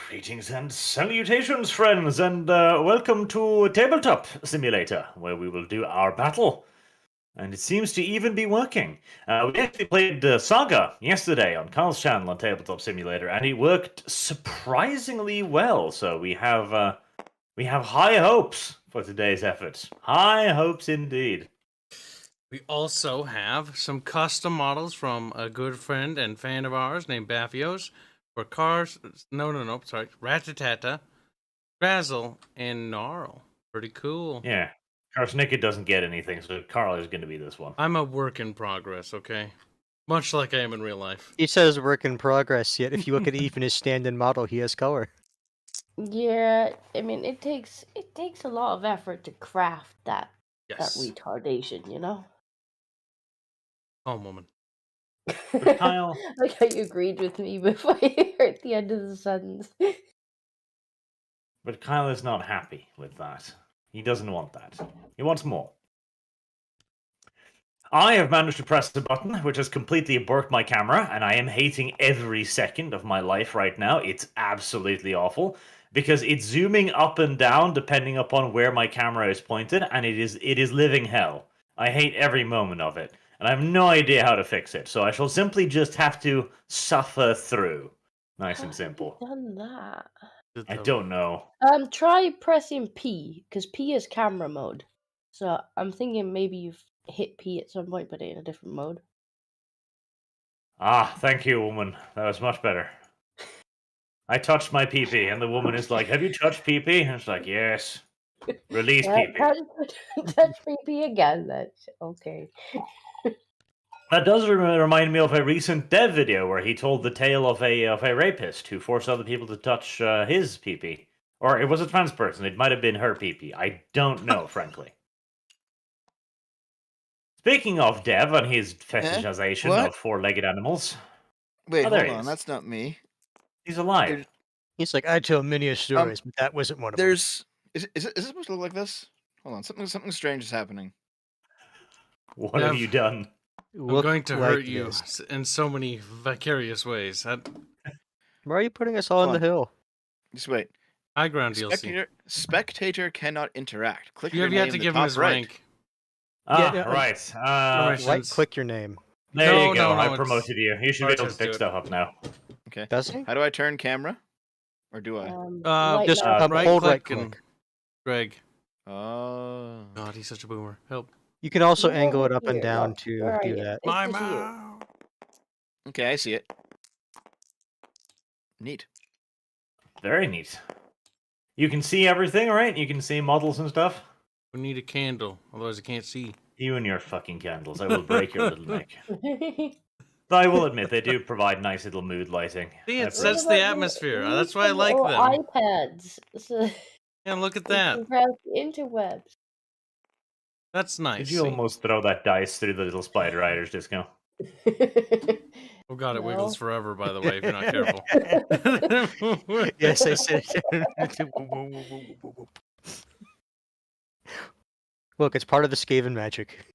Greetings and salutations, friends, and welcome to Tabletop Simulator, where we will do our battle. And it seems to even be working. We actually played Saga yesterday on Carl's channel on Tabletop Simulator, and it worked surprisingly well. So we have high hopes for today's efforts. High hopes indeed. We also have some custom models from a good friend and fan of ours named Baffios for cars. Sorry, Ratatata, Razzle, and Gnarl. Pretty cool. Yeah. Karsnicka doesn't get anything, so Carl is going to be this one. I'm a work in progress, okay? Much like I am in real life. He says work in progress, yet if you look at even his stand-in model, he has color. Yeah, I mean it takes a lot of effort to craft that Yes. retardation, you know? Calm woman. But Kyle... Like how you agreed with me before you heard the end of the sentence. But Kyle is not happy with that. He doesn't want that. He wants more. I have managed to press the button, which has completely burnt my camera, and I am hating every second of my life right now. It's absolutely awful, because it's zooming up and down depending upon where my camera is pointed, and it is living hell. I hate every moment of it, and I have no idea how to fix it, so I shall simply just have to suffer through. Nice and simple. How have you done that? I don't know. Try pressing P, because P is camera mode. So I'm thinking maybe you've hit P at some point, but in a different mode. Ah, thank you, woman. That was much better. I touched my pee-pee, and the woman is like, "Have you touched pee-pee?" And it's like, "Yes." Release pee-pee. Touch PP again, that's okay. That does remind me of a recent dev video where he told the tale of a rapist who forced other people to touch his pee-pee. Or it was a trans person. It might have been her pee-pee. I don't know, frankly. Speaking of Dev and his fetishization of four-legged animals. Wait, there hold he on. is. That's not me. He's alive. He's like, I tell many stories, but that wasn't one of them. Is it supposed to look like this? Hold on, something strange is happening. What have you done? I'm going to hurt you in so many vicarious ways. Why are you putting us all on the hill? Just wait. High ground DLC. Spectator cannot interact. Click You your have name yet to in the give him top his right. rank. Right. Right-click your name. There you go. No, I promoted you. You should be able to pick stuff up now. Okay. Does he? How do I turn camera? Or do I? Just hold right-click. And Greg. Oh. God, he's such a boomer. Help. You can also angle it up and down to do that. My mouth. Okay, I see it. Neat. Very neat. You can see everything, right? You can see models and stuff? We need a candle, otherwise I can't see. You and your fucking candles. I will break your little neck. Though I will admit, they do provide nice little mood lighting. See, it sets the atmosphere. That's why I like them. iPads. So Yeah, look at that. Interwebs. That's nice. Did you almost throw that dice through the little spider riders, Disco? Oh god, it wiggles forever, by the way, if you're not careful. Yes, I said Look, it's part of the Skaven magic.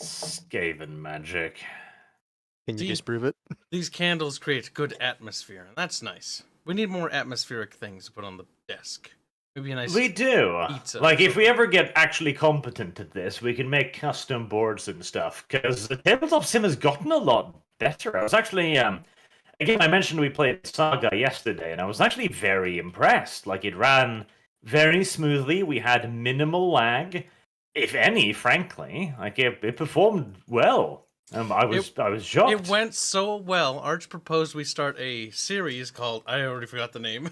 Skaven magic. Can you disprove it? These candles create good atmosphere, and that's nice. We need more atmospheric things to put on the desk. Maybe a nice We do. pizza. Like, if we ever get actually competent at this, we can make custom boards and stuff. Because the tabletop sim has gotten a lot better. I was actually, again, I mentioned we played Saga yesterday, and I was actually very impressed. Like, it ran very smoothly. We had minimal lag, if any, frankly. Like, it performed well. I was shocked. It went so well. Arch proposed we start a series called... I already forgot the name.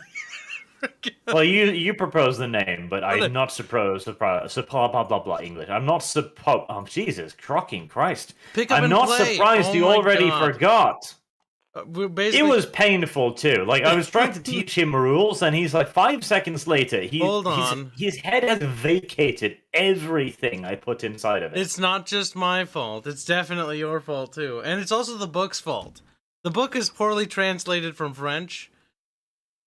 Well, you propose the name, but I'm not supposed to blah blah blah English. I'm not supposed. Oh, Jesus, crocking Christ! I'm not surprised you already forgot. It was painful too. Like, I was trying to teach him rules, and he's like 5 seconds later. His head has vacated everything I put inside of it. It's not just my fault. It's definitely your fault too, and it's also the book's fault. The book is poorly translated from French.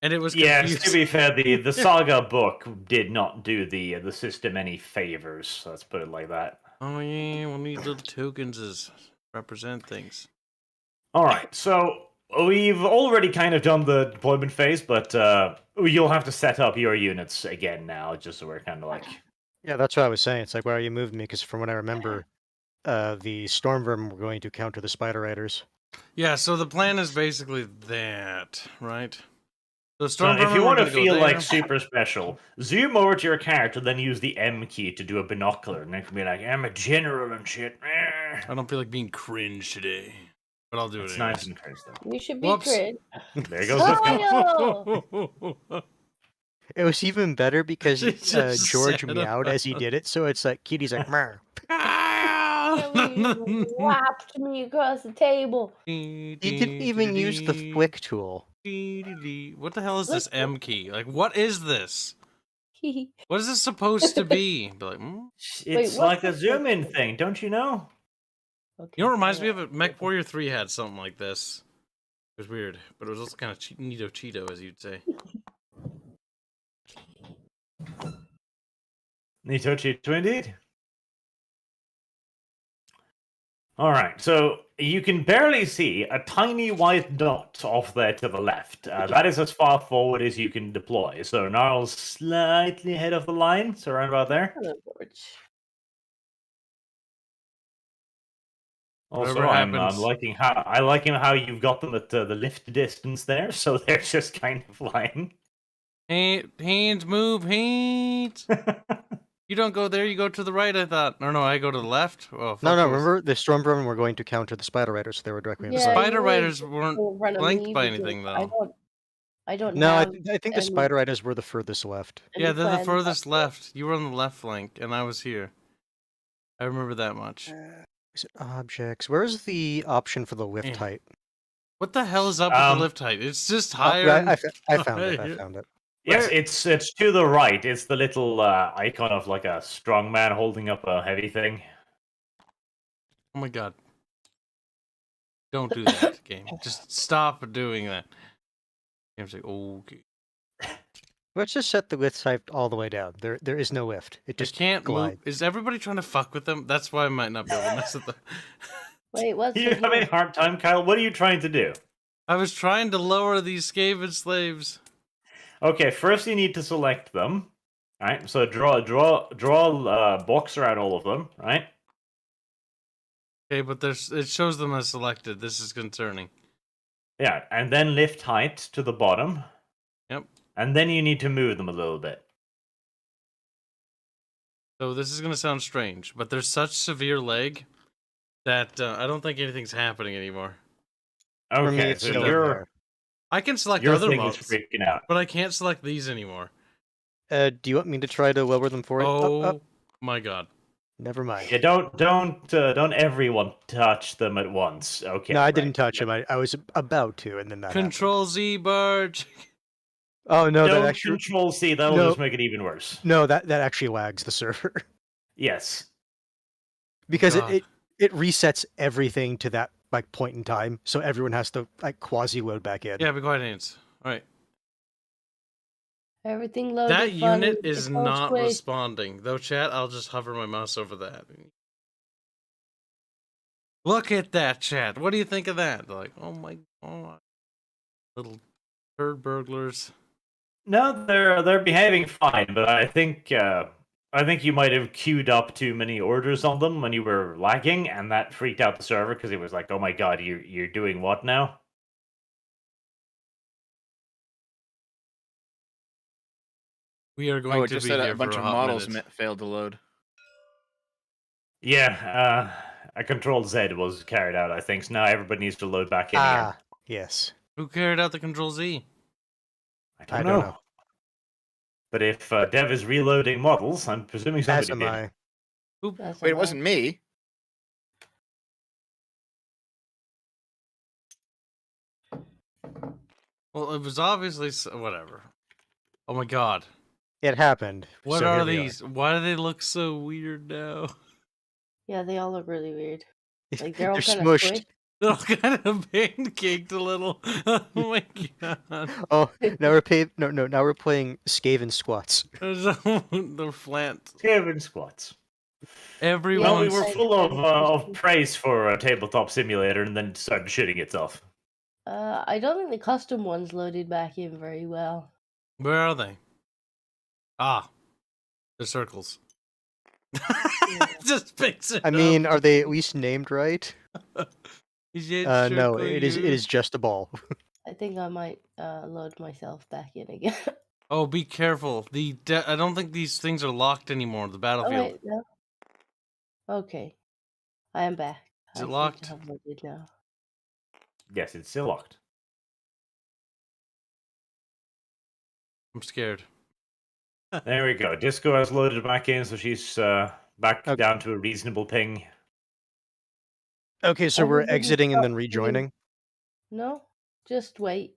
And it was confusing. Yes, to be fair, the Saga book did not do the system any favors. Let's put it like that. Oh yeah, we'll need little tokens as represent things. All right, so we've already kind of done the deployment phase, but you'll have to set up your units again now, just so we're kind of like... Yeah, that's what I was saying. It's like, why are you moving me? Because from what I remember, the storm vermin were going to counter the spider riders. Yeah, so the plan is basically that, right? So So storm if you vermin want were to gonna go feel like there. super special, zoom over to your character, then use the M key to do a binocular, and then can be like, I'm a general and shit. I don't feel like being cringe today, but I'll do it It's anyways. nice and crazy, though. You should be Whoops. crit. There goes this guy. Kyle! It was even better because She just George said meowed as he did it, so it's like Kitty's like, "Mer." Kelly whapped me across the table. He didn't even use the flick tool. What the hell is this M key? Like, what is this? Wait, What is this supposed to be? Be like, It's what's like a the zoom in purpose? thing, don't you know? okay, You know what reminds me of yeah. it? Mech Warrior 3 had something like this. It was weird, but it was also kind of neato Cheeto, as you'd say. Nitochi to indeed. Alright, so you can barely see a tiny white dot off there to the left. That is as far forward as you can deploy. So Gnarl's slightly ahead of the line, so around about there. Hello, George. Also, Whatever I'm happens. liking how you've got them at the lift distance there, so they're just kind of flying. Hands move, hands. You don't go there, you go to the right, I thought. No, I go to the left. Oh, fuck No, those. remember the storm vermin were going to counter the spider riders, so they were directly in Yeah, front. Spider you Riders really weren't don't run at flanked me by because anything, I though. don't No, have I think the any- spider riders were the furthest left. any Yeah, they're the plans furthest up left. You were on the left flank, and I was here. I remember that much. Is it objects? Where's the option for the lift Eh. height? What the hell is up with the lift height? It's just higher. I found it. I found it. Yes, Where- it's to the right. It's the little icon of like a strong man holding up a heavy thing. Oh my god. Don't do that, game. Just stop doing that. Game's like, okay. Let's just set the lift height all the way down. There is no lift. It Just just can't glide. move. Is everybody trying to fuck with them? That's why I might not be able to mess with them. Wait, what's You the having a deal? hard time, Kyle? What are you trying to do? I was trying to lower these Skaven slaves. Okay, first you need to select them. Right, so draw a box around all of them. Right. Okay, but it shows them as selected. This is concerning. Yeah, and then lift height to the bottom. Yep. And then you need to move them a little bit. So this is going to sound strange, but there's such severe lag that I don't think anything's happening anymore. For me, Okay, it's so still in your there. I can select your other thing is modes, freaking out. but I can't select these anymore. Do you want me to try to lower them for you? Oh my god. Never mind. Yeah, don't everyone touch them at once. Okay. No, I right. didn't touch him. I was about to, and then that happened. Control Z barge. Oh no, that Don't actually Control C. That'll No. just make it even worse. no, that actually lags the server Yes. because God. it resets everything to that like point in time, so everyone has to like quasi load back in. Yeah, be quiet, hands. All right. Everything loaded. That funny, unit is default not way. responding. Though, chat, I'll just hover my mouse over that. Look at that, chat. What do you think of that? They're like, oh my god. Little turd burglars. No, they're behaving fine, but I think you might have queued up too many orders on them when you were lagging, and that freaked out the server because it was like, oh my god, you're doing what now? We are going Oh, it to just be said here a bunch for of a hot models minute. failed to load. Yeah, a Control Z was carried out, I think. So now everybody needs to load back in here. Yes. Who carried out the Control Z? I don't know. But if Dev is reloading models, I'm presuming As somebody am did. I. That's Wait, it allowed. wasn't me. Well, it was obviously whatever. Oh my god. It happened. What so are here we these? Why do they look so weird now? Yeah, they all look really weird. Like they're all They're kind smushed. of They're all kind of pancaked a little. Oh my god. Oh, now now we're playing Skaven squats. They're flat. Skaven squats. Everyone. Well, we Everyone's were like full Skaven of squats. praise for a tabletop simulator, and then started shitting itself. I don't think the custom ones loaded back in very well. Where are they? Ah, the circles. Just fix it. I mean, are they at least named right? No, it is just a ball. I think I might load myself back in again. Oh, be careful. I don't think these things are locked anymore. The Oh battlefield. wait, no. Okay, I am back. Is it I seem locked? to have loaded now. Yes, it's still locked. I'm scared. There we go. Disco has loaded back in, so she's back Okay. down to a reasonable ping. Okay, so we're Everybody exiting and then stop doing- rejoining. No, just wait.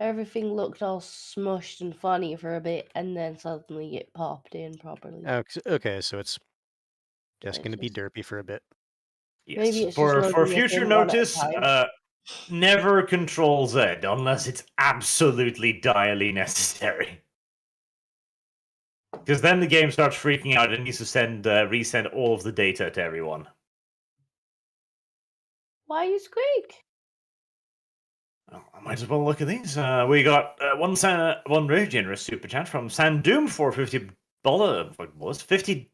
Everything looked all smushed and funny for a bit, and then suddenly it popped in properly. Okay, so it's just It's going to be just- derpy for a bit. Yes. Maybe it's just for loading us future in one at a notice, time. never Control Z unless it's absolutely direly necessary. Because then the game starts freaking out and needs to resend all of the data to everyone. Why you squeak? Oh, I might as well look at these. We got one very generous super chat from Sandoom for $50. What was $50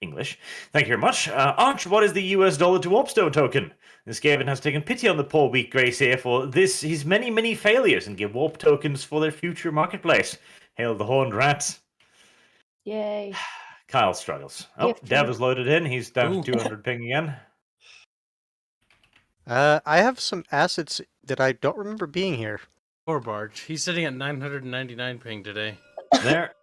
English? Thank you very much. Arch, what is the US dollar to Warpstone token? This Skaven has taken pity on the poor weak Grace here for his many failures and give Warp tokens for their future marketplace. Hail the Horned Rat. Yay. Kyle struggles. Oh, Gift Dev him. is loaded in. He's down Ooh. to 200 ping again. I have some assets that I don't remember being here. Poor Barge. He's sitting at 999 ping today. There.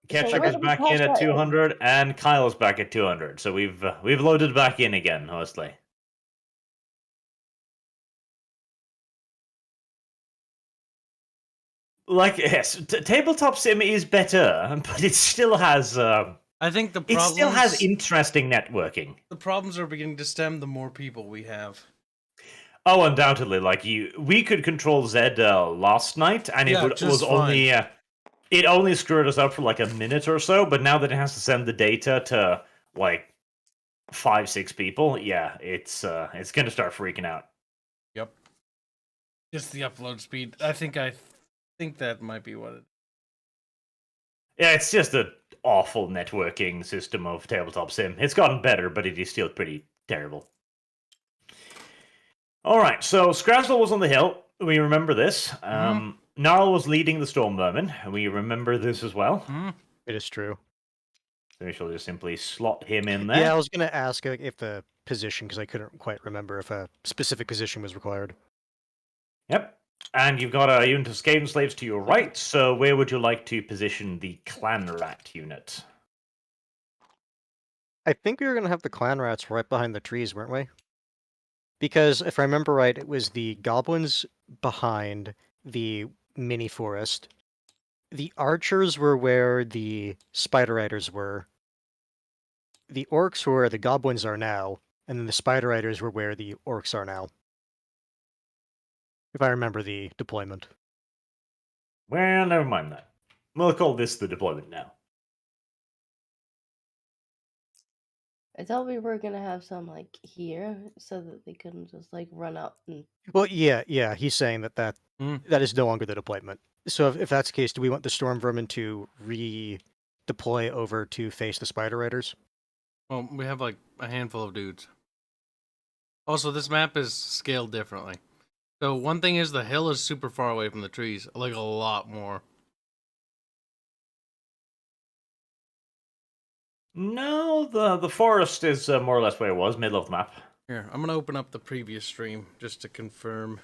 Ketchup where is did we back pass in at that in? 200, and Kyle's back at 200. So we've loaded back in again, mostly. Like, yes, tabletop sim is better, but it still has I think the it problems. still has interesting networking. The problems are beginning to stem the more people we have. Oh, undoubtedly. Like we could Control Z last night, and Yeah, it just was only it only screwed us up for like a minute or so. But now that it has to send the data to like 5-6 people, yeah, it's gonna start freaking out. Yep. Just the upload speed. I think that might be what it. Yeah, it's just an awful networking system of tabletop sim. It's gotten better, but it is still pretty terrible. All right, so Scrazzle was on the hill. We remember this. Gnarl was leading the Storm Vermin. We remember this as well. It is true. So we shall just simply slot him in there. Yeah, I was going to ask if the position, because I couldn't quite remember if a specific position was required. Yep. And you've got a unit of Skaven slaves to your right, so where would you like to position the Clan Rat unit? I think we were going to have the clan rats right behind the trees, weren't we? Because if I remember right, it was the goblins behind the mini forest. The archers were where the spider riders were. The orcs were where the goblins are now, and then the spider riders were where the orcs are now. If I remember the deployment. Well, never mind that. We'll call this the deployment now. I thought we were gonna have some like here, so that they couldn't just like run up and. Well, yeah, he's saying that is no longer the deployment. So if that's the case, do we want the storm vermin to redeploy over to face the spider riders? Well, we have like a handful of dudes. Also, this map is scaled differently. So one thing is the hill is super far away from the trees, like a lot more. No, the forest is more or less where it was, middle of the map. Here, I'm gonna open up the previous stream just to confirm.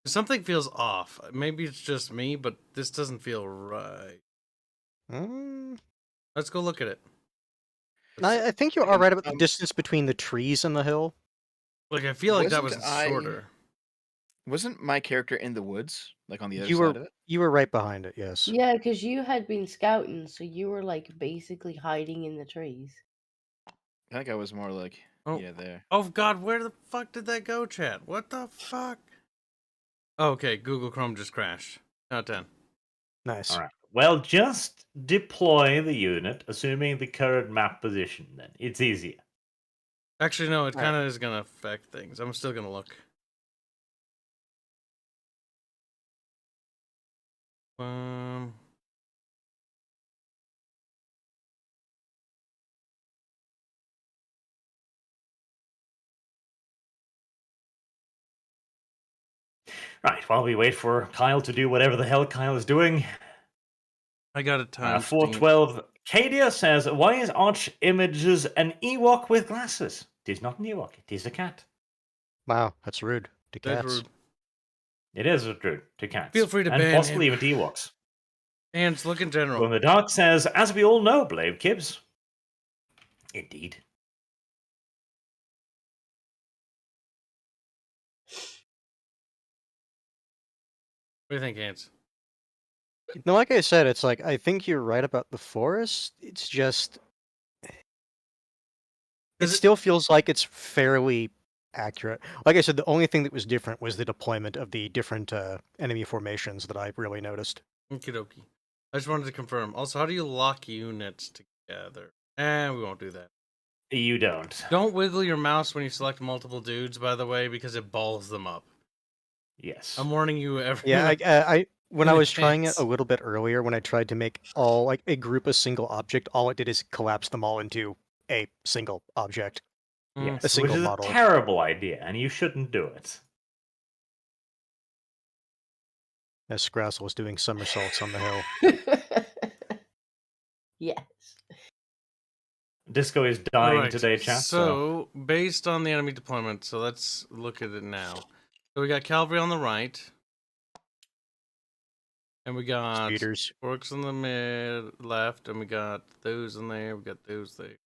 Something feels off. Maybe it's just me, but this doesn't feel right. Let's go look at it. I think you are right about the distance between the trees and the hill. Like, I feel like that was Wasn't shorter. Wasn't my character in the woods, like on the other You side of it? You were right behind it, yes. Yeah, because you had been scouting, so you were like basically hiding in the trees. I think I was more like, Oh. yeah, there. Oh god, where the fuck did that go, chat? What the fuck? Okay, Google Chrome just crashed. Out 10. Nice. All right. Well, just deploy the unit, assuming the current map position. Then it's easier. Actually, no, it Alright. kind of is gonna affect things. I'm still gonna look. Right. While we wait for Kyle to do whatever the hell Kyle is doing, I got a time. 412 Cadia says, "Why is Arch Images an Ewok with glasses? It is not an Ewok. It is a cat. Wow, that's rude to That's cats. rude. It is rude to cats. Feel free to and ban possibly him. even to Ewoks." And look in general. From the Dark says, "As we all know, Blade Kibbs." Indeed. What do you think, Hans? No, like I said, it's like I think you're right about the forest. It's just it Is it- still feels like it's fairly accurate. Like I said, the only thing that was different was the deployment of the different enemy formations that I really noticed. Okie dokie. I just wanted to confirm. Also, how do you lock units together? We won't do that. You don't. Don't wiggle your mouse when you select multiple dudes, by the way, because it balls them up. Yes. I'm warning you. Yeah, I when in I was trying it advance. a little bit earlier, when I tried to make all like a group a single object, all it did is collapse them all into a single object. Yes, a single which is model. a terrible idea, and you shouldn't do it. As Scrassel was doing somersaults on the hill. Yes. Disco is dying Alright, today, chat. So, based on the enemy deployment, so let's look at it now. So we got cavalry on the right. And we got Speeders. orcs in the mid left, and we got those in there, we got those there.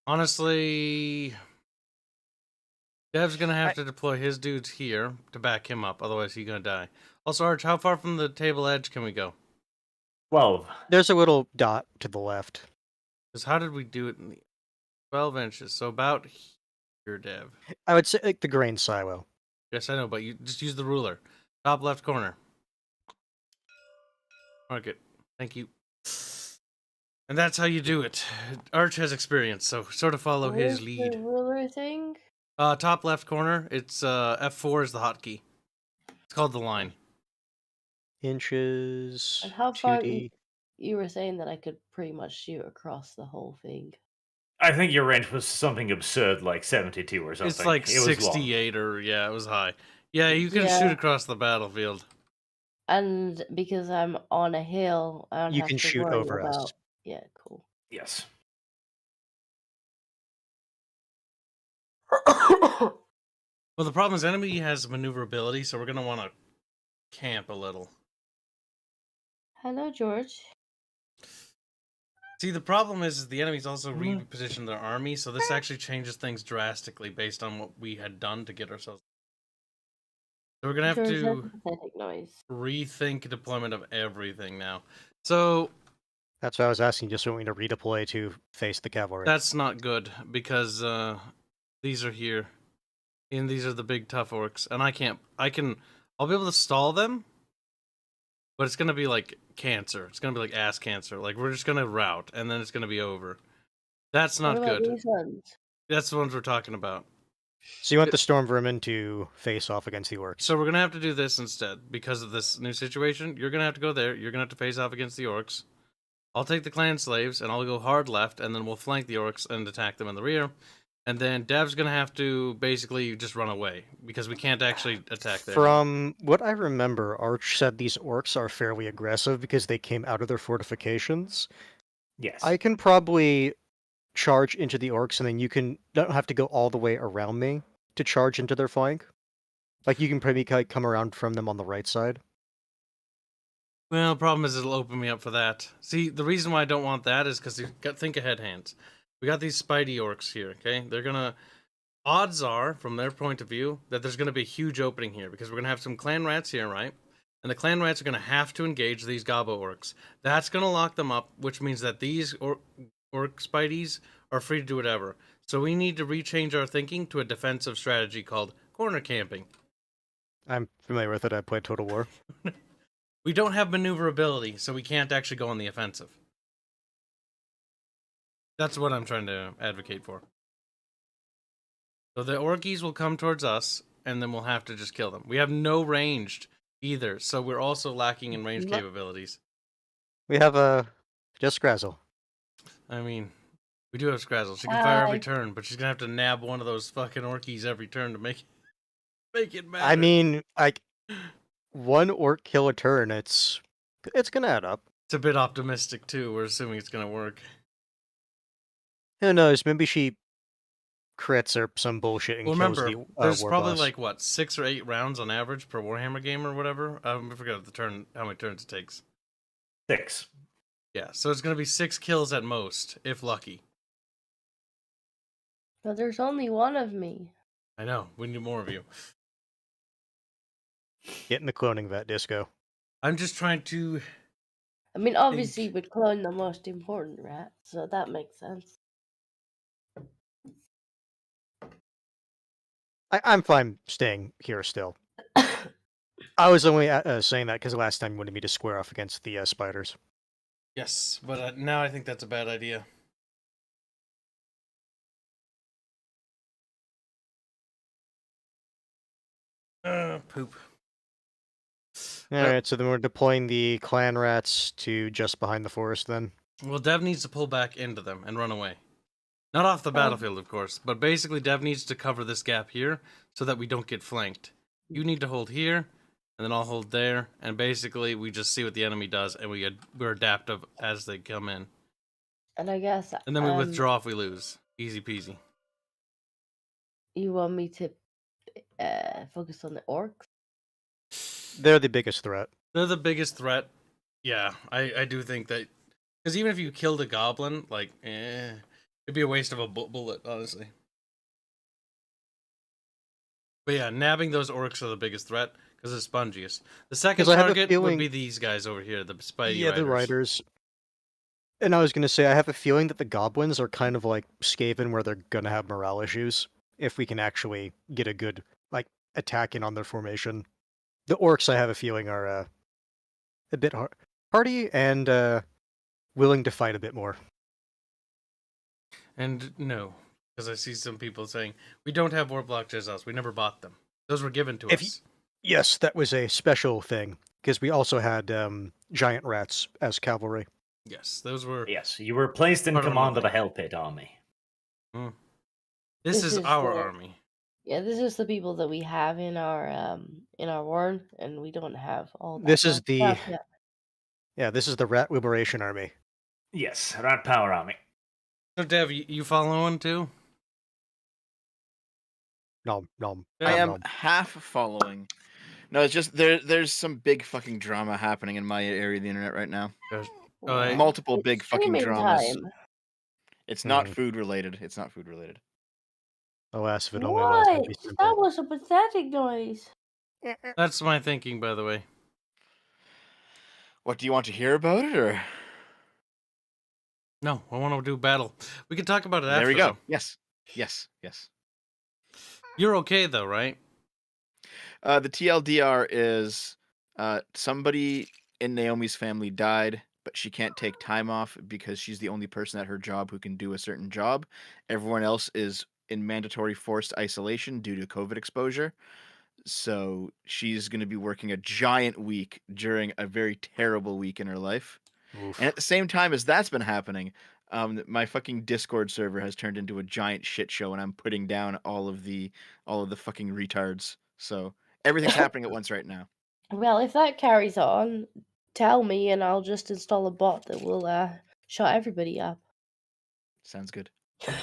Honestly, Dev's gonna have to deploy his dudes here to back him up, otherwise he's gonna die. Also, Arch, how far from the table edge can we go? 12. There's a little dot to the left. Because how did we do it in the 12 inches? So about here, Dev. I would say like the grain silo. Yes, I know, but you just use the ruler. Top left corner. Okay, thank you. And that's how you do it. Arch has experience, so sort of follow his Where's lead. the ruler thing? Top left corner. It's F4 is the hotkey. It's called the line. Inches. And how far 2D. you were saying that I could pretty much shoot across the whole thing. I think your range was something absurd, like 72 or something. It's like it was long. 68 or yeah, it was high. Yeah, you can Yeah. shoot across the battlefield. And because I'm on a hill, I don't You have can to shoot worry over about... us. Yeah, cool. Yes. Well, the problem is enemy has maneuverability, so we're gonna want to camp a little. Hello, George. See, the problem is the enemies also repositioned their army, so this actually changes things drastically based on what we had done to get ourselves. So we're gonna have George, to that's a pathetic noise. rethink deployment of everything now. So That's what I was asking. Just want me to redeploy to face the cavalry. that's not good because these are here, and these are the big tough orcs, and I'll be able to stall them, but it's gonna be like cancer. It's gonna be like ass cancer. Like we're just gonna rout, and then it's gonna be over. That's not What about good. these ones? That's the ones we're talking about. So you want the storm vermin to face off against the orcs. So we're gonna have to do this instead because of this new situation. You're gonna have to go there. You're gonna have to face off against the orcs. I'll take the clan slaves and I'll go hard left, and then we'll flank the orcs and attack them in the rear. And then Dev's gonna have to basically just run away because we can't actually attack them. From what I remember, Arch said these orcs are fairly aggressive because they came out of their fortifications. Yes. I can probably charge into the orcs, and then you don't have to go all the way around me to charge into their flank. Like you can probably come around from them on the right side. Well, the problem is it'll open me up for that. See, the reason why I don't want that is because you got think ahead hands. We got these Spidey orcs here, okay? They're gonna... Odds are, from their point of view, that there's gonna be a huge opening here, because we're gonna have some clan rats here, right? And the clan rats are gonna have to engage these gobbo orcs. That's gonna lock them up, which means that these orc Spideys are free to do whatever. So we need to rechange our thinking to a defensive strategy called corner camping. I'm familiar with it. I played Total War. We don't have maneuverability, so we can't actually go on the offensive. That's what I'm trying to advocate for. So the Orkies will come towards us, and then we'll have to just kill them. We have no ranged either, so we're also lacking in range No. capabilities. We have just Grazzle. I mean, we do have Scrazzle. She can fire every I- turn, but she's gonna have to nab one of those fucking Orkies every turn to make it matter. I mean, like one orc kill a turn. It's gonna add up. It's a bit optimistic too. We're assuming it's gonna work. Who knows? Maybe she crits or some bullshit and Well, kills remember, the there's war probably boss. like what 6 or 8 rounds on average per Warhammer game or whatever. I forget the turn how many turns it takes. 6. Yeah, so it's gonna be 6 kills at most, if lucky. But there's only one of me. I know. We need more of you. Get in the cloning vat, Disco. I'm just trying to. I mean, obviously, we'd clone the most important rat, so that makes sense. I'm fine staying here still. I was only saying that because last time you wanted me to square off against the spiders. Yes, but now I think that's a bad idea. Poop. Alright, so then we're deploying the clan rats to just behind the forest then. Well, Dev needs to pull back into them and run away. Not off the battlefield, of course, but basically Dev needs to cover this gap here so that we don't get flanked. You need to hold here, and then I'll hold there, and basically we just see what the enemy does, and we're adaptive as they come in. And I guess. And then we withdraw if we lose. Easy peasy. You want me to focus on the orcs? They're the biggest threat. They're the biggest threat. Yeah, I do think that. Because even if you killed a goblin, like, it'd be a waste of a bullet, honestly. But yeah, nabbing those orcs are the biggest threat because they're spongiest. The second 'Cause I have a target would feeling- be these guys over here, the Spidey Yeah, the Riders. riders. And I was gonna say, I have a feeling that the goblins are kind of like Skaven, where they're gonna have morale issues if we can actually get a good attack in on their formation. The orcs, I have a feeling, are a bit hardy and willing to fight a bit more. And no, because I see some people saying, we don't have Warblock Jizzles, we never bought them. Those were given to If us. Yes, that was a special thing because we also had giant rats as cavalry. Yes, those were. Yes, you were placed in Part of command of a another. Hell Pit army. This This is is our the- army. Yeah, this is the people that we have in our warren, and we don't have all. This that is much the stuff yet. yeah, this is the Rat Liberation Army. Yes, Rat Power Army. So, Dev, you following too? Nom nom. Yeah. I nom, am nom. half following. No, it's just there's some big fucking drama happening in my area of the internet right now. Alright. Multiple It's big fucking streaming dramas. time. It's not Mhm. food related. It's not food related. Alas, if it only knows how to What? be That simple. was a pathetic noise. That's my thinking, by the way. What do you want to hear about it, or No, I want to do battle. We can talk about it after. there we go? Though. Yes, yes, yes. You're okay though, right? The TLDR is somebody in Naomi's family died, but she can't take time off because she's the only person at her job who can do a certain job. Everyone else is in mandatory forced isolation due to COVID exposure. So she's going to be working a giant week during a very terrible week in her life. Oof. And at the same time as that's been happening, my fucking Discord server has turned into a giant shit show, and I'm putting down all of the fucking retards. So everything's happening at once right now. Well, if that carries on, tell me, and I'll just install a bot that will shut everybody up. Sounds good. Oh,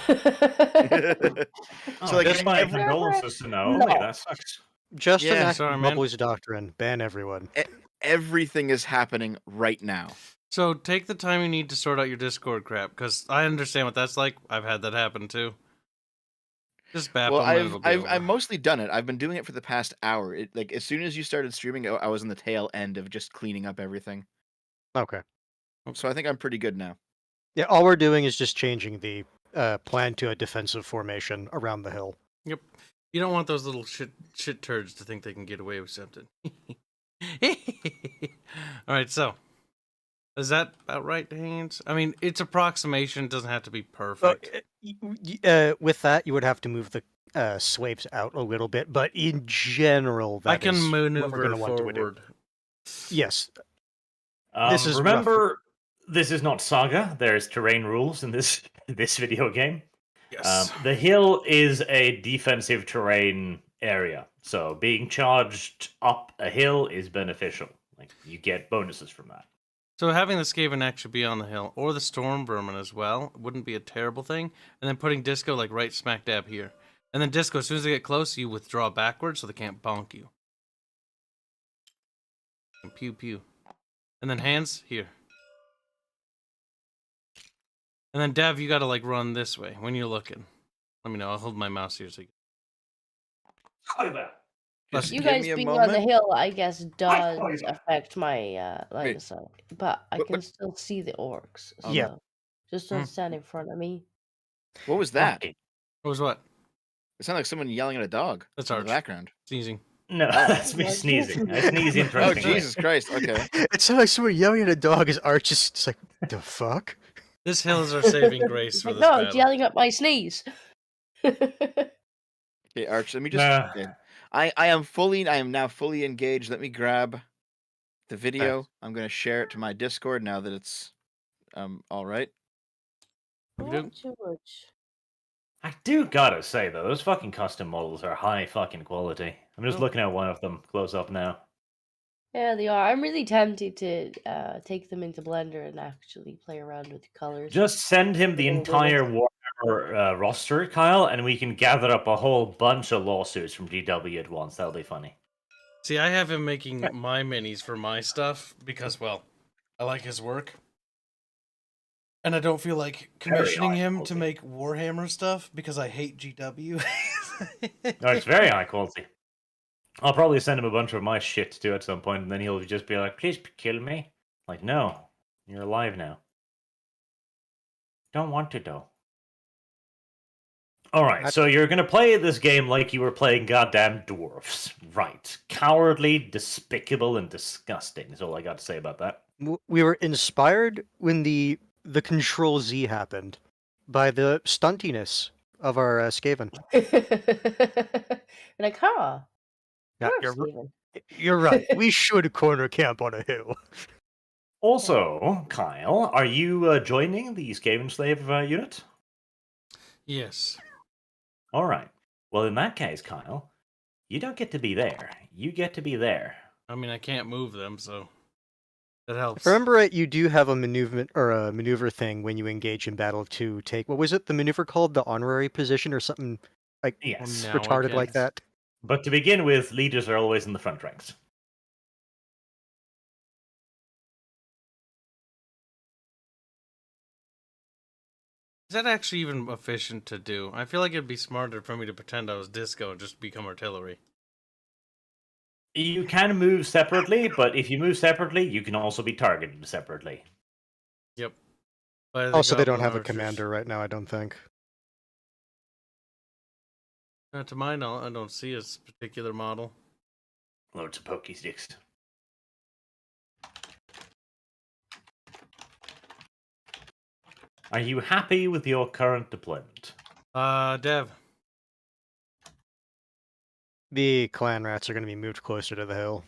So, like, just my every- condolences to Naomi. No. That sucks. Just Yeah. enact Sorry, man. Bubbly's doctrine. Ban everyone. Everything is happening right now. So take the time you need to sort out your Discord crap, because I understand what that's like. I've had that happen too. Just bap Well, them and it'll be over. I've mostly done it. I've been doing it for the past hour. Like as soon as you started streaming, I was on the tail end of just cleaning up everything. Okay. So I think I'm pretty good now. Yeah, all we're doing is just changing the plan to a defensive formation around the hill. Yep. You don't want those little shit turds to think they can get away with something. All right, so is that about right, Haynes? I mean, it's approximation. It doesn't have to be perfect. With that, you would have to move the slaves out a little bit, but in general, I that can is what we're maneuver going to want to do. forward. Yes, this is remember, this is not Saga. There's terrain rules in this this video game. Yes. The hill is a defensive terrain area, so being charged up a hill is beneficial. Like you get bonuses from that. So having the Skaven actually be on the hill, or the Storm Vermin as well, wouldn't be a terrible thing. And then putting Disco like right smack dab here. And then Disco, as soon as they get close, you withdraw backwards so they can't bonk you. And pew pew. And then hands here. And then Dev, you gotta like run this way when you're looking. Let me know. I'll hold my mouse here so you Just You give guys me a being on the moment. hill, I guess, does Wait. affect my line Wait. of sight, but I What- can what- still see the orcs. So Yeah. just don't stand in front of me. What was that? Okay. What was what? It sounded like someone yelling at a dog That's in Arch. the background. Sneezing. No, that's me Like- sneezing. I sneeze Oh, interestingly. Jesus Christ. Okay. It sounds like someone yelling at a dog as Arch is just like, the fuck? This hill is our saving grace It's for like, this no, battle. it's yelling at my sneeze. Okay, Arch, let me just. Nah. Okay. I am now fully engaged. Let me grab the video. I'm gonna share it to my Discord now that it's all right. Okey-doke. Not too much. I do gotta say though, those fucking custom models are high fucking quality. I'm just Oh. looking at one of them close up now. Yeah, they are. I'm really tempted to take them into Blender and actually play around with the colors. Just send him the Little entire winners. Warhammer roster, Kyle, and we can gather up a whole bunch of lawsuits from GW at once. That'll be funny. See, I have him making my minis for my stuff because, well, I like his work. And I don't feel like commissioning high him quality. to make Warhammer stuff because I hate GW. No, it's very high quality. I'll probably send him a bunch of my shit too at some point, and then he'll just be like, "Please kill me." Like, no, you're alive now. Don't want to though. All right, so you're gonna play this game like you were playing goddamn dwarfs, right? Cowardly, despicable, and disgusting is all I got to say about that. We were inspired when the Control Z happened by the stuntiness of our Skaven. Like, huh? Yeah, Dwarf Skaven. you're right. We should corner camp on a hill. Also, Kyle, are you joining the Skaven Slave unit? Yes. All right. Well, in that case, Kyle, you don't get to be there. You get to be there. I mean, I can't move them, so that helps. If I remember right, you do have a maneuver thing when you engage in battle to take, what was it, the maneuver called? The honorary position or something like Yes. Now I retarded like get- that? But to begin with, leaders are always in the front ranks. Is that actually even efficient to do? I feel like it'd be smarter for me to pretend I was Disco and just become artillery. You can move separately, but if you move separately, you can also be targeted separately. Yep. By the Also, they don't Goblin have a Archers. commander right now, I don't think. To my knowledge, I don't see a particular model. Loads of pokey sticks. Are you happy with your current deployment? Dev. The clan rats are going to be moved closer to the hill.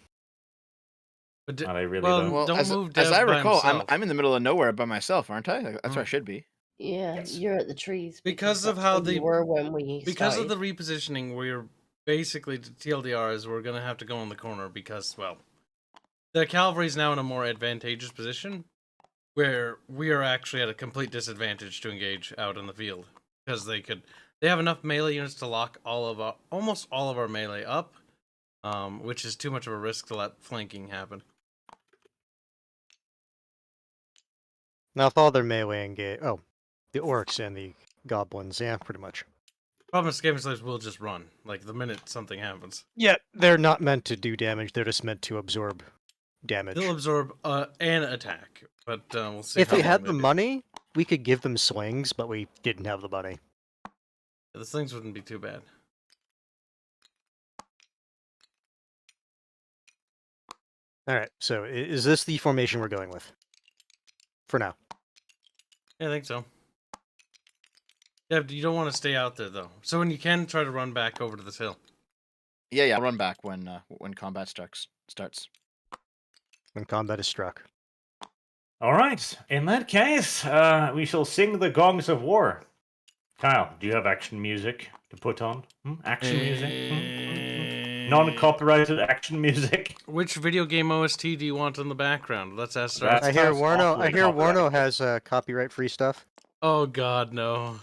But Are they really well, though? Well, don't as, move as Dev I by recall, himself. I'm in the middle of nowhere by myself, aren't I? That's where I should be. Yeah, Yes. you're at the trees. Because of that's how where they- you were when we Because started. of the repositioning, we're basically TLDR is we're gonna have to go in the corner because, well, the cavalry's now in a more advantageous position where we are actually at a complete disadvantage to engage out in the field because they have enough melee units to lock almost all of our melee up, which is too much of a risk to let flanking happen. Now, with all their melee engage, the orcs and the goblins, yeah, pretty much. Problem is, Skaven slaves will just run like the minute something happens. Yeah, they're not meant to do damage. They're just meant to absorb damage. They'll absorb an attack, but we'll see. If how we long had they the do. money, we could give them slings, but we didn't have the money. The slings wouldn't be too bad. All right. So is this the formation we're going with? For now. Yeah, I think so. Yeah, you don't want to stay out there though. So when you can, try to run back over to this hill. Yeah. I'll run back when combat starts. When combat is struck. All right. In that case, we shall sing the gongs of war. Kyle, do you have action music to put on? Action music? Non-copyrighted action music? Which video game OST do you want in the background? Let's ask That's- our... I hear sounds Warno. awfully I hear Warno copyrighted. has copyright-free stuff. Oh God, no!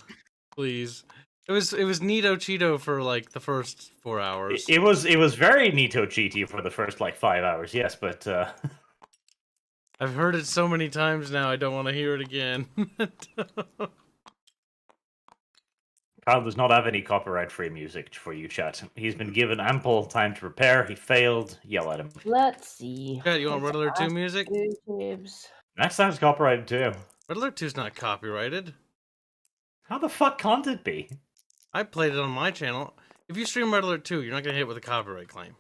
Please. It was Neato Cheeto for like the first 4 hours. It was very neato cheaty for the first like 5 hours, yes, but I've heard it so many times now. I don't want to hear it again. Kyle does not have any copyright-free music for you, chat. He's been given ample time to prepare. He failed. Yell at him. Let's see. Chat, you want Let's Riddler 2 ask music? YouTubes. That sounds copyrighted too. Riddler 2's not copyrighted. How the fuck can't it be? I played it on my channel. If you stream Riddler 2, you're not gonna hit with a copyright claim.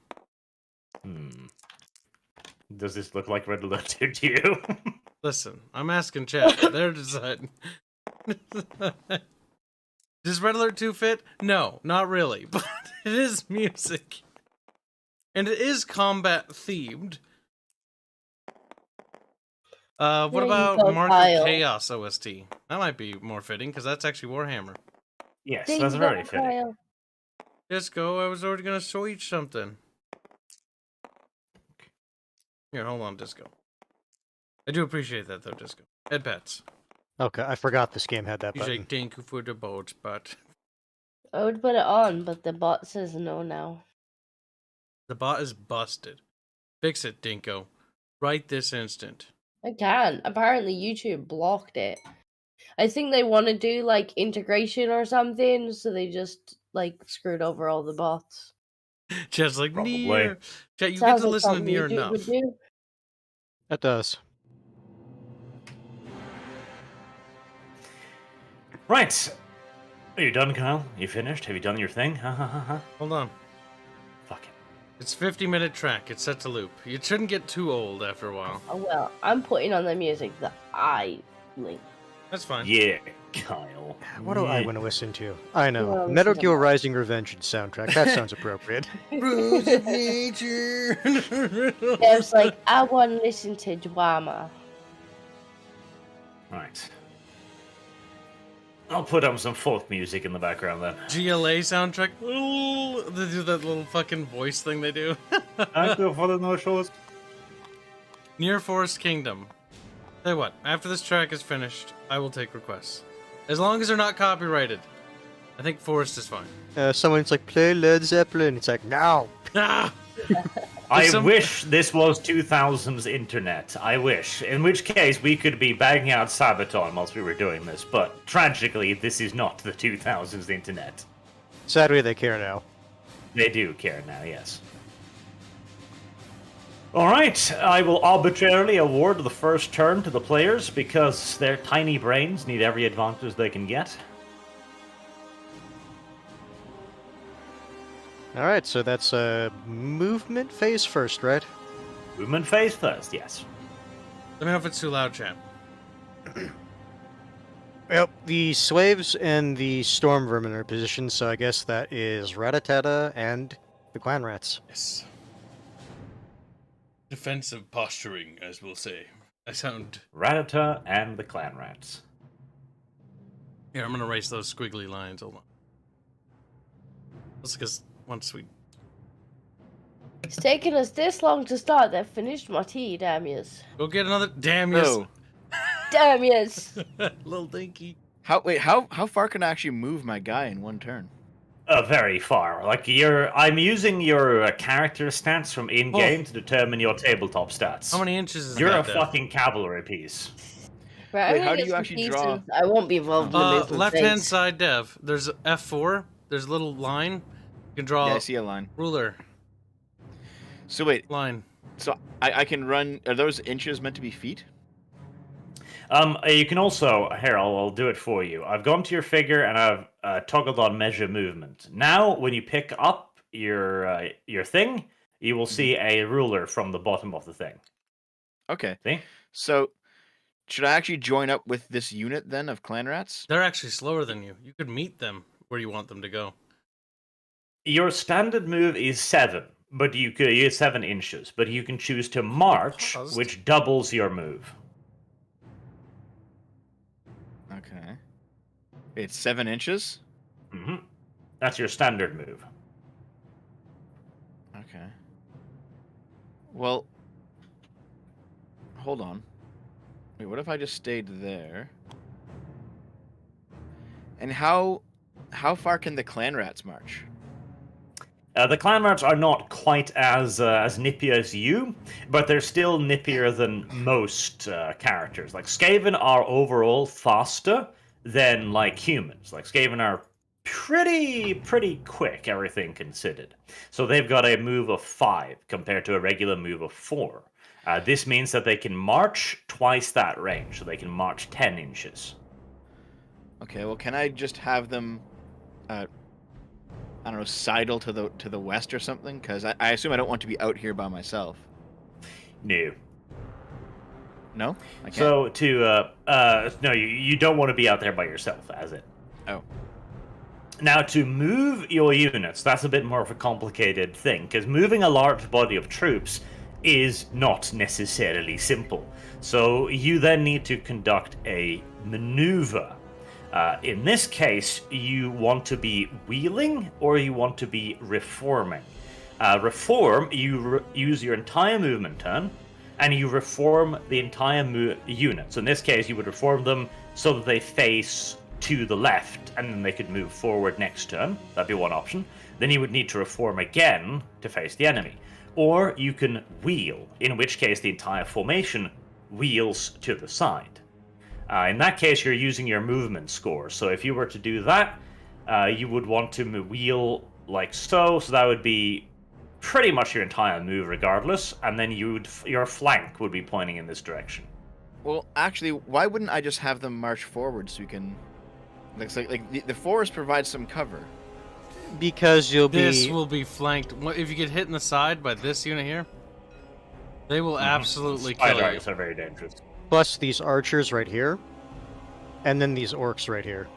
Does this look like Red Alert 2 to you? Listen, I'm asking chat. They're deciding. Does Red Alert 2 fit? No, not really. But it is music. And it is combat themed. What There you about go, Mark Kyle. of Chaos OST? That might be more fitting, because that's actually Warhammer. Yes, There that's you very go, fitting. Kyle. Disco, I was already gonna show you something. Here, hold on, Disco. I do appreciate that, though, Disco. Head pets. Okay, I forgot this game had that You say button. thank you for the boat, but I would put it on, but the bot says no now. the bot is busted. Fix it, Dinko. Right this instant. I can. Apparently YouTube blocked it. I think they want to do like integration or something, so they just like screwed over all the bots. Chat's like, Probably. Nier. Chat, you get Sounds to like listen to something Nier YouTube enough. would do. That does. Right. Are you done, Kyle? You finished? Have you done your thing? Ha ha ha ha. Hold on. Fuck it. It's a 50-minute track. It's set to loop. It shouldn't get too old after a while. Oh well, I'm putting on the music that I like. That's fine. Yeah, Kyle. What do I Yeah. want to listen to? I know. Well, Metal listen to Gear that. Rising Revenge soundtrack. That sounds appropriate. Rules of nature. It's like I want to listen to drama. Right. I'll put on some folk music in the background then. GLA soundtrack. Ooh, they do that little fucking voice thing they do. Thank you for the no shows. Near Forest Kingdom. Tell you what, after this track is finished, I will take requests. As long as they're not copyrighted. I think Forest is fine. Someone's like, play Led Zeppelin. It's like, no. Ah! I some- wish this was 2000s internet. I wish. In which case, we could be banging out Sabaton whilst we were doing this. But tragically, this is not the 2000s internet. Sadly, they care now. They do care now, yes. Alright, I will arbitrarily award the first turn to the players because their tiny brains need every advantage they can get. All right, so that's movement phase first, right? Movement phase first, yes. Let me know if it's too loud, chat. Well, the slaves and the storm vermin are positioned, so I guess that is Rattata and the clan rats. Yes. Defensive posturing, as we'll say. I sound... Rattata and the clan rats. Here, I'm gonna erase those squiggly lines. Hold on. That's because once we... It's taken us this long to start. They've finished my tea, damn yous. Go get another... Damn yes. No. Damn yous. Little dinky. How far can I actually move my guy in one turn? Very far. Like I'm using your character stats from in-game to determine your tabletop stats. How many inches is You're that? a Dev? fucking cavalry piece. Right, Wait, I'm how gonna do get you some actually draw? pieces. I won't be involved in the movement Left-hand phase. side, Dev. There's F4. There's a little line. You can draw Yeah, I see a line. ruler. So wait, Line. so I can run. Are those inches meant to be feet? You can also here. I'll do it for you. I've gone to your figure and I've toggled on measure movement. Now, when you pick up your thing, you will see a ruler from the bottom of the thing. Okay. See? So, should I actually join up with this unit then of clan rats? They're actually slower than you. You could meet them where you want them to go. Your standard move is 7, but you could use 7 inches, but you can choose to march, paused. which doubles your move. Okay. It's 7 inches? hmm That's your standard move. Okay. Well, hold on. Wait, what if I just stayed there? And how far can the clan rats march? The clan rats are not quite as nippy as you, but they're still nippier than most characters. Like Skaven are overall faster than like humans. Like Skaven are pretty quick, everything considered. So they've got a move of 5 compared to a regular move of 4. This means that they can march twice that range, so they can march 10 inches. Okay, well, can I just have them, I don't know, sidle to the west or something? Because I assume I don't want to be out here by myself. No. No? I can't? So no, you don't want to be out there by yourself, as it. Oh. Now, to move your units, that's a bit more of a complicated thing, because moving a large body of troops is not necessarily simple. So you then need to conduct a maneuver. In this case, you want to be wheeling or you want to be reforming. Reform, you use your entire movement turn, and you reform the entire unit. So in this case, you would reform them so that they face to the left, and then they could move forward next turn. That'd be one option. Then you would need to reform again to face the enemy. Or you can wheel, in which case the entire formation wheels to the side. In that case, you're using your movement score. So if you were to do that, you would want to wheel like so. So that would be pretty much your entire move regardless. And then your flank would be pointing in this direction. Well, actually, why wouldn't I just have them march forward so we can... Like the forest provides some cover. Because you'll be... This will be flanked. If you get hit in the side by this unit here, they will absolutely kill you. Spiders are very dangerous. Plus these archers right here, and then these orcs right here.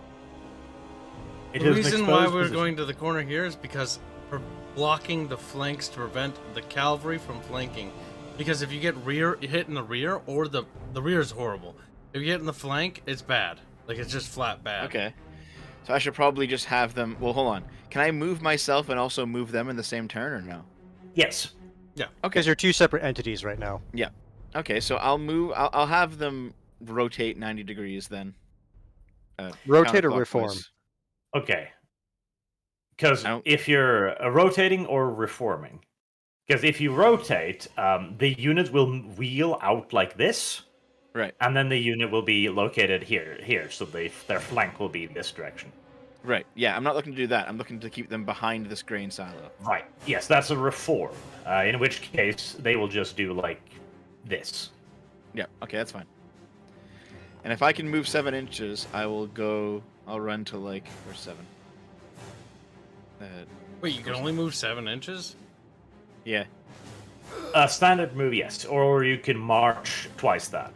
It The is an reason why exposed we're position. going to the corner here is because we're blocking the flanks to prevent the cavalry from flanking. Because if you get hit in the rear, or the rear is horrible. If you get in the flank, it's bad. Like, it's just flat bad. Okay. So I should probably just have them... Well, hold on. Can I move myself and also move them in the same turn, or no? Yes. Because they're two separate entities right now. Okay, so I'll have them rotate 90 degrees then. Rotate or reform? counterclockwise. Okay. Because I don't- if you're rotating or reforming, because if you rotate, the unit will wheel out like this, Right, and then the unit will be located here. So their flank will be this direction. right. Yeah, I'm not looking to do that. I'm looking to keep them behind this grain silo. Right. Yes, that's a reform. In which case, they will just do like this. Yeah, okay, that's fine. And if I can move 7 inches, I'll run to like, where's 7? Wait, you can only move 7 inches? Yeah. Standard move, yes, or you can march twice that.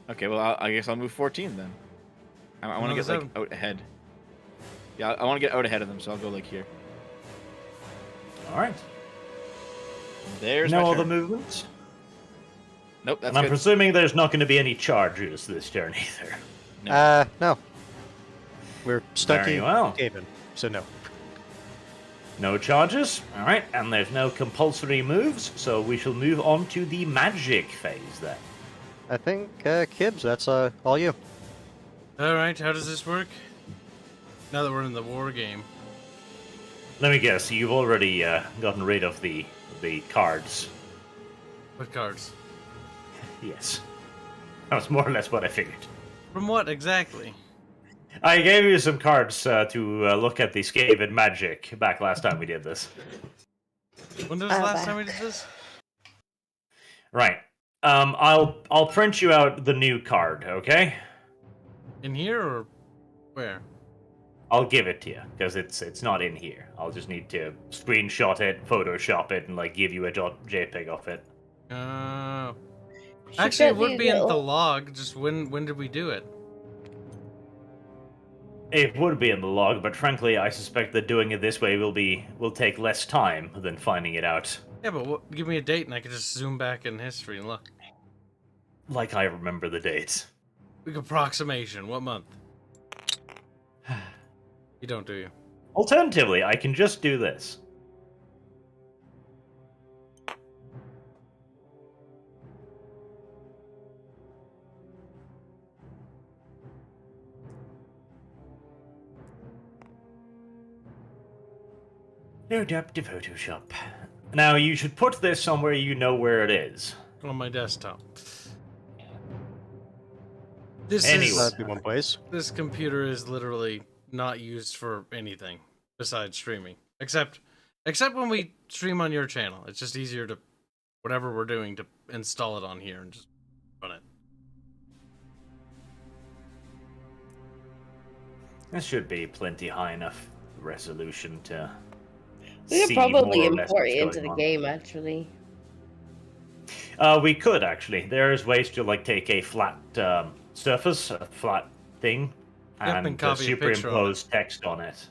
Okay, well, I guess I'll move 14 then. I want to Another get like 7. out ahead. Yeah, I want to get out ahead of them, so I'll go like here. All right. There's No my other turn. movements. Nope, that's And I'm good. presuming there's not going to be any charges this turn either. No. We're stuck Very in well. Skaven, so no. No charges. All right, and there's no compulsory moves, so we shall move on to the magic phase then. I think, Kibbs, that's all you. Alright, how does this work? Now that we're in the war game. Let me guess, you've already gotten rid of the cards. What cards? Yes. That was more or less what I figured. From what exactly? I gave you some cards to look at the Skaven magic back last time we did this. When was the last time we did this? Right. I'll print you out the new card, okay? In here or where? I'll give it to you because it's not in here. I'll just need to screenshot it, Photoshop it, and like give you a .jpeg of it. Should Actually, it get would these be in the little- log. Just when did we do it? It would be in the log, but frankly, I suspect that doing it this way will take less time than finding it out. Yeah, but give me a date and I can just zoom back in history and look. Like I remember the dates. Like approximation. What month? You don't, do you? Alternatively, I can just do this. Load up to Photoshop. Now, you should put this somewhere you know where it is. On my desktop. This Anyway. is That'd be one place. this computer is literally not used for anything besides streaming. Except when we stream on your channel. It's just easier to whatever we're doing to install it on here and just run it. This should be plenty high enough resolution to We could see probably more or less import what's it into going the on. game, actually. We could actually. There's ways to like take a flat surface, a flat thing, Yep, and and copy a picture on it. superimpose text on it.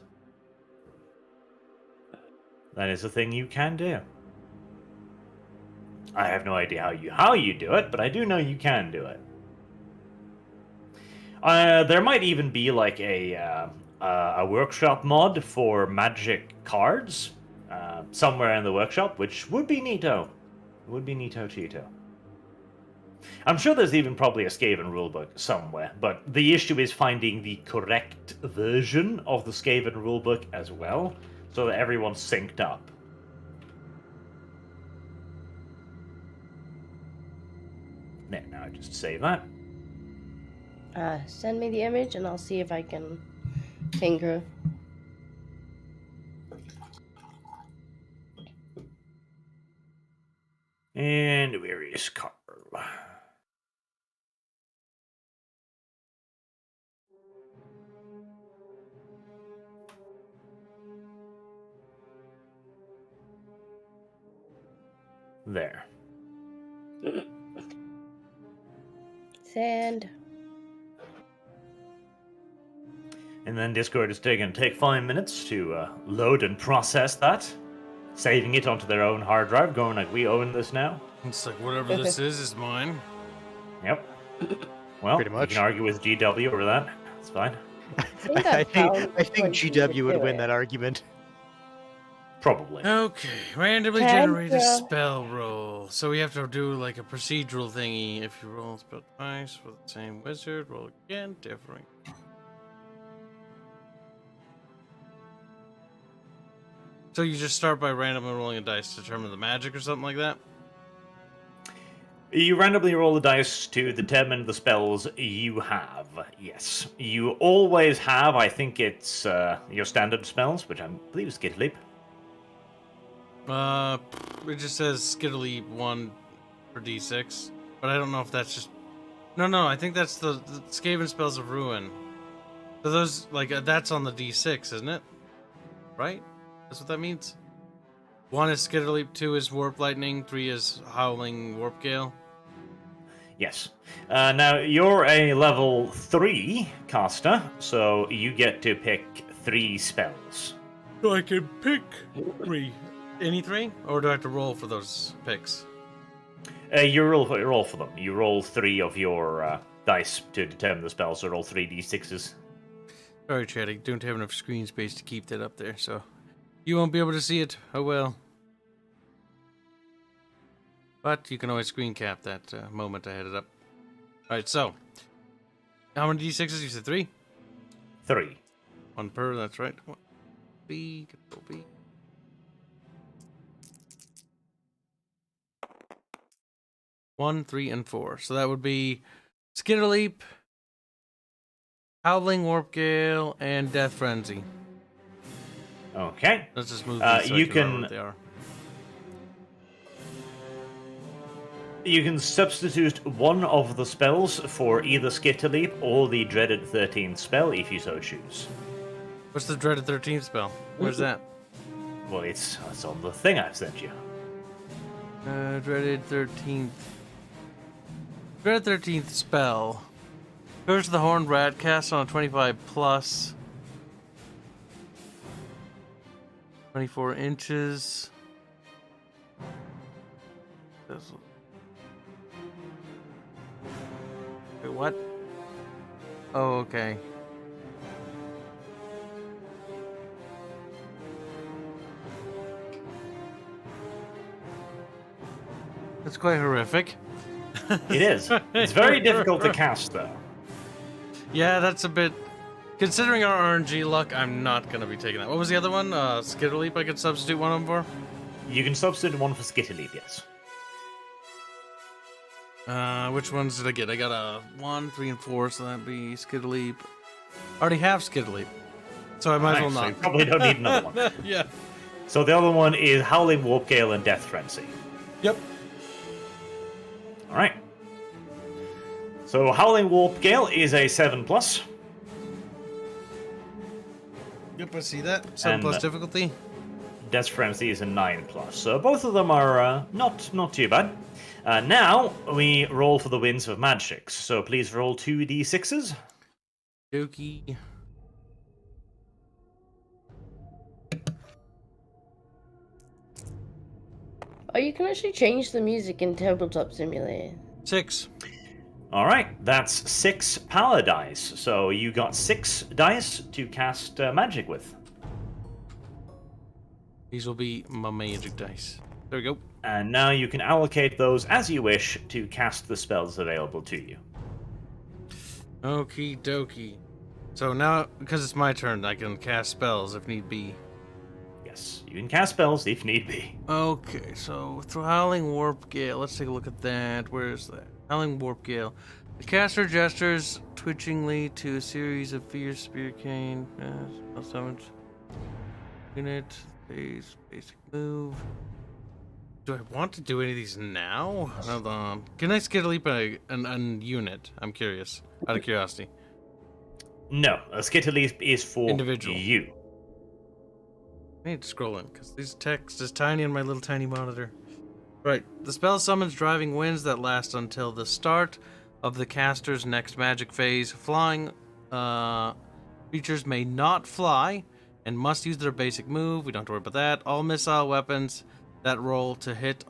That is a thing you can do. I have no idea how you do it, but I do know you can do it. There might even be like a workshop mod for magic cards somewhere in the workshop, which would be neato. Would be neato cheeto. I'm sure there's even probably a Skaven rulebook somewhere, but the issue is finding the correct version of the Skaven rulebook as well, so that everyone's synced up. There, now just save that. Send me the image and I'll see if I can tinker. And where is Carl? There. Send. And then Discord is going to take 5 minutes to load and process that, saving it onto their own hard drive, going like, we own this now. It's like whatever this is mine. Yep. Well, Pretty much. you can argue with GW over that. It's fine. I think GW would win that argument. Probably. Okay, randomly Thank generate a you. spell roll. So we have to do like a procedural thingy. If you roll a spell twice for the same wizard, roll again, differing. So you just start by randomly rolling a dice to determine the magic or something like that? You randomly roll the dice to determine the spells you have. Yes. You always have, I think it's your standard spells, which I believe is Skid Leap. It just says Skiddly 1 for D6. But I don't know if that's just... No, I think that's the Skaven Spells of Ruin. So those, like, that's on the D6, isn't it? Right? That's what that means? 1 is Skitter Leap, 2 is Warp Lightning, 3 is Howling Warp Gale. Yes. Now, you're a level 3 caster, so you get to pick 3 spells. So I can pick 3. Any 3? Or do I have to roll for those picks? You roll for them. You roll 3 of your dice to determine the spells, so roll 3 d6s. Sorry, Chad, I don't have enough screen space to keep that up there, so... You won't be able to see it. Oh well. But you can always screen cap that moment I had it up. Alright, so. How many d6s? You said 3? 3. 1 per, that's right. B, control B. One, 3, and 4. So that would be Skitter Leap, Howling Warp Gale, and Death Frenzy. Okay. Let's just move these so you I can remember can- what they are. You can substitute one of the spells for either Skitter Leap or the dreaded 13th spell if you so choose. What's the dreaded 13th spell? Where's that? Well, it's on the thing I've sent you. Dreaded 13th. Dreaded 13th spell. Curse of the Horned Rat, cast on a 25 plus. 24 inches. Wait, what? Oh, okay. That's quite horrific. It is. It's very difficult to cast, though. Yeah, that's a bit... Considering our RNG luck, I'm not going to be taking that. What was the other one? Skitter Leap I could substitute one of them for? You can substitute one for Skitter Leap, yes. Which ones did I get? I got a 1, 3, and 4, so that'd be Skitter Leap. I already have Skitter Leap, so I might as well So you not. probably don't need another one. Yeah. So the other one is Howling Warp Gale and Death Frenzy. Yep. All right. So Howling Warp Gale is a 7+. Yep, I see that. 7 plus And, difficulty. Death Frenzy is a 9+. So both of them are not too bad. Now we roll for the winds of magics. So please roll 2d6s. Dookie. Oh, you can actually change the music in Tabletop Simulator. 6. All right, that's 6 power dice. So you got 6 dice to cast magic with. These will be my magic dice. There we go. And now you can allocate those as you wish to cast the spells available to you. Okie dokie. So now, because it's my turn, I can cast spells if need be. Yes, you can cast spells if need be. Okay, so through Howling Warp Gale, let's take a look at that. Where is that? Howling Warp Gale. The caster gestures twitchingly to a series of fierce spear cane. Summons. Unit. Base. Basic move. Do I want to do any of these now? Hold on. Can I Skitter Leap a unit? I'm curious. Out of curiosity. No, a Skitter Leap is for Individual. you. I need to scroll in, because this text is tiny on my little tiny monitor. Right. The spell summons driving winds that last until the start of the caster's next magic phase. Flying creatures may not fly and must use their basic move. We don't have to worry about that. All missile weapons that roll to hit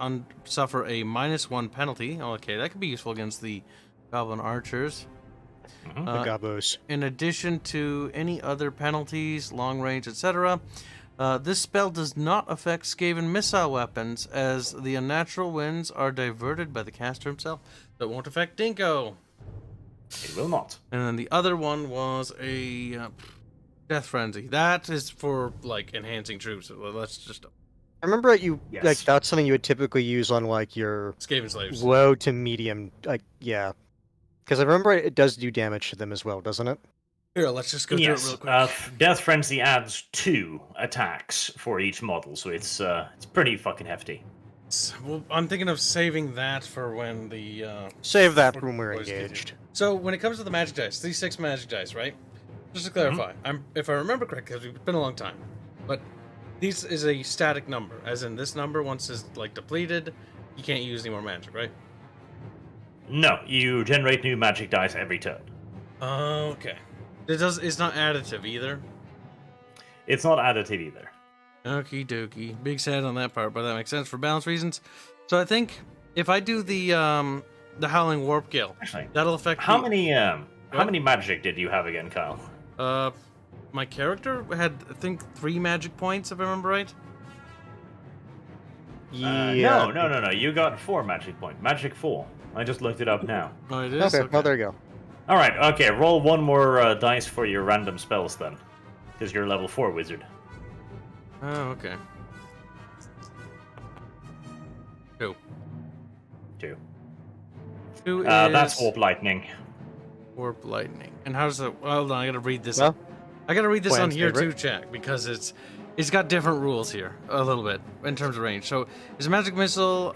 suffer a -1 penalty. Okay, that could be useful against the goblin archers. The gobos. In addition to any other penalties, long range, etc., this spell does not affect Skaven missile weapons, as the unnatural winds are diverted by the caster himself. That won't affect Dinko. It will not. And then the other one was a Death Frenzy. That is for, like, enhancing troops. Well, that's just I remember that you Yes. like that's something you would typically use on like your Skaven slaves. low to medium, like yeah, because I remember it does do damage to them as well, doesn't it? Here, let's just go through it Yes, real quick. Death Frenzy adds 2 attacks for each model, so it's pretty fucking hefty. Well, I'm thinking of saving that for when the Save that for when we're boys get here. engaged. So when it comes to the magic dice, these 6 magic dice, right? Just to clarify, if I remember correctly, because it's been a long time, but this is a static number, as in this number once is like depleted, you can't use any more magic, right? No, you generate new magic dice every turn. Okay. It's not additive either. It's not additive either. Okie dokie. Big sad on that part, but that makes sense for balance reasons. So I think if I do the Howling Warp Gale, Actually, that'll affect how the- many magic did you have again, Kyle? My character had, I think, 3 magic points, if I remember right. Yeah. No. You got 4 magic point. Magic 4. I just looked it up now. Oh, it is? Okay. Well, there you go. All right. Okay. Roll 1 more dice for your random spells then, because you're a level 4 wizard. Oh, okay. 2. 2. 2 is... That's warp lightning. Warp Lightning. And how does it... Well, hold on, I gotta read this. Well, I gotta read this on Plan's here favorite. too, chat, because it's got different rules here, a little bit, in terms of range. So, it's a magic missile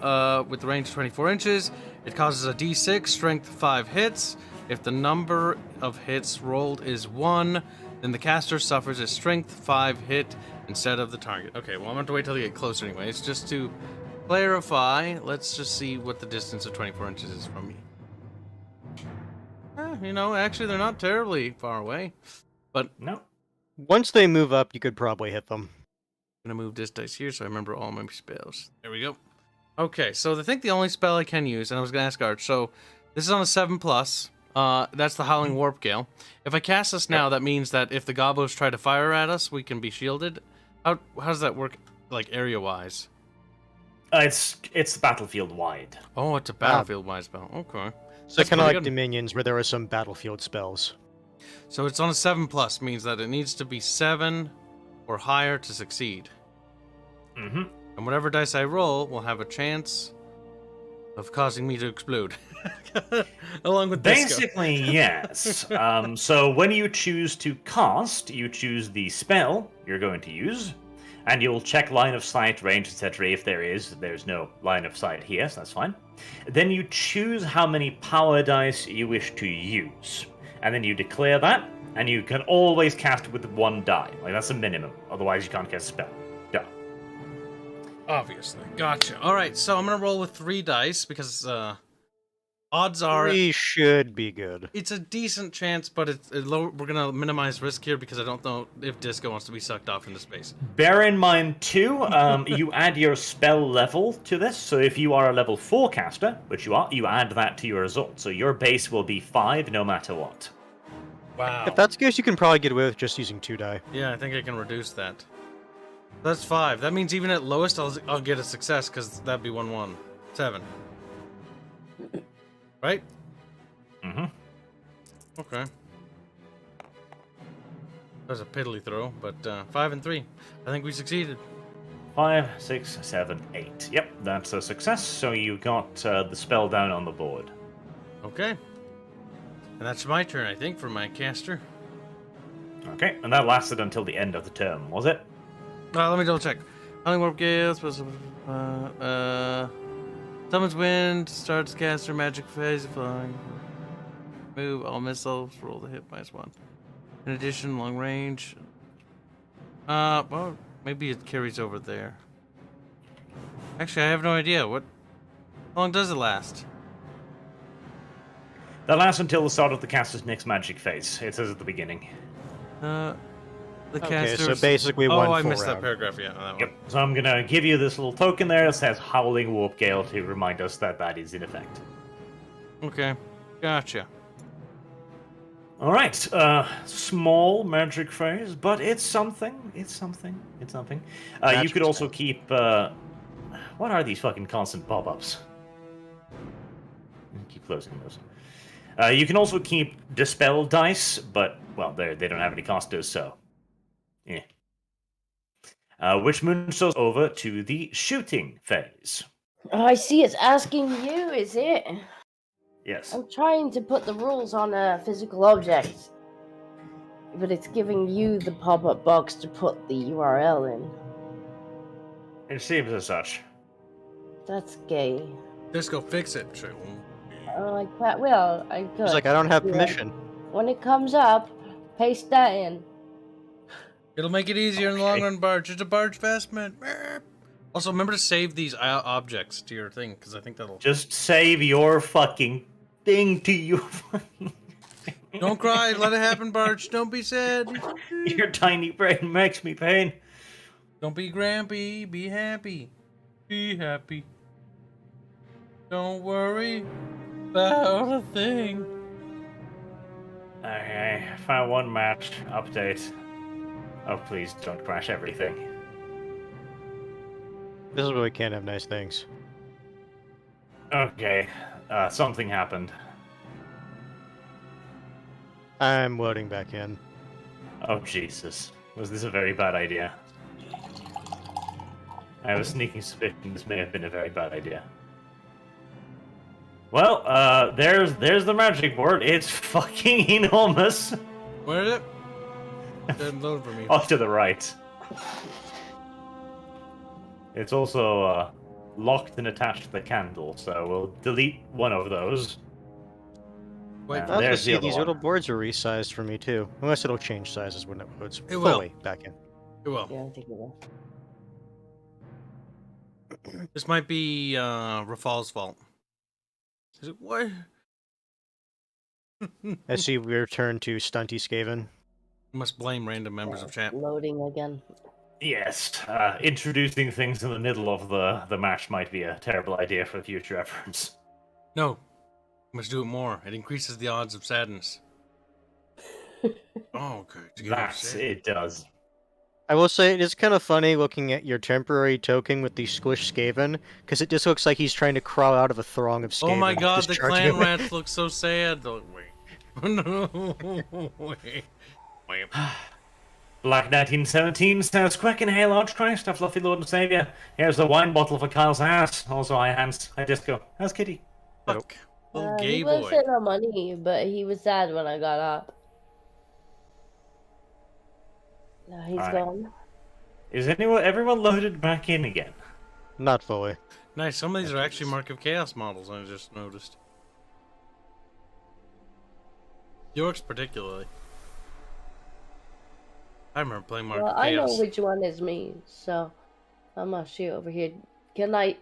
with the range of 24 inches. It causes a d6, strength 5 hits. If the number of hits rolled is 1, then the caster suffers a strength 5 hit instead of the target. Okay, well, I'm going to have to wait till they get closer anyways. Just to clarify, let's just see what the distance of 24 inches is from me. You know, actually, they're not terribly far away. But No. Once they move up, you could probably hit them. I'm going to move this dice here so I remember all my spells. There we go. Okay, so I think the only spell I can use, and I was going to ask Arch, so this is on a 7+. That's the Howling Warp Gale. If I cast this now, that means that if the gobos try to fire at us, we can be shielded. How does that work, like, area-wise? It's battlefield wide. Oh, it's a battlefield-wide spell. Okay. So That's kind of pretty like good. Dominions, where there are some battlefield spells. So it's on a 7+, means that it needs to be 7 or higher to succeed. Mm-hmm. And whatever dice I roll will have a chance of causing me to explode. Along with Disco. Basically, yes. So when you choose to cast, you choose the spell you're going to use, and you'll check line of sight, range, etc. If there is. There's no line of sight here, so that's fine. Then you choose how many power dice you wish to use, and then you declare that, and you can always cast with 1 die. Like, that's a minimum. Otherwise, you can't cast a spell. Done. Obviously. Gotcha. Alright, so I'm going to roll with 3 dice, because odds are... 3 should be good. It's a decent chance, but it's low. We're going to minimize risk here, because I don't know if Disco wants to be sucked off into space. Bear in mind, too, you add your spell level to this. So if you are a level 4 caster, which you are, you add that to your result. So your base will be 5 no matter what. Wow. If that's the case, you can probably get away with just using 2 die. Yeah, I think I can reduce that. That's 5. That means even at lowest, I'll get a success, because that'd be 1-1. 7. Right? Mm-hmm. Okay. That's a piddly throw, but 5 and 3. I think we succeeded. 5, 6, 7, 8. Yep, that's a success. So you got the spell down on the board. Okay. And that's my turn, I think, for my caster. Okay, and that lasted until the end of the term, was it? Let me double check. Howling Warp Gale, summons wind, starts caster magic phase, flying. Move all missiles, roll the hit -1. In addition, long range. Well, maybe it carries over there. Actually, I have no idea. How long does it last? That lasts until the start of the caster's next magic phase. It says at the beginning. The Okay, so caster's... basically Oh, one I full missed that round. paragraph, yeah. That Yep. So I'm gonna give you this little token there that says Howling Warp Gale to remind us that that is in effect. one. Okay, gotcha. All right. Small magic phase, but it's something. It's something. It's something. You Magic could also spell. keep. What are these fucking constant pop-ups? Keep closing those. You can also keep dispel dice, but well, they don't have any casters, so yeah. Which moves us over to the shooting phase. Oh, I see. It's asking you, is it? Yes. I'm trying to put the rules on a physical object, but it's giving you the pop-up box to put the URL in. It seems as such. That's gay. Disco, fix it. Sure. Like that. Well, I could. He's like, I don't have Yeah. permission. When it comes up, paste that in. It'll make it easier in the long Okay. run, Barge. It's a Barge vestment. Also, remember to save these objects to your thing, because I think that'll... Just save your fucking thing to your fucking... Don't cry. Let it happen, Barge. Don't be sad. Your tiny brain makes me pain. Don't be grumpy. Be happy. Be happy. Don't worry about a thing. Okay, found one match. Update. Oh, please don't crash everything. This is where we can't have nice things. Okay, something happened. I'm loading back in. Oh, Jesus. Was this a very bad idea? I have a sneaking suspicion this may have been a very bad idea. Well, there's the magic board. It's fucking enormous. Where is it? Didn't load for me. Off to the right. It's also locked and attached to the candle, so we'll delete one of those. Wait, Oh, There's the see, other these one. little boards are resized for me too. Unless it'll change sizes when it puts It will. fully back in. it will. Yeah, I think it will. This might be Rafal's fault. Is it what? I see we return to Stunty Skaven. Must blame random members of chat. Loading again. Yes, introducing things in the middle of the match might be a terrible idea for future efforts. No, must do it more. It increases the odds of sadness. Oh, okay. To get That's upset. it does. I will say it is kind of funny looking at your temporary token with the squish Skaven, because it just looks like he's trying to crawl out of a throng of Skaven. Oh my god, just the charging clan away. rats look so sad. Oh, wait. No, wait. Wait. Black 1917 says, Quicken, hey, Lord Christ, a fluffy Lord and Saviour. Here's the wine bottle for Kyle's ass. Also, hi, Hans. Hi, Disco. How's Kitty? Fuck. Little gay He was boy. sitting on money, but he was sad when I got up. Now he's Alright. gone. Is everyone loaded back in again? Not fully. Nice. Some of these are actually Mark of Chaos models, I just noticed. York's particularly. I remember playing Mark Well, of I know Chaos. which one is me, so I'm gonna shoot over here. Can I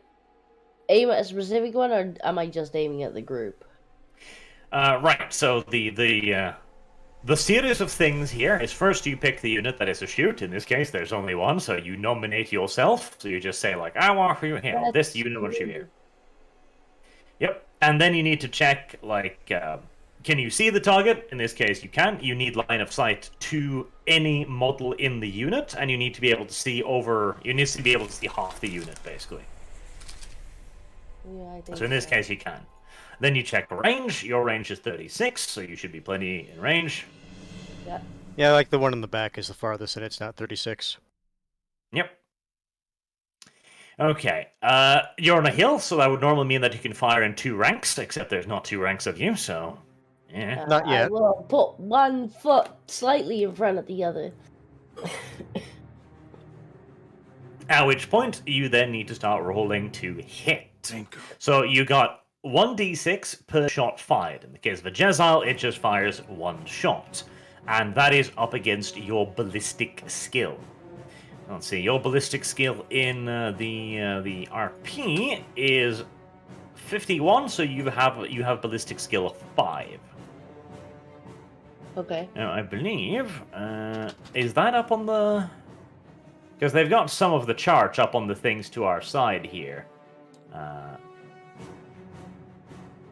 aim at a specific one, or am I just aiming at the group? Right, so the series of things here is first you pick the unit that is to shoot. In this case, there's only one, so you nominate yourself. So you just say, like, I want you here. This That's unit will shoot me. here. Yep. And then you need to check, like, can you see the target? In this case, you can. You need line of sight to any model in the unit, and you need to be able to see you need to be able to see half the unit, basically. Yeah, I think So in this case, you can. Then you check range. Your range is 36, so you should be plenty in range. Yeah. Yeah, like the one in the back is the farthest, and it's not 36. Yep. Okay. You're on a hill, so that would normally mean that you can fire in 2 ranks, except there's not 2 ranks of you, so... Yeah. Not I yet. will put one foot slightly in front of the other. At which point, you then need to start rolling to hit. Thank you. So you got 1d6 per shot fired. In the case of a Jezal, it just fires 1 shot. And that is up against your ballistic skill. Let's see, your ballistic skill in the RP is 51, so you have ballistic skill of 5. Okay. Now, I believe, is that up on the... Because they've got some of the charts up on the things to our side here.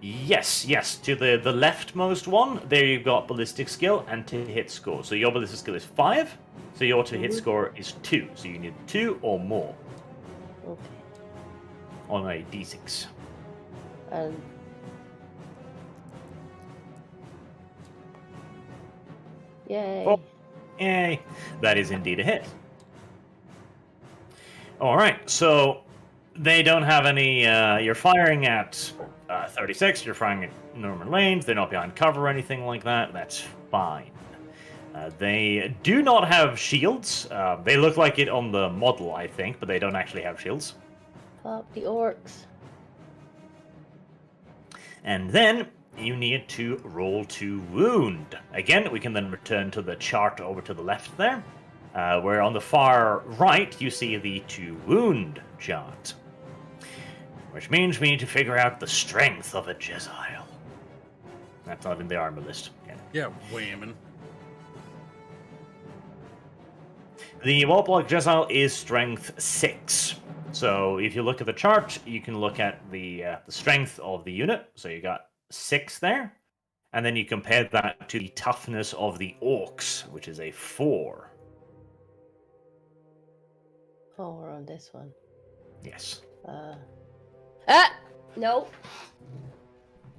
Yes, to the leftmost one, there you've got ballistic skill and to hit score. So your ballistic skill is 5, so your to hit score is 2. So you need 2 or more Okay. on a d6. And yay. Oh. Yay! That is indeed a hit. Alright, so they don't have any... you're firing at 36, you're firing at normal range, they're not behind cover or anything like that, that's fine. They do not have shields. They look like it on the model, I think, but they don't actually have shields. Pop the orcs. And then you need to roll to wound. Again, we can then return to the chart over to the left there, where on the far right you see the to wound chart. Which means we need to figure out the strength of a Jezile. That's not in the armor list. Yeah, whamming. The Wallblock Jezile is strength 6. So if you look at the chart, you can look at the strength of the unit. So you got 6 there. And then you compare that to the toughness of the orcs, which is a 4. Oh, we're on this one. Yes. No.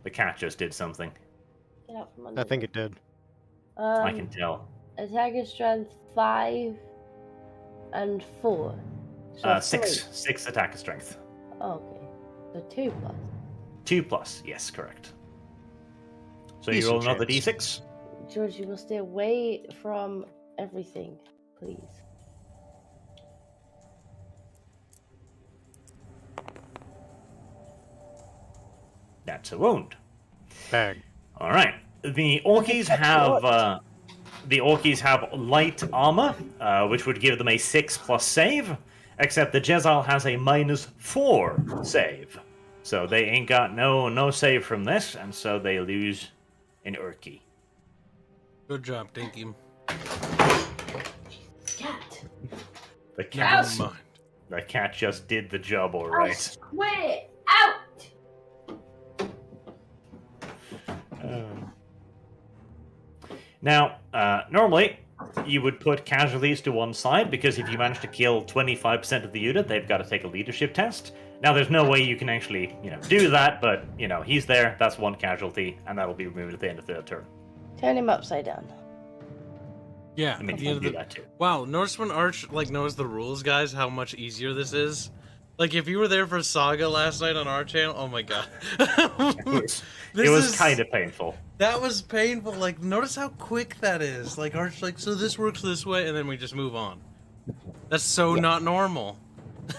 The cat just did something. Get out from under. I think it did. I can tell. Attacker strength 5 and 4. So 6. 3. 6 attacker strength. Okay. So 2 plus. 2 plus. Yes, correct. So you Decent roll another chance. d6. George, you will stay away from everything, please. That's a wound. Bag. All right. The Orkies have light armor, which would give them a 6+ save. Except the Jezal has a -4 save, so they ain't got no save from this, and so they lose an Orky. Good job, Dinky. Cat. The Never cat, mind. the cat just did the job all I right. swear out. Now, normally, you would put casualties to one side, because if you manage to kill 25% of the unit, they've got to take a leadership test. Now, there's no way you can actually, do that, but, he's there, that's one casualty, and that'll be removed at the end of the turn. Turn him upside down. Yeah, I mean, at you the can end do of the... that too. Wow, notice when Arch knows the rules, guys, how much easier this is. Like, if you were there for Saga last night on our channel, oh my god. It was kind of painful. That was painful. Like, notice how quick that is. Like, Arch, so this works this way, and then we just move on. That's so not normal.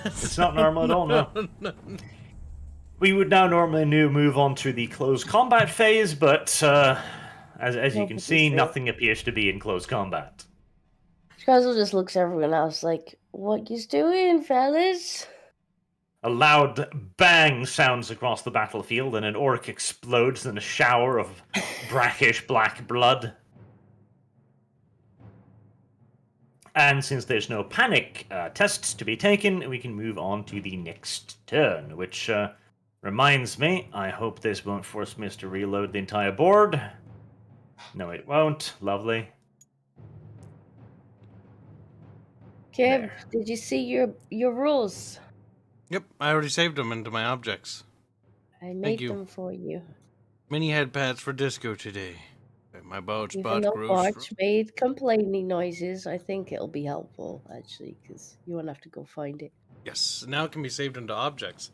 It's not normal at all, no. We would now normally move on to the close combat phase, but as you can see, nothing appears to be in close combat. Strazzle just looks at everyone else like, what you doing, fellas? A loud bang sounds across the battlefield, and an orc explodes in a shower of brackish black blood. And since there's no panic tests to be taken, we can move on to the next turn, which reminds me, I hope this won't force me to reload the entire board. No, it won't. Lovely. Kev, There. did you see your rules? Yep, I already saved them into my objects. I made you. them for you. Mini head pads for disco today. My boat Even spot though grows. March made complaining noises, I think it'll be helpful, actually, because you won't have to go find it. Yes, now it can be saved into objects.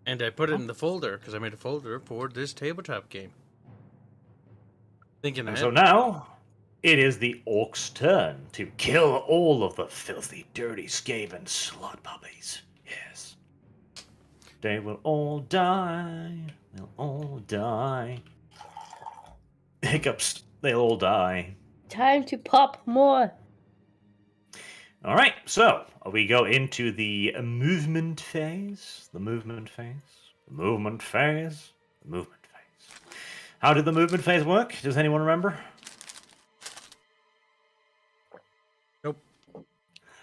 And I put it in the folder, because I made a folder for this tabletop game. Thinking And ahead. so now, it is the orc's turn to kill all of the filthy, dirty Skaven slut puppies. Yes. They will all die. They'll all die. Hiccups. They'll all die. Time to pop more. All right, so we go into the movement phase. The movement phase. The movement phase. The movement phase. How did the movement phase work? Does anyone remember? Nope.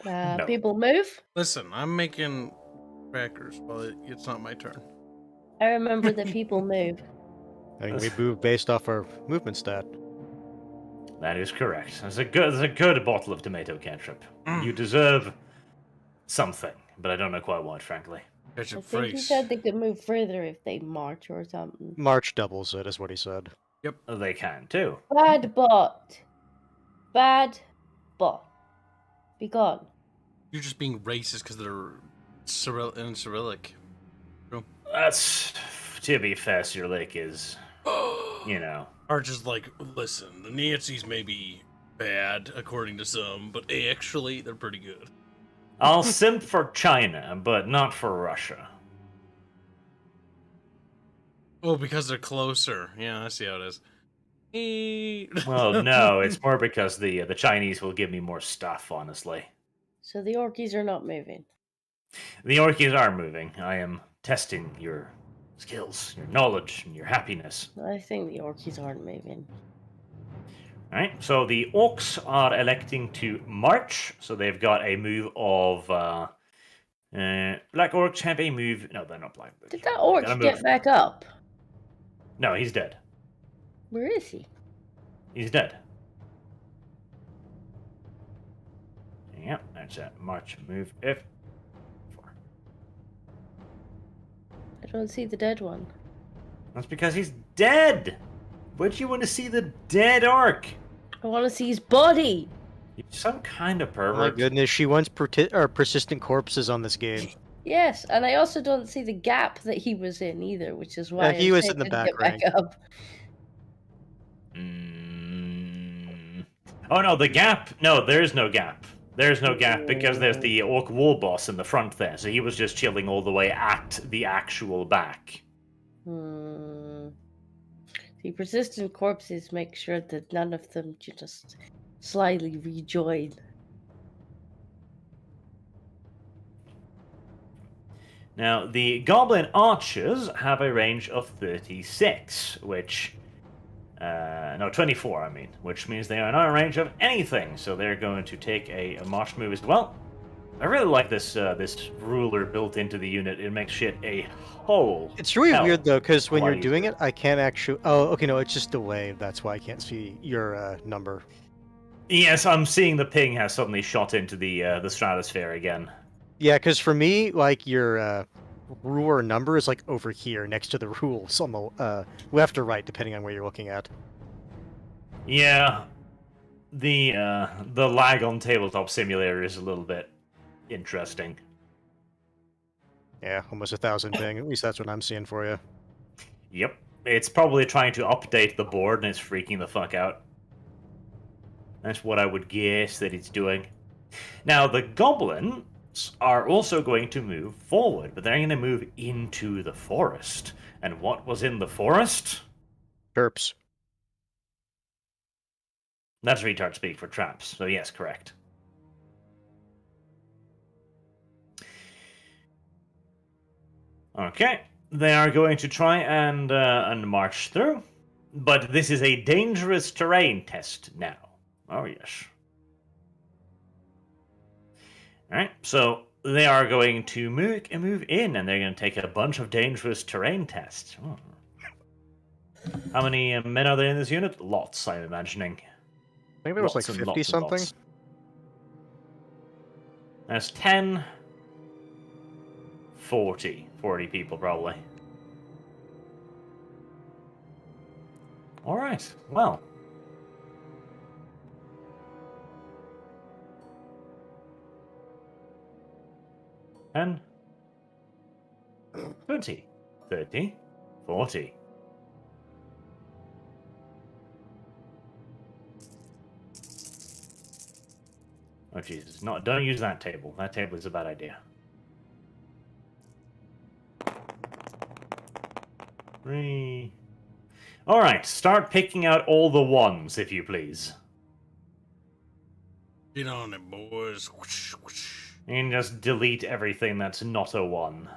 No. People move. Listen, I'm making crackers while it's not my turn. I remember that people move. I think we move based off our movement stat. That is correct. That's a good bottle of tomato ketchup. You deserve something, but I don't know quite what, frankly. I Ketchup think he freeze. said they could move further if they march or something. March doubles it, is what he said. They can too. Bad bot. Bad bot. Be gone. You're just being racist because they're in Cyrillic. That's, to be fair, Cyrillic is, Arch is like, listen, the Nazis may be bad, according to some, but actually, they're pretty good. I'll simp for China, but not for Russia. Oh, because they're closer. Yeah, I see how it is. Well, no, it's more because the Chinese will give me more stuff, honestly. So the Orkies are not moving. The Orkies are moving. I am testing your skills, your knowledge, and your happiness. I think the Orkies aren't moving. Alright, so the Orcs are electing to march, so they've got a move of... Black Orcs have a move... No, they're not Black. Did that Orc get back up? No, he's dead. Where is he? He's dead. Yep, that's a march move F4. I don't see the dead one. That's because he's dead! Why'd you want to see the dead orc? I want to see his body! You're some kind of Oh pervert. my goodness, she wants persistent corpses on this game. Yes, and I also don't see the gap that he was in either, which is why he I was said in the to back get back rank. up. Oh no, the gap. No, there is no gap. There's no gap because there's the orc war boss in the front there, so he was just chilling all the way at the actual back. The The persistent corpses make sure that none of them just slyly rejoin. Now, the goblin archers have a range of 36, which... no, 24, I mean, which means they are not in range of anything, so they're going to take a march move as well. I really like this this ruler built into the unit. It makes shit a whole It's really hell weird though, because when lot you're doing easier. it, I can't actually. Oh, okay, no, it's just a wave. That's why I can't see your number. Yes, I'm seeing the ping has suddenly shot into the stratosphere again. Yeah, because for me, like your ruler number is like over here next to the rules on the left or right, depending on where you're looking at. Yeah, the lag on Tabletop Simulator is a little bit interesting. Yeah, almost 1,000 ping. At least that's what I'm seeing for you. Yep, it's probably trying to update the board and it's freaking the fuck out. That's what I would guess that it's doing. Now, the goblins are also going to move forward, but they're going to move into the forest. And what was in the forest? Terps. That's retard speak for traps, so yes, correct. Okay, they are going to try and march through, but this is a dangerous terrain test now. Oh, yes. Alright, so they are going to move in, and they're going to take a bunch of dangerous terrain tests. Oh. How many men are there in this unit? Lots, I'm imagining. I think there was Lots like and 50 lots and something. lots. There's 10, 40 people probably. Alright, well. And 20, 30, 40. Oh Jesus! Don't use that table. That table is a bad idea. 3. All right, start picking out all the ones, if you please. Get on it, boys. Whoosh, whoosh. And just delete everything that's not a 1.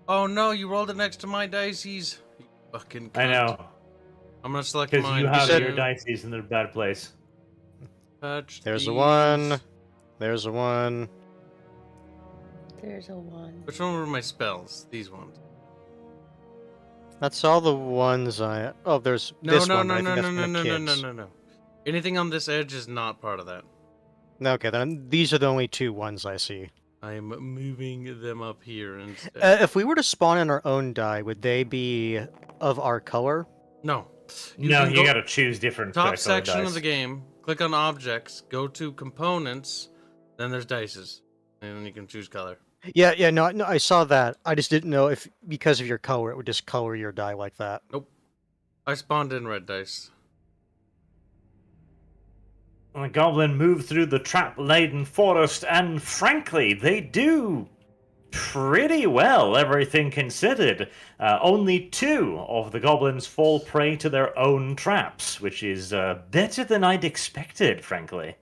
Oh no, you rolled it next to my dices. You fucking cunt. I know, I'm gonna select because mine. you have said- your dices in a bad place. Touch There's a these. 1. There's a 1. There's a 1. Which one were my spells? These ones. That's all the ones I. Oh, there's No, this no, one. no, I think no, that's no, for no, the no, no, no, kids. no, no. Anything on this edge is not part of that. Okay, then these are the only 2 ones I see. I am moving them up here instead. If we were to spawn in our own die, would they be of our color? No. No, can you go- gotta choose different Top colored section dice. of the game, click on objects, go to components, then there's dices. And then you can choose color. Yeah, no, I saw that. I just didn't know if, because of your color, it would just color your die like that. I spawned in red dice. The goblin move through the trap-laden forest, and frankly, they do pretty well, everything considered. Only 2 of the goblins fall prey to their own traps, which is better than I'd expected, frankly.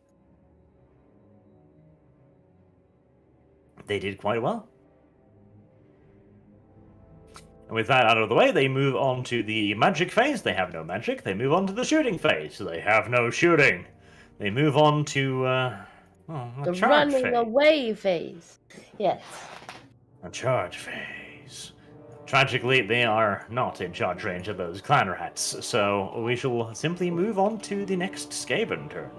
They did quite well. And with that out of the way, they move on to the magic phase. They have no magic. They move on to the shooting phase. They have no shooting. They move on to The a charge running phase. away phase. Yes. A charge phase. Tragically, they are not in charge range of those clan rats, so we shall simply move on to the next Skaven turn.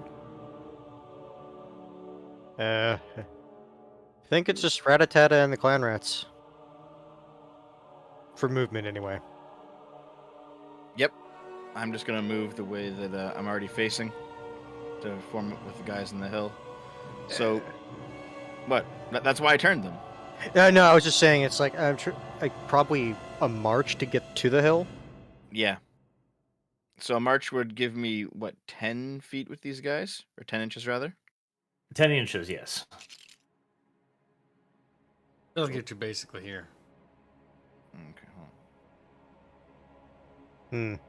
I think it's just Rattata and the clan rats. For movement, anyway. Yep. I'm just gonna move the way that I'm already facing to form up with the guys in the hill. So, what? That's why I turned them. No, I was just saying it's like probably a march to get to the hill. Yeah. So a march would give me what, 10 feet with these guys, or 10 inches rather. 10 inches, yes. It'll get you basically here. Okay. Hold on.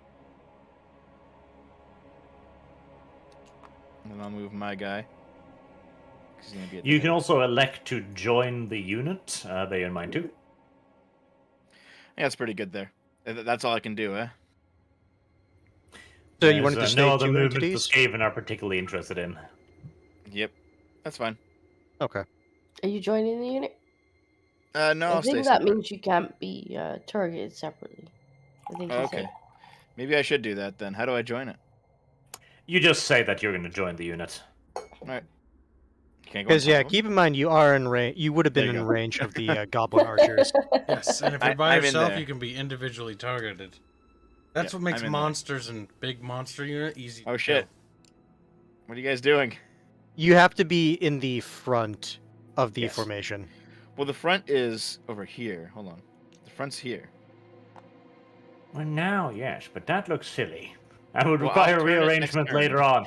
And I'll move my guy. 'Cause he's gonna be at the You can head. also elect to join the unit. They in mine too. Yeah, that's pretty good there. That's all I can do, eh? So you wanted to There's stay no other two movements the entities? Skaven are particularly interested in. Yep. That's fine. Okay. Are you joining the unit? No, I I'll stay think that separate. means you can't be targeted separately. I think Oh, he okay. said. Maybe I should do that then. How do I join it? You just say that you're going to join the unit. Alright. Can't go on Because top yeah, of him? keep in mind you are in range. You would have been There you in go. range of the goblin archers. Yes, and if you're by I'm in yourself, there. you can be individually targeted. That's Yeah, what makes I'm in there. monsters and big monster unit easy. Oh to shit. kill. What are you guys doing? You have to be in the front of the Yes. formation. Well, the front is over here. Hold on. The front's here. Well, now, yes, but that looks silly. I would Well, I'll require turn it next rearrangement turn. later on.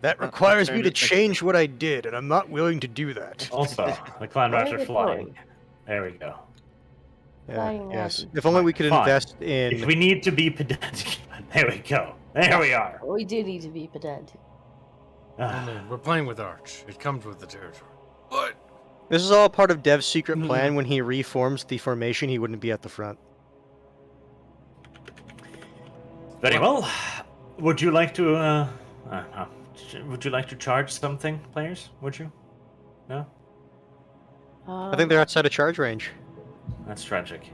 That I'll requires turn me to it next change what I did, and I'm not willing to do that. Also, the clan Where rats are are they flying. going? There we go. Flying Yes. at If only we Fine, could fine. invest If in. we need to be pedantic, there we go. There we are. We do need to be pedantic. Ah, Only we're playing with Arch. It comes with the territory. But This is all part of Dev's secret plan. When he reforms the formation, he wouldn't be at the front. very well. Would you like to? Would you like to charge something, players? Would you? No, I think they're outside of charge range. that's tragic.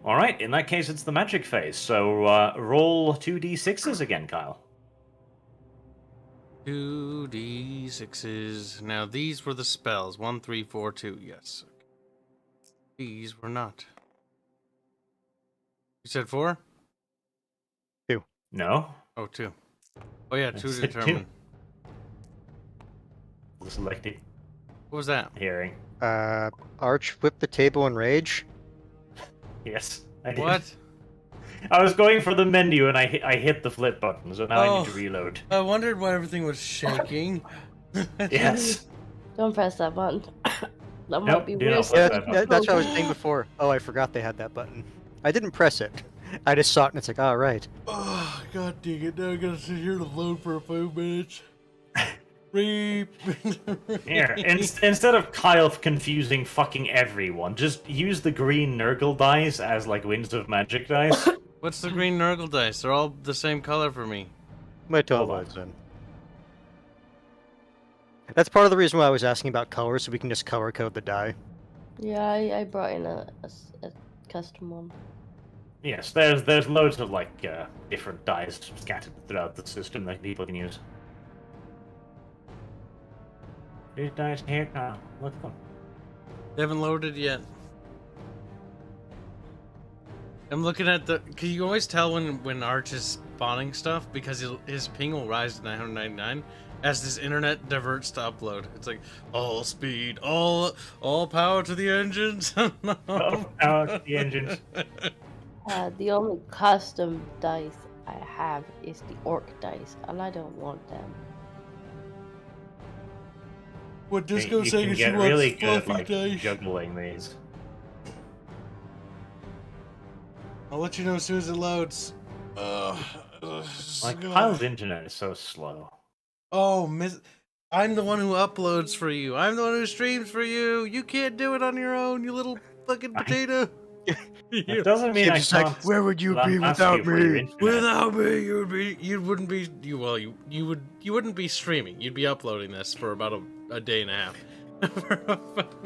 All right. In that case, it's the magic phase. So roll 2d6s again, Kyle. 2d6s. Now these were the spells. 1, 3, 4, 2. Yes. These were not. You said 4? No. Oh, 2. Oh yeah, 2 I to said two. determine. Selected What was that? hearing. Arch whip the table in rage. Yes, I did. What? I was going for the menu and I hit the flip button, so now I need to Oh. reload. I wondered why everything was shaking. Yes. Don't press that button. That Nope, might be do not worse. press Yeah, that button. that's what I was saying before. Oh, I forgot they had that button. I didn't press it. I just saw it and it's like, oh, right. Oh, god dang it. Now I gotta sit here to load for a few minutes. Reap. Here, instead of Kyle confusing fucking everyone, just use the green Nurgle dice as like Winds of Magic dice. What's the green Nurgle dice? They're all the same color for me. My 12 Hold on. votes in. That's part of the reason why I was asking about colors, so we can just color code the die. Yeah, I brought in a custom one. Yes, there's loads of like different dice scattered throughout the system that people can use. These dice here, Kyle. Look at them. They haven't loaded yet. I'm looking at the. Can you always tell when Arch is spawning stuff because his ping will rise to 999 as this internet diverts to upload. It's like all speed, all power to the engines. Oh, power the engines. The only custom dice I have is the orc dice, and I don't want them. What You Disco saying can is she get wants really good fluffy like dice. juggling these. I'll let you know as soon as it loads. Like Kyle's internet is so slow. Oh, I'm the one who uploads for you. I'm the one who streams for you. You can't do it on your own, you little fucking potato. It doesn't mean I It's like, can't. where would you be ask you without for your me? internet. Without me, you wouldn't be streaming. You'd be uploading this for about a day and a half.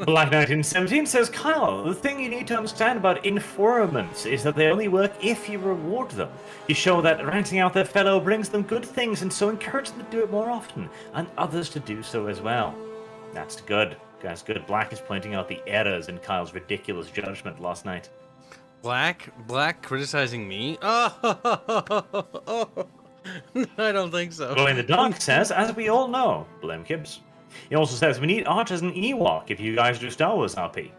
Black Knight in 17 says, Kyle, the thing you need to understand about informants is that they only work if you reward them. You show that ranting out their fellow brings them good things, and so encourage them to do it more often, and others to do so as well. That's good. That's good. Black is pointing out the errors in Kyle's ridiculous judgment last night. Black criticizing me? Oh, I don't think so. Glow in the Dark says, as we all know, blame Kibbs. He also says, we need Arch as an Ewok if you guys do Star Wars RP.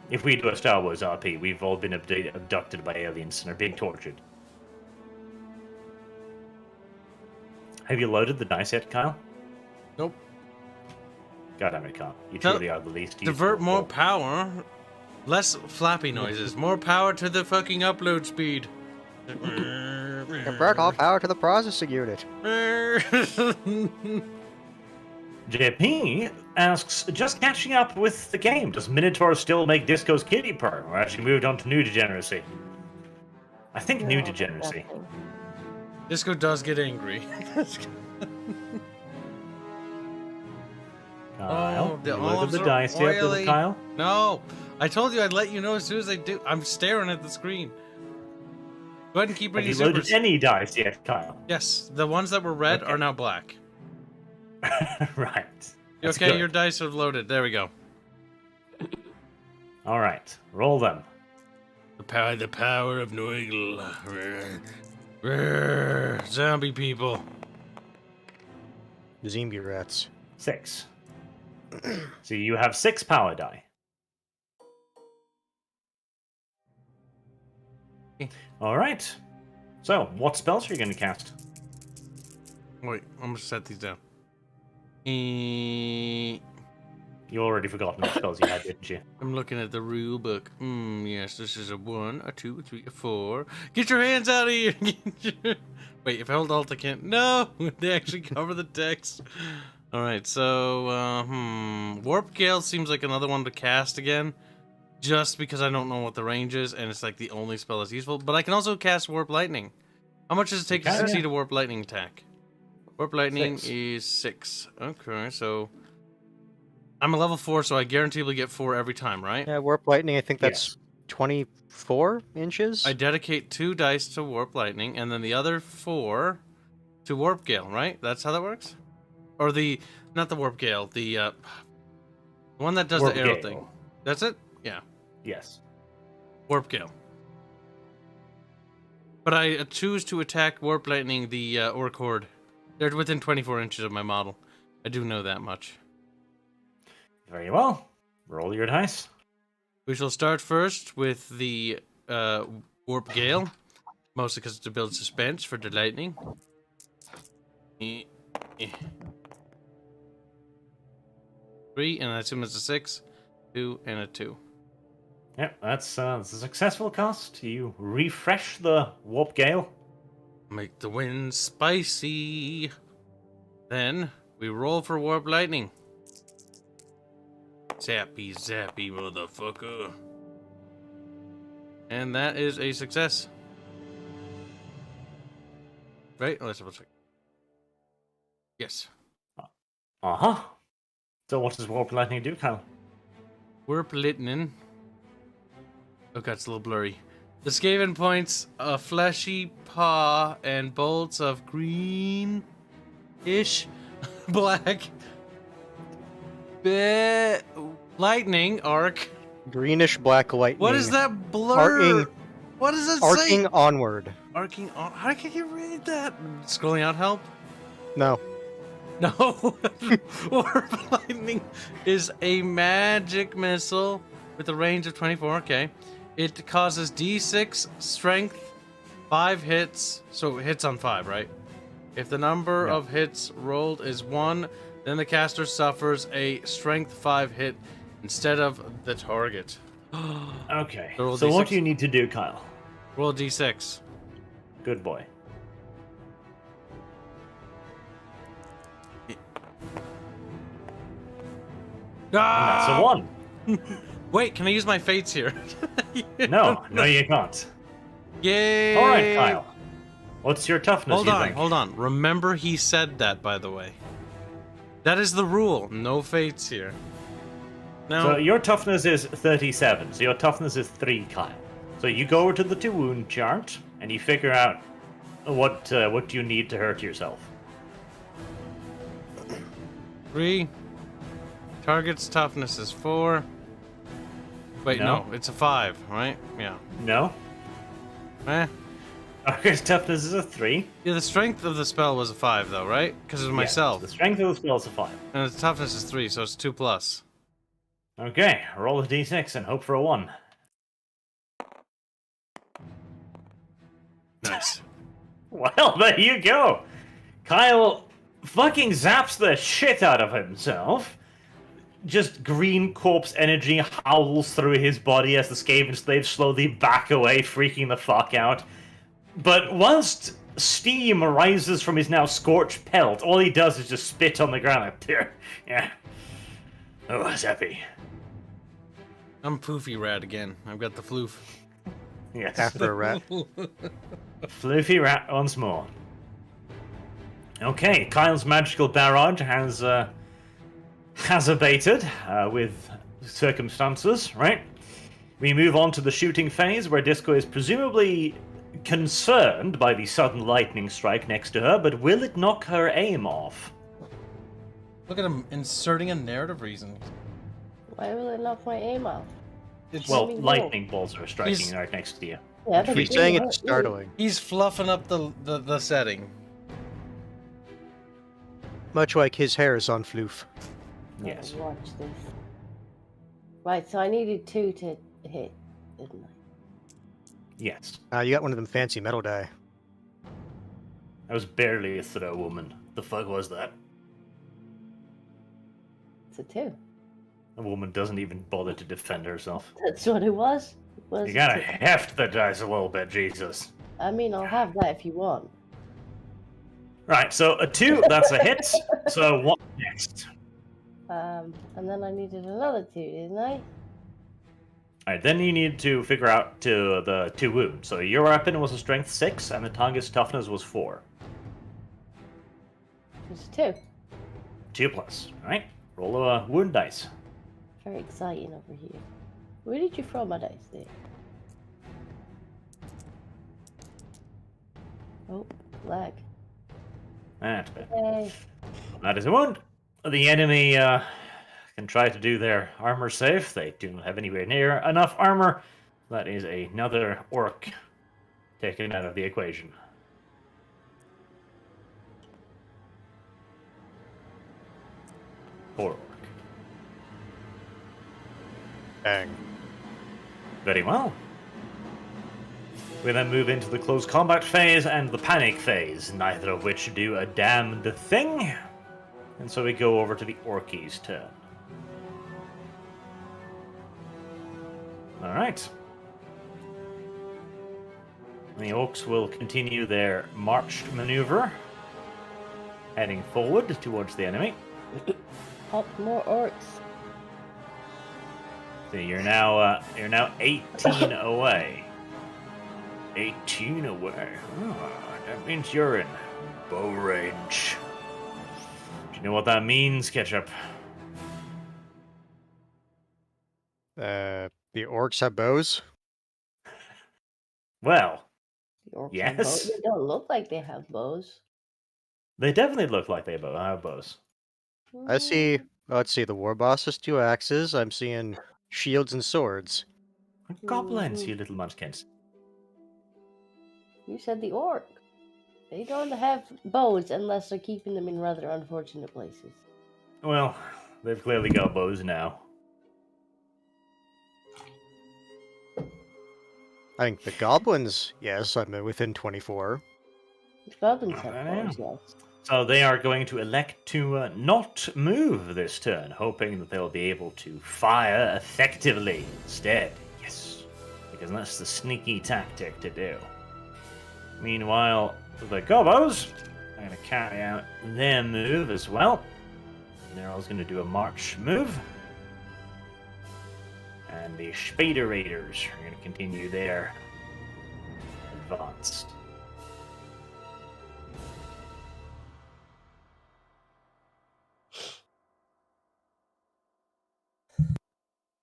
If we do a Star Wars RP, we've all been abducted by aliens and are being tortured. Have you loaded the dice yet, Kyle? Nope. God damn it, Kyle. You No, truly are the least Divert useful more folk. power. Less flappy noises. More power to the fucking upload speed. Convert all power to the processing unit. JP asks, just catching up with the game. Does Minotaur still make Disco's kitty purr? Or actually moved on to new degeneracy? I think new No, degeneracy. nothing. Disco does get angry. Kyle, the you look at olives the are dice here, does it, oily. Kyle? No, I told you I'd let you know as soon as I do. I'm staring at the screen. Go ahead and keep Have reading you supers. loaded any dice yet, Kyle? Yes, the ones that were red Okay. are now black. Right. You That's okay, good. your dice are loaded. There we go. All right, roll them. The power of Noigl. Zombie people. Zombie rats. 6. So you have 6 power die. All right. So, what spells are you going to cast? Wait, I'm gonna set these down. I'm You already forgotten what spells you had, didn't you? looking at the rule book. Yes, this is a 1, a 2, a 3, a 4. Get your hands out of here! Wait, if I hold Alt, I can't. No! They actually cover the text. Alright, so, Warp Gale seems like another one to cast again. Just because I don't know what the range is, and it's like the only spell that's useful. But I can also cast Warp Lightning. How much does it take to Okay. succeed a Warp Lightning attack? Warp Lightning 6. is 6. Okay, so... I'm a level 4, so I guaranteedly get 4 every time, right? Yeah, warp lightning. I think that's Yes. 24 inches. I dedicate 2 dice to Warp Lightning, and then the other 4 to Warp Gale, right? That's how that works? Or not the Warp Gale, the one that does Warp the arrow Gale. thing. That's it? Yeah, Yes. Warp Gale. But I choose to attack Warp Lightning the Orc Horde. They're within 24 inches of my model. I do know that much. Very well. Roll your dice. We shall start first with the Warp Gale, mostly because to build suspense for the lightning. 3, and I assume it's a 6, 2, and a 2. Yep, that's a successful cast. You refresh the Warp Gale. Make the wind spicy. Then we roll for Warp Lightning. Zappy, zappy, motherfucker. And that is a success. Right? Let's double check. Yes. Uh-huh. So what does Warp Lightning do, Kyle? Warp Lightning. Oh god, it's a little blurry. The Skaven points a fleshy paw and bolts of green-ish black lightning arc. Greenish black lightning. What is that blur? Arcing, What does that arcing say? onward. Arcing on. How can you read that? Scrolling out help? No. No. Warp Lightning is a magic missile with a range of 24. Okay. It causes D6 strength, 5 hits. So it hits on 5, right? If the number of hits rolled is 1, then the caster suffers a strength 5 hit instead of the target. Okay. Roll So what D6. do you need to do, Kyle? Roll D6. Good boy. That's a Ah! 1. Wait, can I use my fates here? No, you can't. Yay! All right, Kyle. What's your toughness, Hold you on, think? hold on. Remember he said that, by the way. That is the rule. No fates here. Now, So your toughness is 37. So your toughness is 3, Kyle. So you go over to the 2 wound chart and you figure out what you need to hurt yourself. 3. Target's toughness is 4. Wait, No. no, it's a 5, right? Yeah. No. Eh. Target's toughness is a 3. Yeah, the strength of the spell was a 5, though, right? Because it was Yes, myself. the strength of the spell is a 5. And the toughness is 3, so it's 2 plus. Okay, roll a d6 and hope for a 1. Nice. Well, there you go. Kyle fucking zaps the shit out of himself. Just green corpse energy howls through his body as the Skaven slaves slowly back away, freaking the fuck out. But whilst steam rises from his now scorched pelt. All he does is just spit on the ground. Like, there. Yeah. Oh, happy. I'm Poofy Rat again. I've got the floof. Yes. After a rat. Floofy rat once more. Okay, Kyle's magical barrage has abated with circumstances, right? We move on to the shooting phase, where Disco is presumably concerned by the sudden lightning strike next to her, but will it knock her aim off? Look at him inserting a narrative reason. Why will it knock my aim off? It's, Well, mean, no. lightning bolts are striking He's- right next to you. Yeah, but He's it saying didn't it's hurt me. startling. he's fluffing up the setting. Much like his hair is on floof. Yes. Watch this. Right, so I needed 2 to hit, didn't I? Yes. You got one of them fancy metal die. That was barely a throw, woman. The fuck was that? It's a 2. The woman doesn't even bother to defend herself. That's what it was. It was You a gotta 2. heft the dice a little bit, Jesus. I mean, I'll have that if you want. Right, so a 2, that's a hit. So what next? And then I needed another 2, didn't I? Alright, then you need to figure out the 2 wounds. So your weapon was a strength 6, and the target's toughness was 4. It's a 2. 2 plus. Alright, roll a wound dice. Very exciting over here. Where did you throw my dice there? Oh, lag. That's bad. Hey. That is a wound. The enemy can try to do their armor save. They do not have anywhere near enough armor. That is another orc taken out of the equation. Poor orc. Bang. Very well. We then move into the close combat phase and the panic phase, neither of which do a damned thing. And so we go over to the Orcie's turn. Alright. The Orcs will continue their march maneuver, heading forward towards the enemy. Up more orcs. So you're now 18 away. 18 away. Oh, that means you're in bow range. Do you know what that means, Ketchup? The orcs have bows. Well, The orcs have Yes. bows. They don't look like they have bows. they definitely look like they have bows. I see. Let's see. The war boss has 2 axes. I'm seeing shields and swords. Goblins, you little munchkins. You said the orc. They don't have bows unless they're keeping them in rather unfortunate places. Well, they've clearly got bows now. I think the goblins. Yes, I'm within 24. The goblins have I bows, yes. So they are going to elect to not move this turn, hoping that they'll be able to fire effectively instead. Yes, because that's the sneaky tactic to do. Meanwhile, the gobos are going to carry out their move as well. They're also going to do a march move. And the Spader Raiders are going to continue their advance.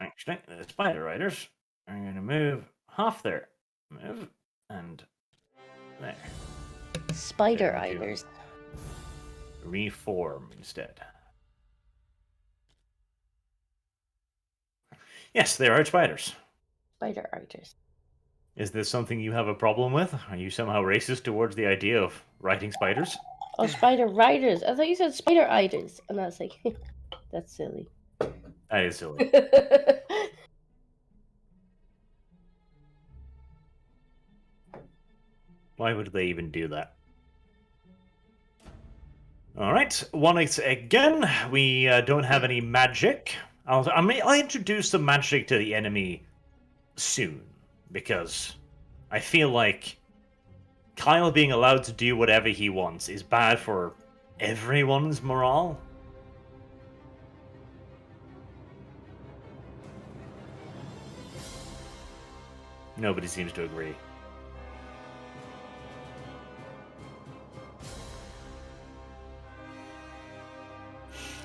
Actually, the Spider Riders are going to move half their move and there. Spider They're going to Riders. reform instead. Yes, they are spiders. Spider Riders. Is this something you have a problem with? Are you somehow racist towards the idea of riding spiders? Oh, Spider Riders. I thought you said Spider Riders. And I was like, that's silly. That is silly. Why would they even do that? Alright, once again, we don't have any magic. I'll introduce some magic to the enemy soon, because I feel like Kyle being allowed to do whatever he wants is bad for everyone's morale. Nobody seems to agree.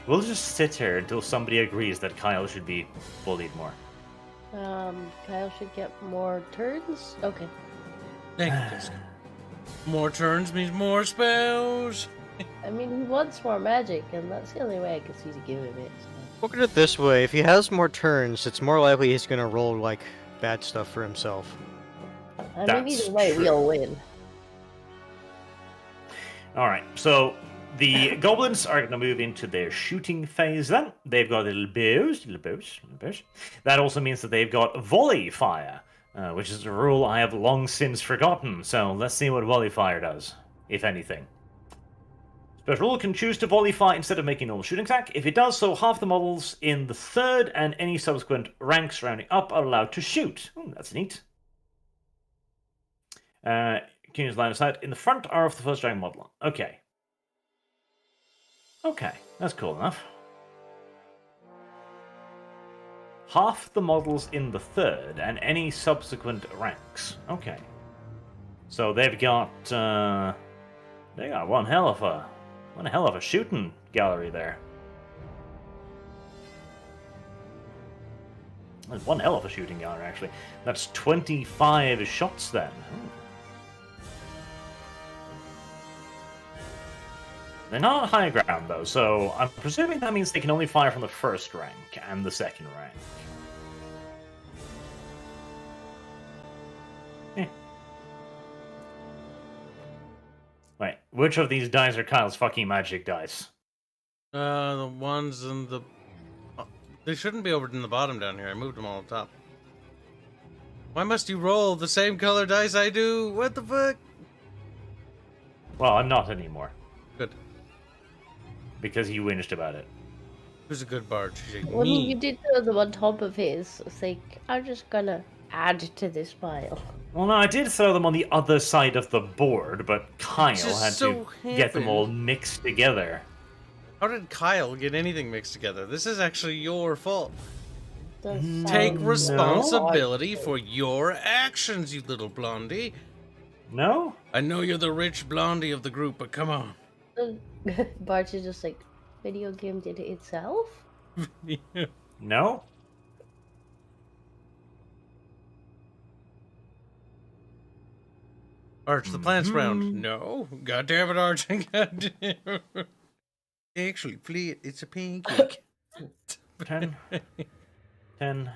We'll just sit here until somebody agrees that Kyle should be bullied more. Kyle should get more turns? Okay. Thank you, Jessica. More turns means more spells. I mean, he wants more magic, and that's the only way I can see to give him it. Look at it this way, if he has more turns, it's more likely he's gonna roll, like, bad stuff for himself. I mean, That's either way, true. we'll win. Alright, so the goblins are going to move into their shooting phase then. They've got little bows. That also means that they've got volley fire, which is a rule I have long since forgotten. So let's see what volley fire does, if anything. Special rule can choose to volley fire instead of making a normal shooting attack. If it does so, half the models in the third and any subsequent ranks rounding up are allowed to shoot. Ooh, that's neat. Can use line of sight in the front or of the first dragon model. Okay. Okay, that's cool enough. Half the models in the third and any subsequent ranks. Okay. So they've got one hell of a shooting gallery there. That's one hell of a shooting gallery actually. That's 25 shots then. Ooh. They're not on high ground, though, so I'm presuming that means they can only fire from the first rank and the second rank. Wait, which of these dice are Kyle's fucking magic dice? The ones in the... They shouldn't be over in the bottom down here. I moved them all up top. Why must you roll the same color dice I do? What the fuck? Well, I'm not anymore, Good. because you whinged about it. Who's a good bard? She's like, When me. you did them on top of his, it's like, I'm just gonna add to this pile. Well, no, I did throw them on the other side of the board, but Kyle just had so to get them all happened. mixed together. How did Kyle get anything mixed together? This is actually your fault. Does Take sound responsibility like- for your actions, you little blondie. No? I know you're the rich blondie of the group, but come on. Bart's is just like, video game did it itself? No? Arch, the plant's round. No. God damn it, Arch. God damn it. Actually, Fleet, it's a pancake. 10. 10.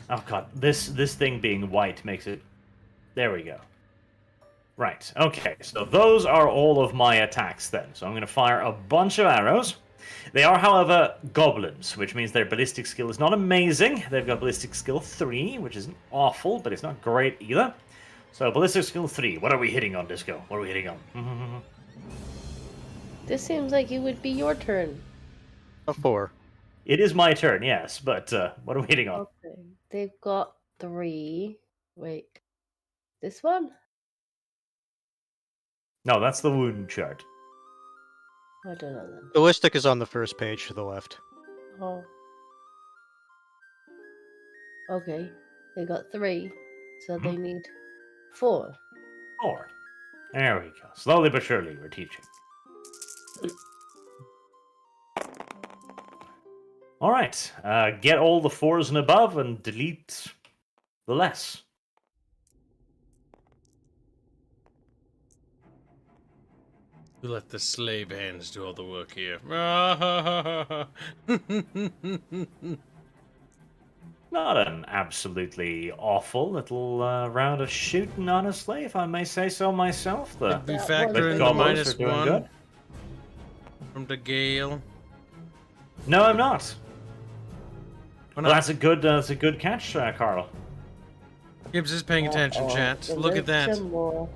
Oh god, this thing being white makes it... There we go. Right, okay, so those are all of my attacks then. So I'm going to fire a bunch of arrows. They are, however, goblins, which means their ballistic skill is not amazing. They've got ballistic skill 3, which isn't awful, but it's not great either. So ballistic skill 3, what are we hitting on, Disco? What are we hitting on? This seems like it would be your turn. A 4. It is my turn, yes, but what are we hitting on? Okay. They've got 3. Wait. This one? No, that's the wound chart. I don't know then. Ballistic is on the first page to the left. Oh. Okay. They got 3. So they need 4. 4. There we go. Slowly but surely, we're teaching. All right. Get all the 4s and above and delete the less. You let the slave hands do all the work here. Not an absolutely awful little round of shooting, honestly, if I may say so myself. The We That factor was- in the goblins minus are doing 1 good. from the gale. No, I'm not. Why Well, not? that's a good catch, Carl. Gibbs is paying attention, chat. The Look at that. symbol.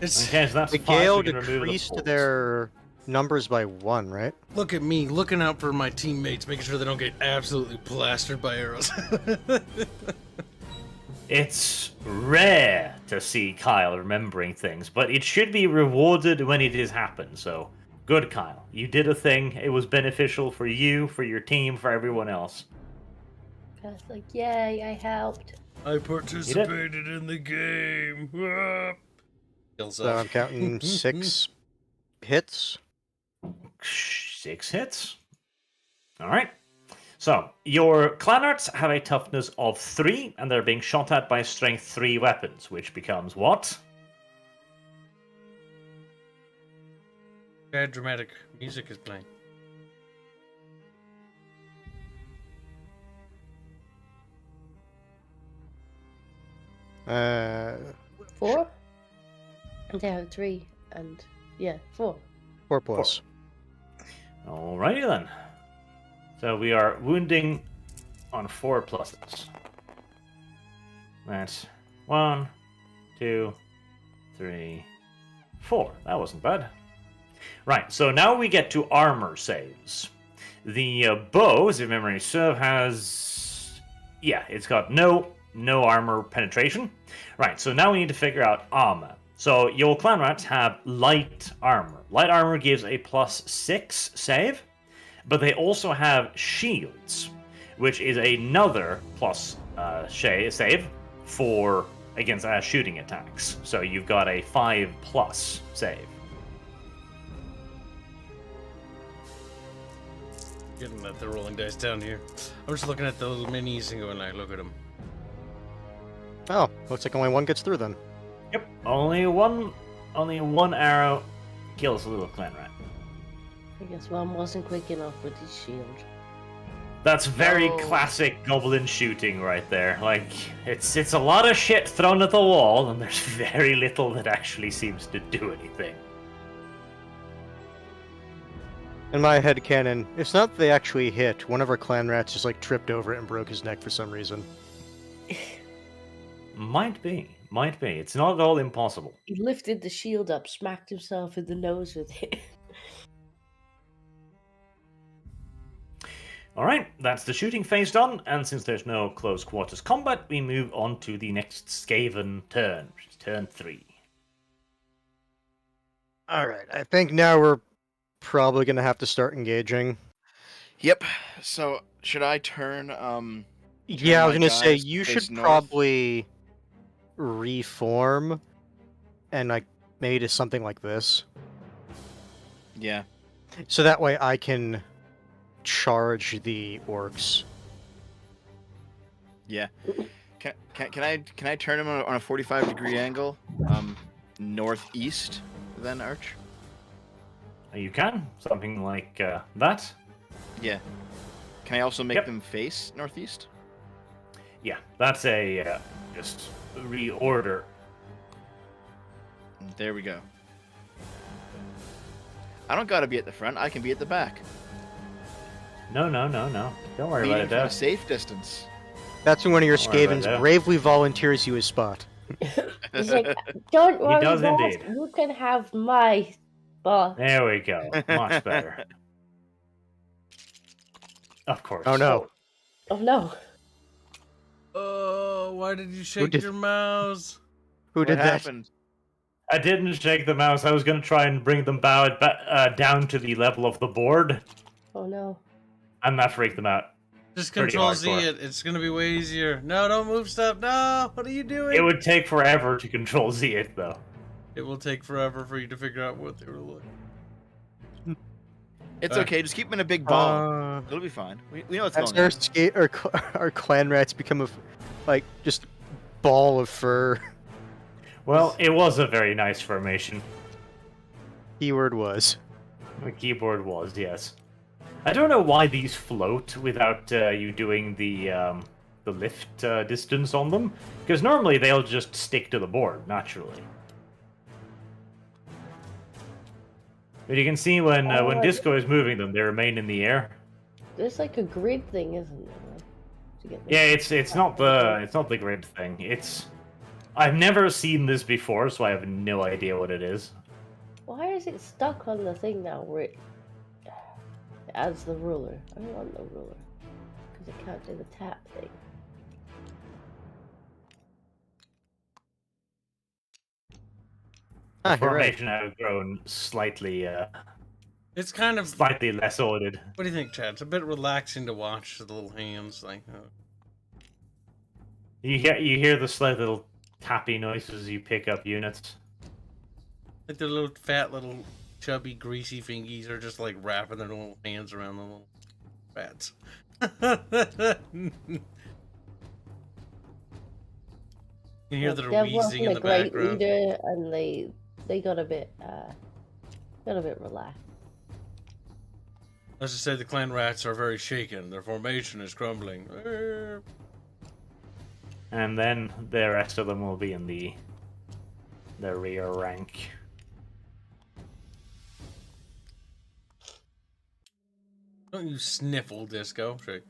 It's, Okay, so that's The 5, Gale we can remove the decreased 4s. their numbers by 1, right? look at me, looking out for my teammates, making sure they don't get absolutely plastered by arrows. It's rare to see Kyle remembering things, but it should be rewarded when it has happened. So, good, Kyle. You did a thing. It was beneficial for you, for your team, for everyone else. Kyle's like, yay, I helped. I participated in the game. Kills So I'm counting 6 hits. 6 hits. All right. So, your clanarts have a toughness of 3, and they're being shot at by strength 3 weapons, which becomes what? Very dramatic music is playing. Uh, 4? And they have 3, and yeah, 4. 4 plus. Alrighty then. So we are wounding on 4 pluses. That's 1, 2, 3, 4. That wasn't bad. Right, so now we get to armor saves. The bow, as if memory serves, has... yeah, it's got no armor penetration. Right, so now we need to figure out armor. So your clan rats have light armor. Light armor gives a +6 save, but they also have shields, which is another plus save for against shooting attacks. So you've got a 5+ save. Getting at the rolling dice down here. I'm just looking at those minis and going like, look at them. Oh, looks like only one gets through then. Yep, only one arrow kills a little clan rat. I guess one wasn't quick enough with his shield. That's very No. classic goblin shooting right there. Like, it's a lot of shit thrown at the wall, and there's very little that actually seems to do anything. In my headcanon, it's not that they actually hit. One of our clan rats just like tripped over it and broke his neck for some reason. Might be. It's not at all impossible. He lifted the shield up, smacked himself in the nose with it. Alright, that's the shooting phase done, and since there's no close quarters combat, we move on to the next Skaven turn, which is turn 3. Alright, I think now we're probably gonna have to start engaging. Yep. So should I turn? Yeah, I was my gonna say guys you face should north? probably reform and like maybe to something like this. Yeah. So that way I can charge the orcs. Yeah. Can I turn him on a 45-degree angle? Northeast, then Arch. You can, something like that. Yeah. Can I also make Yep. them face northeast? Yeah, that's a just reorder. There we go. I don't gotta be at the front. I can be at the back. No. Don't worry about Leading it, from a Dad. safe distance. That's when one of your Don't worry about Skavens that. bravely volunteers you a spot. He's like, don't worry, does boss, indeed. you can have my spot. There we go. Much better. Of course. Oh no. Oh no. Oh, why did you shake did- your mouse? Who What did that? happened? I didn't shake the mouse. I was going to try and bring them down to the level of the board, Oh no. and that freaked them out. Just Pretty control Z hardcore. it. It's gonna be way easier. No, don't move stuff. No, what are you doing? It would take forever to control Z it, though. It will take forever for you to figure out what they were looking. It's okay. Just keep them in a big ball. Uh, It'll be fine. We know what's That's going our on. our clan rats become a like just ball of fur. Well, it was a very nice formation. Keyword was. The keyboard was, yes. I don't know why these float without you doing the lift distance on them, because normally they'll just stick to the board naturally. But you can see when Oh, Disco is moving them, they remain in the air. There's like a grid thing, isn't there? To get Yeah, it's not the grid thing. I've never seen this before, so I have no idea what it is. Why is it stuck on the thing now where it adds the ruler? I don't want the ruler. Because it can't do the tap thing. Ah, you're right. formation have grown slightly, It's kind of. slightly less ordered. What do you think, Chad? It's a bit relaxing to watch the little hands, like. You hear the slight little tappy noises as you pick up units. Like the little fat, little chubby, greasy fingies are just like wrapping their little hands around the little rats. You hear the Dev wheezing wasn't in a the great background. leader, and they got a bit relaxed. Let's just say the clan rats are very shaken. Their formation is crumbling. And then the rest of them will be in the rear rank. Don't you sniffle, Disco. Shake.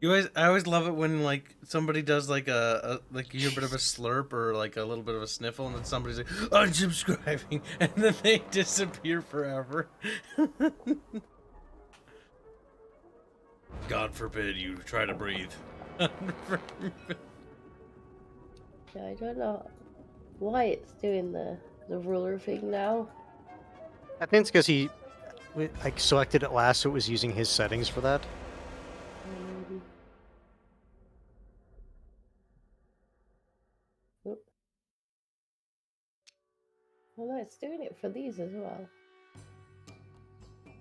I always love it when like somebody does like like you hear a bit of a slurp or like a little bit of a sniffle, and then somebody's like unsubscribing, and then they disappear forever. God forbid you try to breathe. Yeah, I don't know why it's doing the ruler thing now. I think it's because he like selected it last, so it was using his settings for that. Oop. Well, no, it's doing it for these as well.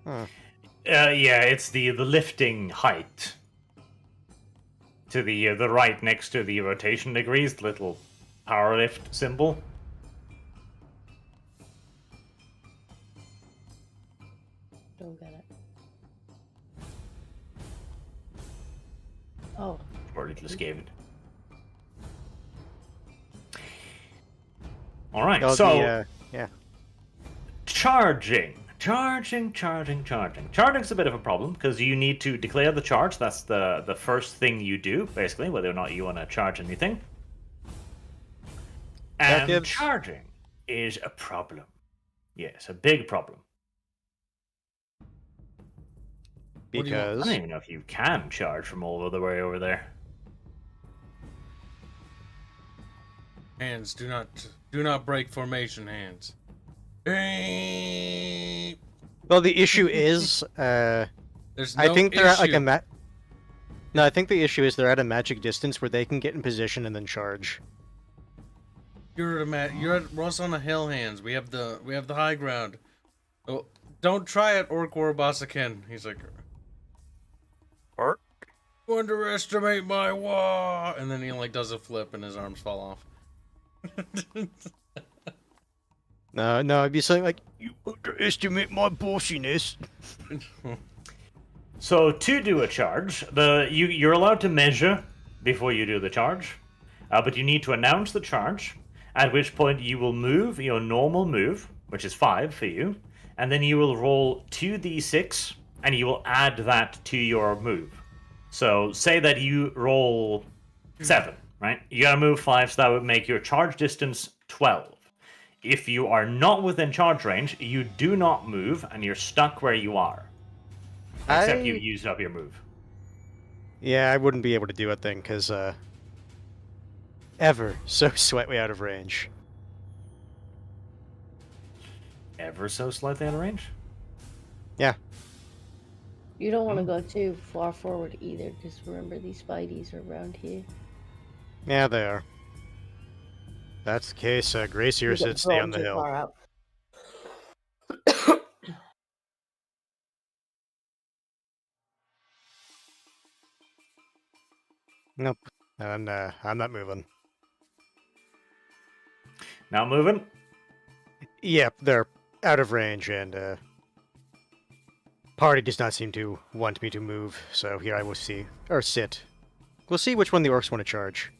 Huh. Yeah, it's the lifting height. To the right next to the rotation degrees, the little power lift symbol. Don't get it. Oh. Or ALL-SKAVEN. Alright, Oh, so yeah. charging. Charging's a bit of a problem because you need to declare the charge. That's the first thing you do, basically, whether or not you want to charge anything. And Gibbs. charging is a problem. Yes, a big problem. What do you want? I Because don't even know if you can charge from all the way over there. Hands, do not break formation, hands. well, the issue is, There's no I think they're at like issue. a No, I think the issue is they're at a magic distance where they can get in position and then charge. You're at Ross on the hill, hands. We have the high ground. Oh, don't try it, Orc Warabasaken. He's like, Orc? underestimate my wah, and then he like does a flip and his arms fall off. No, I'd be saying like, you underestimate my bossiness. So to do a charge, you're allowed to measure before you do the charge, but you need to announce the charge, at which point you will move your normal move, which is 5 for you, and then you will roll 2d6, and you will add that to your move. So say that you roll 7, right? You gotta move 5, so that would make your charge distance 12. If you are not within charge range, you do not move, and you're stuck where you are. Except you used up your move. Yeah, I wouldn't be able to do it then, because, ever so slightly out of range. Ever so slightly out of range? Yeah. You don't want to go too far forward either, because remember, these Spideys are around here. Yeah, they are. That's the case. Gracier You get said stay drawn on the too hill. far out. Nope. I'm not moving. Now moving. Yep, they're out of range, and party does not seem to want me to move. So here I will sit. We'll see which one the orcs want to charge.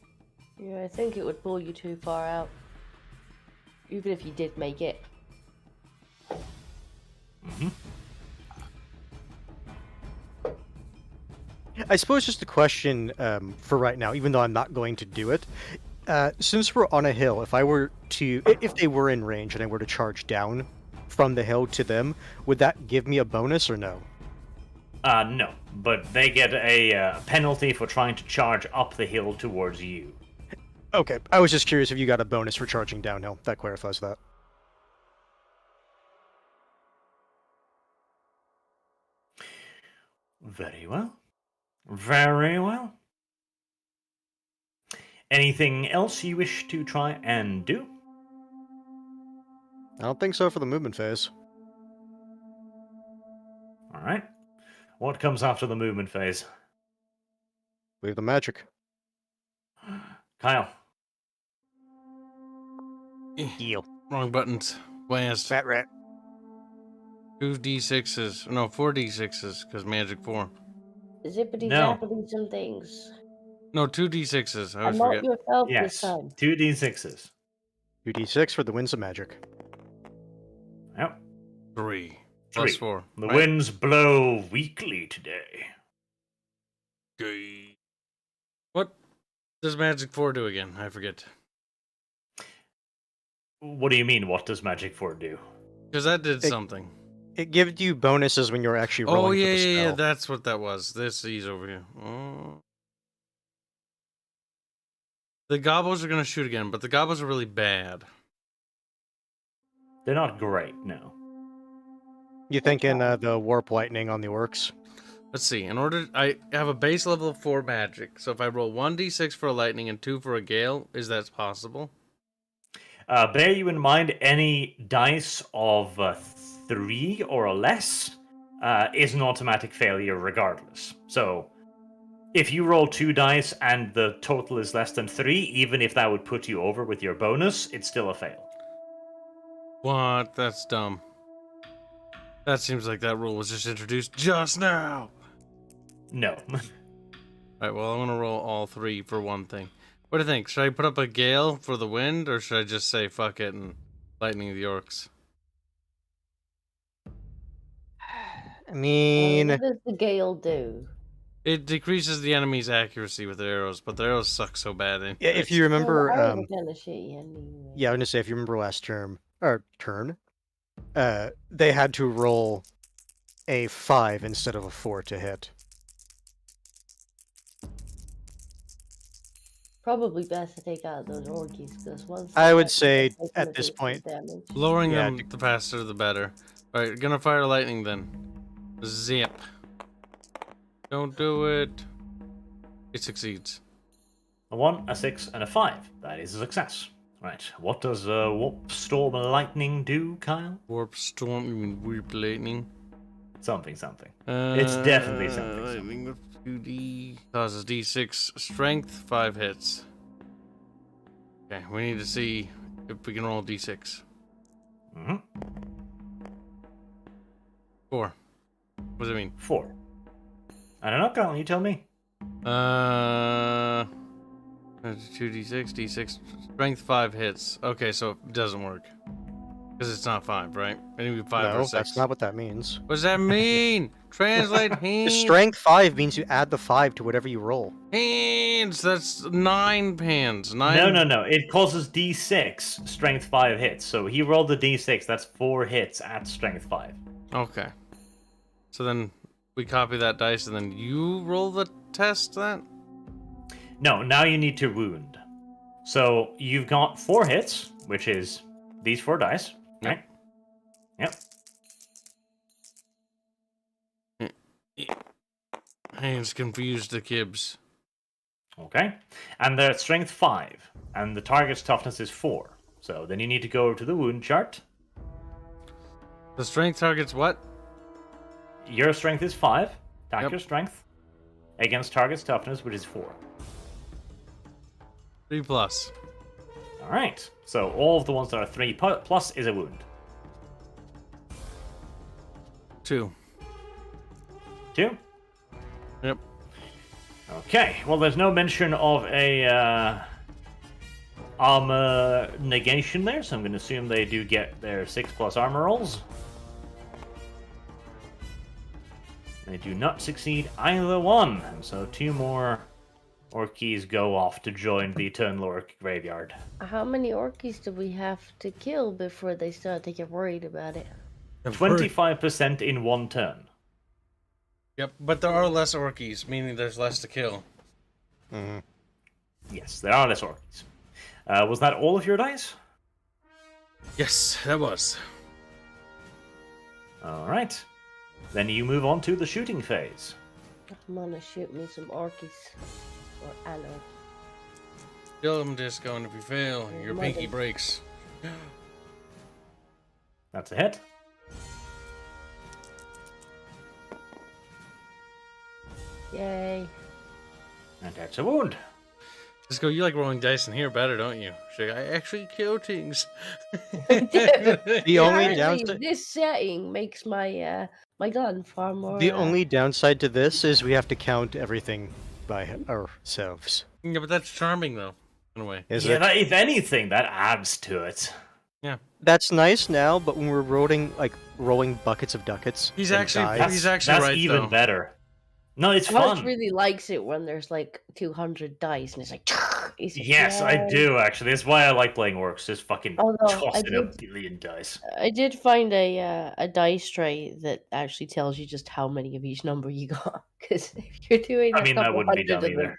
Yeah, I think it would pull you too far out. Even if you did make it. Mm-hmm. I suppose just a question for right now, even though I'm not going to do it. Since we're on a hill, if they were in range and I were to charge down from the hill to them, would that give me a bonus or no? No, but they get a penalty for trying to charge up the hill towards you. Okay, I was just curious if you got a bonus for charging downhill. That clarifies that. Very well. Very well. Anything else you wish to try and do? I don't think so for the movement phase. All right. What comes after the movement phase? We have the magic. Kyle. Heal. Wrong buttons. Blast. Fat rat. 2d6s. No, 4d6s, because magic 4. Zippity No. zappity some things. No, 2d6s. I I'm always not forget. yourself this Yes. time. 2d6s. 2d6 for the winds of magic. Yep. 3. 3. Plus 4. The right? winds blow weakly today. Okay. What does magic 4 do again? I forget. What do you mean, what does Magic 4 do? Because that did It- something. It gives you bonuses when you're actually rolling Oh, for yeah, the yeah, spell. yeah. That's what that was. This is over here. Oh. The gobbles are going to shoot again, but the gobbles are really bad. They're not great, no. You thinking the warp lightning on the orcs? Let's see. In order, I have a base level of 4 magic. So if I roll 1d6 for a lightning and 2 for a gale, is that possible? Bear you in mind, any dice of 3 or less is an automatic failure regardless. So, if you roll 2 dice and the total is less than 3, even if that would put you over with your bonus, it's still a fail. What? That's dumb. That seems like that rule was just introduced just now. No. Alright, well, I'm going to roll all 3 for one thing. What do you think? Should I put up a gale for the wind, or should I just say fuck it and lightning the orcs? I mean, What does the gale do? It decreases the enemy's accuracy with their arrows, but their arrows suck so bad. yeah, if you remember, Well, I was kind of shitty anyway. yeah, I was gonna say if you remember last turn, they had to roll a 5 instead of a 4 to hit. Probably best to take out those orkies because once I they would get say they're at gonna this do some point- damage. Lowering Yeah, them, the faster the better. Alright, gonna fire lightning then. Zip. Don't do it. It succeeds. A 1, a 6, and a 5. That is a success. Right. What does Warp Storm Lightning do, Kyle? Warp storm, you mean warp lightning? Something, something. It's definitely something. Lightning with 2d causes d6 strength, 5 hits. Okay, we need to see if we can roll d6. Mm-hmm. 4. What does it mean? 4. I don't know, Kyle. You tell me. 2d6, d6, strength 5 hits. Okay, so it doesn't work. Because it's not 5, right? It need to be 5 or No, 6. that's not what that means. What does that mean? Translate hands. Strength 5 means you add the 5 to whatever you roll. Hands. That's 9 pans. 9. No. It causes D6, strength 5 hits. So he rolled the D6. That's 4 hits at strength 5. Okay. So then we copy that dice and then you roll the test then? No, now you need to wound. So you've got 4 hits, which is these 4 dice, right? Yep. Hands confused the kibs. Okay. And they're at strength 5, and the target's toughness is 4. So then you need to go over to the wound chart. The strength target's what? Your strength is 5. Attack Yep. your strength against target's toughness, which is 4. 3 plus. All right. So all of the ones that are 3 plus is a wound. 2. 2. Yep. Okay. Well, there's no mention of a armor negation there, so I'm going to assume they do get their 6 plus armor rolls. They do not succeed either one, and so 2 more Orkies go off to join the Eternal Orc graveyard. How many orkies do we have to kill before they start to get worried about it? 25% in 1 turn. Yep, but there are less orkies, meaning there's less to kill. Mhm. Yes, there are less Orkies. Was that all of your dice? Yes, that was. All right. Then you move on to the shooting phase. I'm gonna shoot me some orkies. Or allo. Kill him, Disco, and if you fail, your pinky breaks. That's a hit. Yay. And that's a wound. Disco, you like rolling dice in here better, don't you? Say, I actually kill things. The only Apparently, downside. this setting makes my my gun far more. The only downside to this is we have to count everything by ourselves. Yeah, but that's charming, though, in a way. Is Yeah, it? that, if anything, that adds to it. That's nice now, but when we're rolling buckets of ducats, He's and actually- dice- He's actually that's right, even though. better. No, it's Josh fun. really likes it when there's like 200 dice and it's like. He's like, Yes, I "Yay." do actually. That's why I like playing orcs. Just fucking Although, I tossing a did- billion dice. I did find a dice tray that actually tells you just how many of each number you got. Because if you're doing, I mean, that wouldn't be dumb either.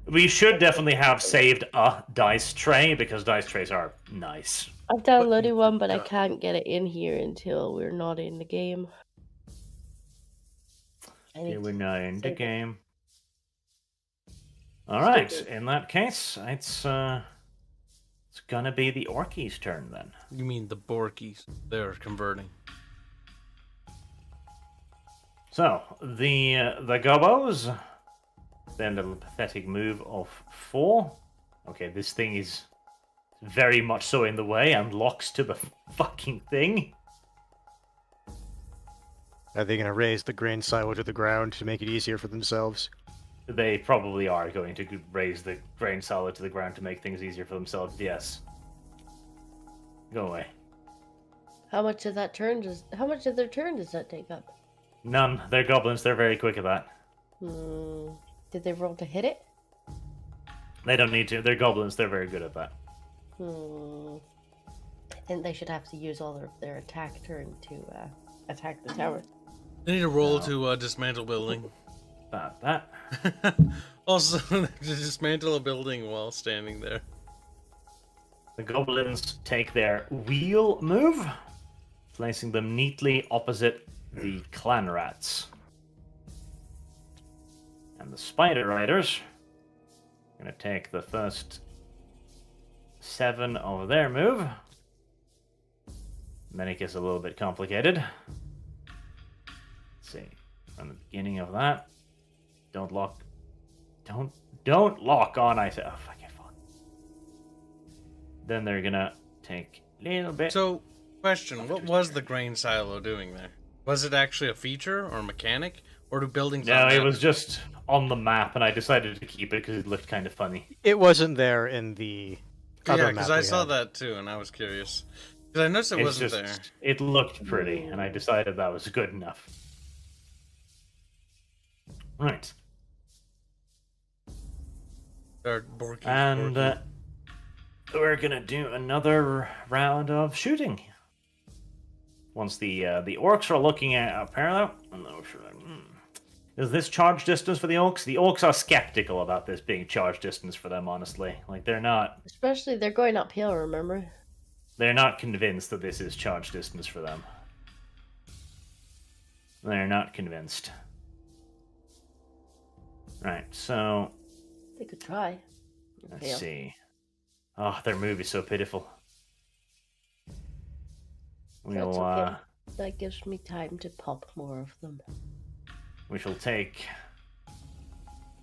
We should definitely have saved a dice tray because dice trays are nice. I've downloaded one, but I can't get it in here until we're not in the game. I Okay, need we're to not in the save it. game. All right. Stupid. In that case, it's gonna be the orkies' turn then. You mean the Borkies. They're converting. So the gobos. Then a little pathetic move of 4. Okay, this thing is very much so in the way and locks to the fucking thing. Are they going to raise the grain silo to the ground to make it easier for themselves? They probably are going to raise the grain silo to the ground to make things easier for themselves. Yes. Go away. How much of their turn does that take up? None. They're goblins. They're very quick at that. Did they roll to hit it? They don't need to. They're goblins. They're very good at that. I think they should have to use all their attack turn to attack the tower. They need a roll to dismantle building. That. Also, to dismantle a building while standing there. The goblins take their wheel move, placing them neatly opposite the clan rats. And the spider riders are going to take the first 7 of their move. And then it gets a little bit complicated. Let's see. From the beginning of that. Don't lock. Don't lock on, I said. Oh, fucking fuck. Then they're gonna take a little bit. So, question, what was the grain silo doing there? Was it actually a feature or a mechanic? Or do buildings No, on it that- was just on the map, and I decided to keep it because it looked kind of funny. It wasn't there in the other Yeah, map because I we saw had. that too, and I was curious. Because I noticed it It's wasn't just, there. It looked pretty, and I decided that was good enough. Right. Or Borky. And Borky. we're gonna do another round of shooting. Once the orcs are looking at a parallel, is this charge distance for the orcs? The orcs are skeptical about this being charge distance for them. Honestly, like they're not Especially they're going uphill. Remember? convinced that this is charge distance for them. They're not convinced. Right, so They could try. let's Fail. see. Oh, their move is so pitiful. We'll That's okay. That gives me time to pop more of them. we shall take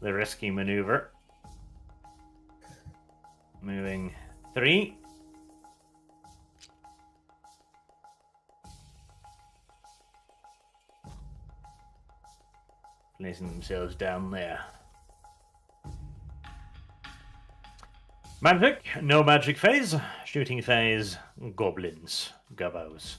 the risky maneuver. Moving 3. Placing themselves down there. Magic, no magic phase. Shooting phase, goblins, gobos.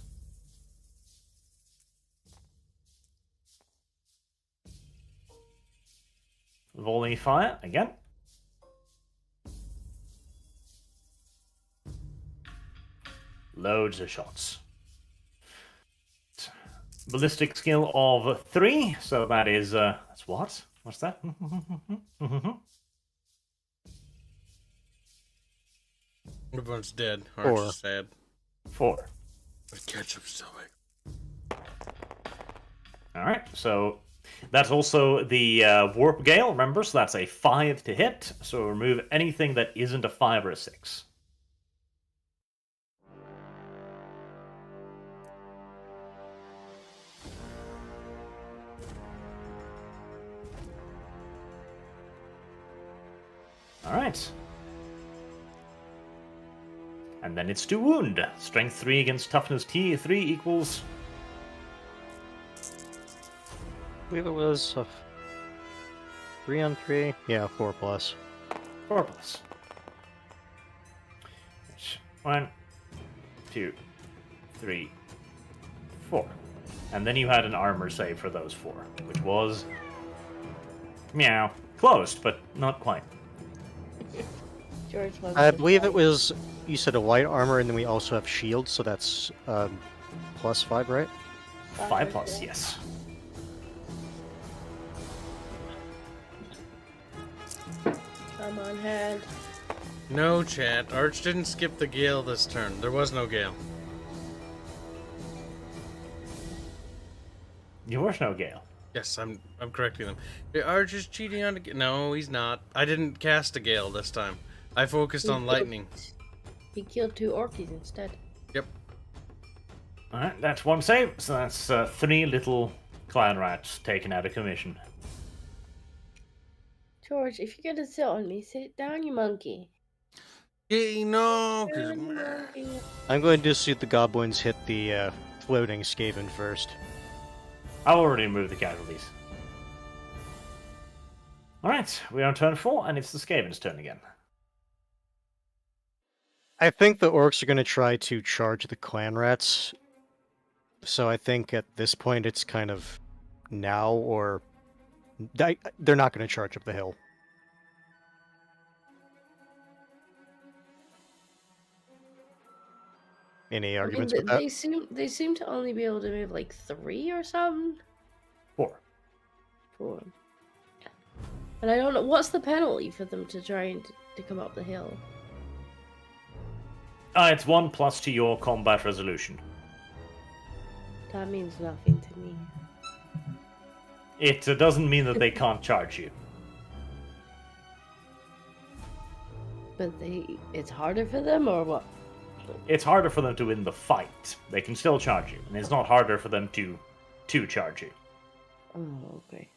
Volley fire again. Loads of shots. Ballistic skill of 3, so that is that's what? What's that? Everyone's dead. Four. Archer's sad. 4. But ketchup's still big. All right, so that's also the Warp Gale, remember? So that's a 5 to hit. So remove anything that isn't a 5 or a 6. All right. And then it's to wound. Strength 3 against toughness T 3 equals... I believe it was 3 on 3. Yeah, 4 plus. 4 plus. 1, 2, 3, 4. And then you had an armor save for those 4, which was... meow. Closed, but not quite. George wants I to believe play. it was, you said a white armor, and then we also have shields, so that's plus 5, right? 5 plus, yes. Come on, head. No, chat. Arch didn't skip the gale this turn. There was no gale. There was no gale. Yes, I'm correcting them. The Arch is cheating on the No, he's not. I didn't cast a gale this time. I focused on lightning. He killed 2 orkies instead. Yep. Alright, that's 1 save, so that's 3 little clown rats taken out of commission. George, if you're gonna sit on me, sit down, you monkey. Yay, no! 'Cause- Down, you monkey. I'm going to see the goblins hit the floating Skaven first. I already removed the casualties. Alright, we're on turn 4, and it's the Skaven's turn again. I think the orcs are going to try to charge the clan rats. So I think at this point it's kind of now or... They're not going to charge up the hill. Any arguments with that? They seem to only be able to move like 3 or something. 4. 4. And I don't know what's the penalty for them to try and to come up the hill. It's 1 plus to your combat resolution. That means nothing to me. It doesn't mean that they can't charge you. But it's harder for them, or what? It's harder for them to win the fight. They can still charge you, and it's not harder for them to charge you. Oh, okay.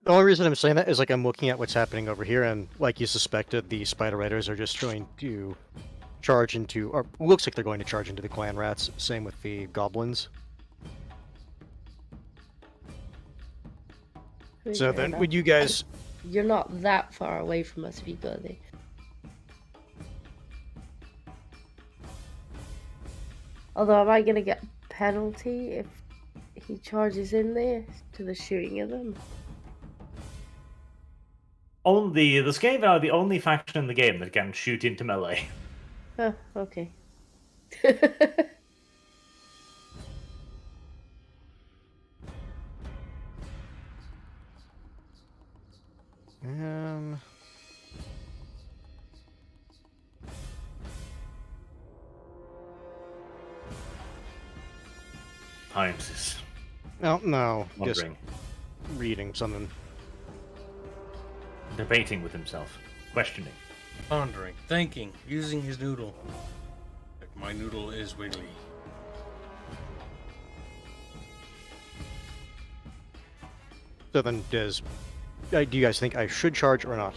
The only reason I'm saying that is like I'm looking at what's happening over here, and like you suspected, the spider riders are just trying to charge into, or looks like they're going to charge into the clan rats. Same with the goblins. So Fair then, enough. would you guys? You're not that far away from us if you go there. Although, am I gonna get penalty if he charges in there to the shooting of them? Only the Skaven are the only faction in the game that can shoot into melee. Oh, okay. Times is No, just wondering, reading something. debating with himself, questioning. Pondering, thinking, using his noodle. Like my noodle is wiggly. So then, do you guys think I should charge or not?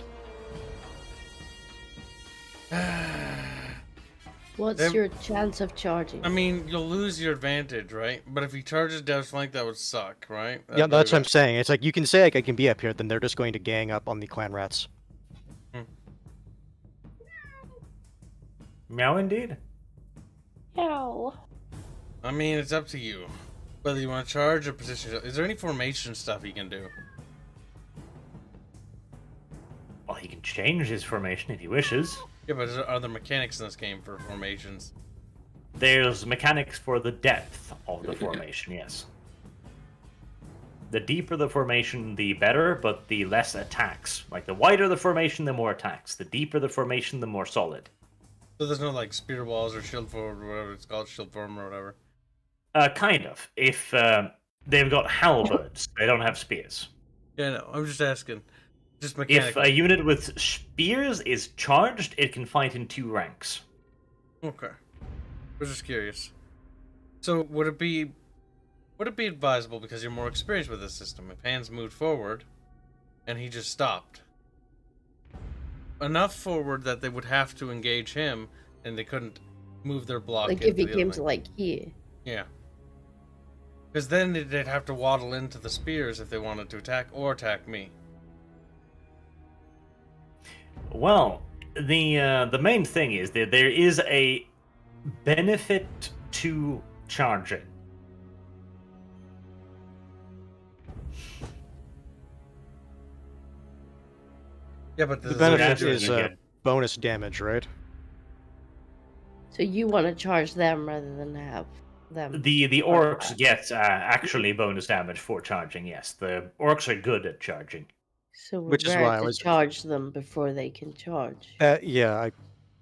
What's Them- your chance of charging? I mean, you'll lose your advantage, right? But if he charges Dev's flank, that would suck, right? Yeah, that's what I'm saying. It's like you can say like I can be up here, then they're just going to gang up on the clan rats. Meow indeed. Ow. I mean, it's up to you. Whether you want to charge or position yourself. Is there any formation stuff you can do? Well, he can change his formation if he wishes. Yeah, but are there mechanics in this game for formations? There's mechanics for the depth of the formation, yes. The deeper the formation, the better, but the less attacks. Like the wider the formation, the more attacks. The deeper the formation, the more solid. So there's no like spear walls or shield forward or whatever it's called, shield form or whatever. Kind of. If they've got halberds, they don't have spears. Yeah, no, I'm just asking. Just If mechanically. a unit with spears is charged, it can fight in 2 ranks. Okay. I was just curious. So would it be advisable, because you're more experienced with this system, if Hans moved forward and he just stopped? Enough forward that they would have to engage him and they couldn't move their block. Like if he into the came other to lane. like here. Yeah. Because then they'd have to waddle into the spears if they wanted to attack me. Well, the main thing is that there is a benefit to charging. Yeah, but The this benefit actually is good. bonus damage, right? So you want to charge them rather than have them. The orcs get actually bonus damage for charging. Yes, the orcs are good at charging. So we're Which is better why I to was- charge them before they can charge. Yeah,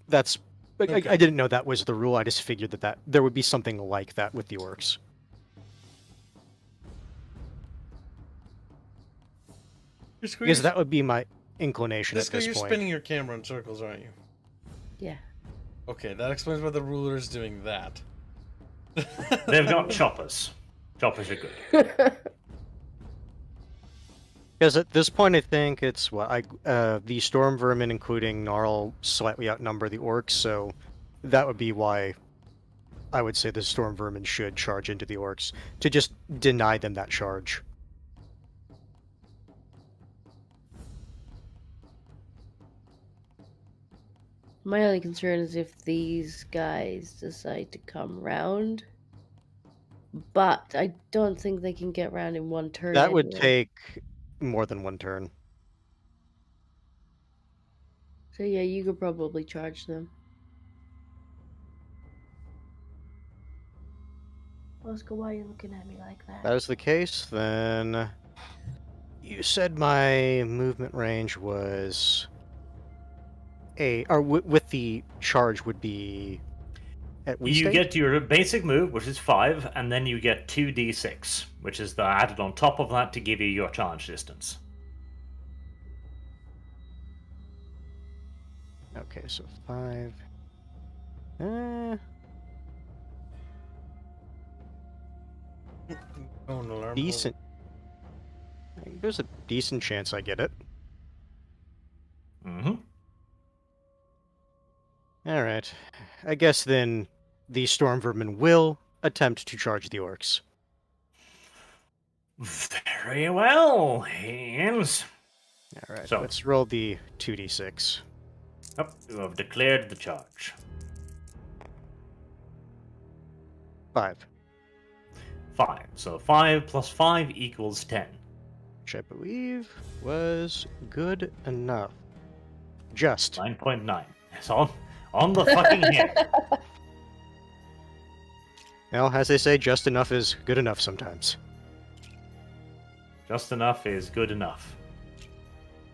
that's. Okay. I didn't know that was the rule. I just figured that there would be something like that with the orcs. Because that would be my inclination at Disco, this you're point. spinning your camera in circles, aren't you? Yeah. Okay, that explains why the ruler is doing that. They've got choppers. Choppers are good. Because at this point, I think it's the storm vermin, including Gnarl, slightly outnumber the orcs, so that would be why I would say the storm vermin should charge into the orcs to just deny them that charge. My only concern is if these guys decide to come round. But I don't think they can get round in one turn. That would anyway. take more than one turn. So yeah, you could probably charge them. Oscar, why are you looking at me like that? That is the case, then you said my movement range was with the charge would be at least You 8? get your basic move, which is 5, and then you get 2d6, which is added on top of that to give you your charge distance. Okay, so 5. Oh, an alarm. Decent. There's a decent chance I get it. Mm-hmm. Alright. I guess then the storm vermin will attempt to charge the orcs. Very well, Hans. Alright, So- let's roll the 2d6. Oh, you have declared the charge. 5, 5. So 5 plus 5 equals 10. which I believe was good enough. Just. 9.9. It's on the fucking head. Well, as they say, just enough is good enough sometimes. Just enough is good enough.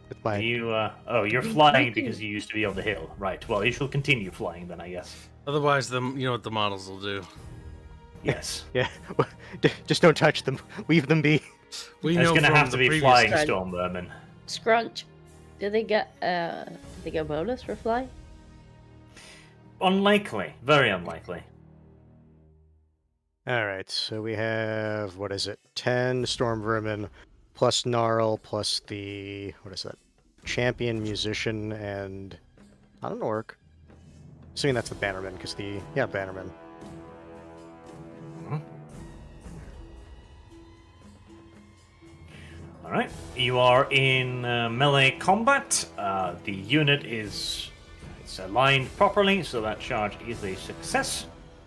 With my You're flying because you used to be on the hill. Right, well, you shall continue flying then, I guess. Otherwise, you know what the models will do. Yes. Yeah, just don't touch them. Leave them be. We It's know going to from have to the be previous flying time. storm vermin. Scrunch. Did they get bonus for fly? Unlikely. Very unlikely. Alright, so we have, 10 storm vermin, plus Gnarl, plus the, champion, musician, and not an orc. Assuming that's the bannerman, because bannerman. Alright, you are in melee combat. The unit it's aligned properly, so that charge is a success.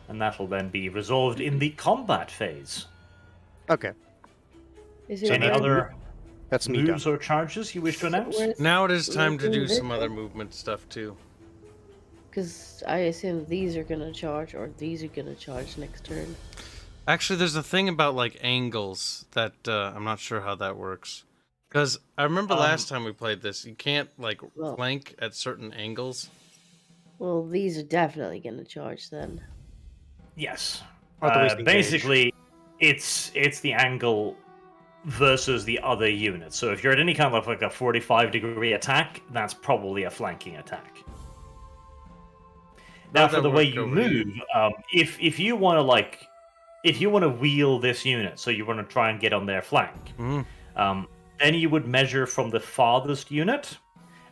And that will then be resolved in the combat phase. Okay, Is So any worth- other that's me done. moves or charges you wish to announce? Now it is time to do Moving some other this? movement stuff too. Because I assume these are gonna charge, or these are gonna charge next turn. Actually, there's a thing about like angles that I'm not sure how that works. Because I remember last time we played this, you can't like Well- flank at certain angles. Well, these are definitely going to charge then. Yes. Otherwise engage. Basically, it's the angle versus the other unit. So if you're at any kind of like a 45-degree attack, that's probably a flanking attack. Now, How'd for that the way work you over here? move, if you want to wheel this unit, so you want to try and get on their flank, Mhm. then you would measure from the farthest unit,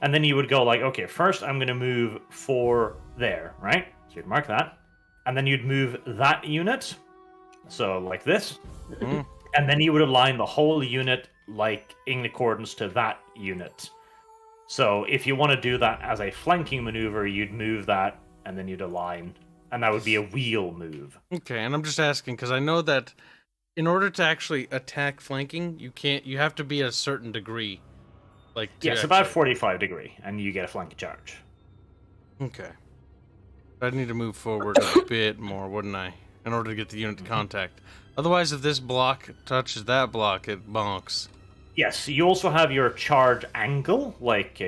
and then you would go like, okay, first I'm going to move 4 there, right? So you'd mark that, and then you'd move that unit, so like this, Mhm. and then you would align the whole unit like in accordance to that unit. So if you want to do that as a flanking maneuver, you'd move that, and then you'd align, and that would be a wheel move. Okay, and I'm just asking because I know that in order to actually attack flanking, you have to be a certain degree. Like to Yes, about actually- 45 degree, and you get a flank charge. Okay. I'd need to move forward a bit more, wouldn't I? In order to get the unit to contact. Otherwise, if this block touches that block, it bonks. Yes, you also have your charge angle, like,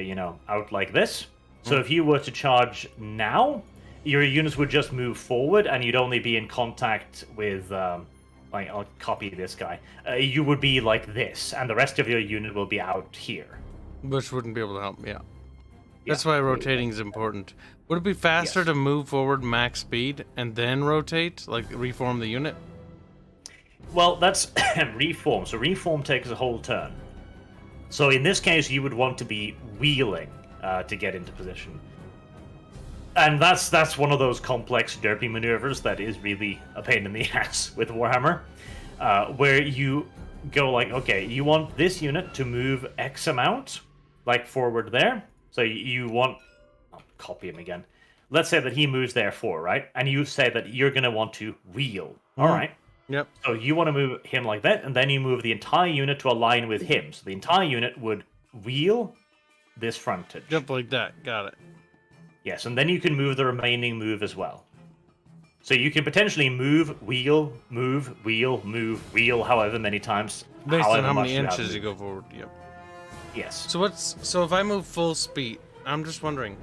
out like this. So if you were to charge now, your units would just move forward, and you'd only be in contact with, like, I'll copy this guy. You would be like this, and the rest of your unit will be out here. Which wouldn't be able to help me out. Yeah. That's why rotating is important. Would it be faster Yes. to move forward max speed and then rotate? Like reform the unit? Well, that's reform. So reform takes a whole turn. So in this case, you would want to be wheeling to get into position. And that's one of those complex derpy maneuvers that is really a pain in the ass with Warhammer, where you go like, okay, you want this unit to move X amount, like forward there. So you want, I'll copy him again. Let's say that he moves there 4, right? And you say that you're going to want to wheel. All right. Yep. So you want to move him like that, and then you move the entire unit to align with him. So the entire unit would wheel this frontage. Jump like that. Got it. Yes, and then you can move the remaining move as well. So you can potentially move, wheel, however many times. Based on however how much many have inches you moved. go forward. Yep. Yes. So if I move full speed, I'm just wondering,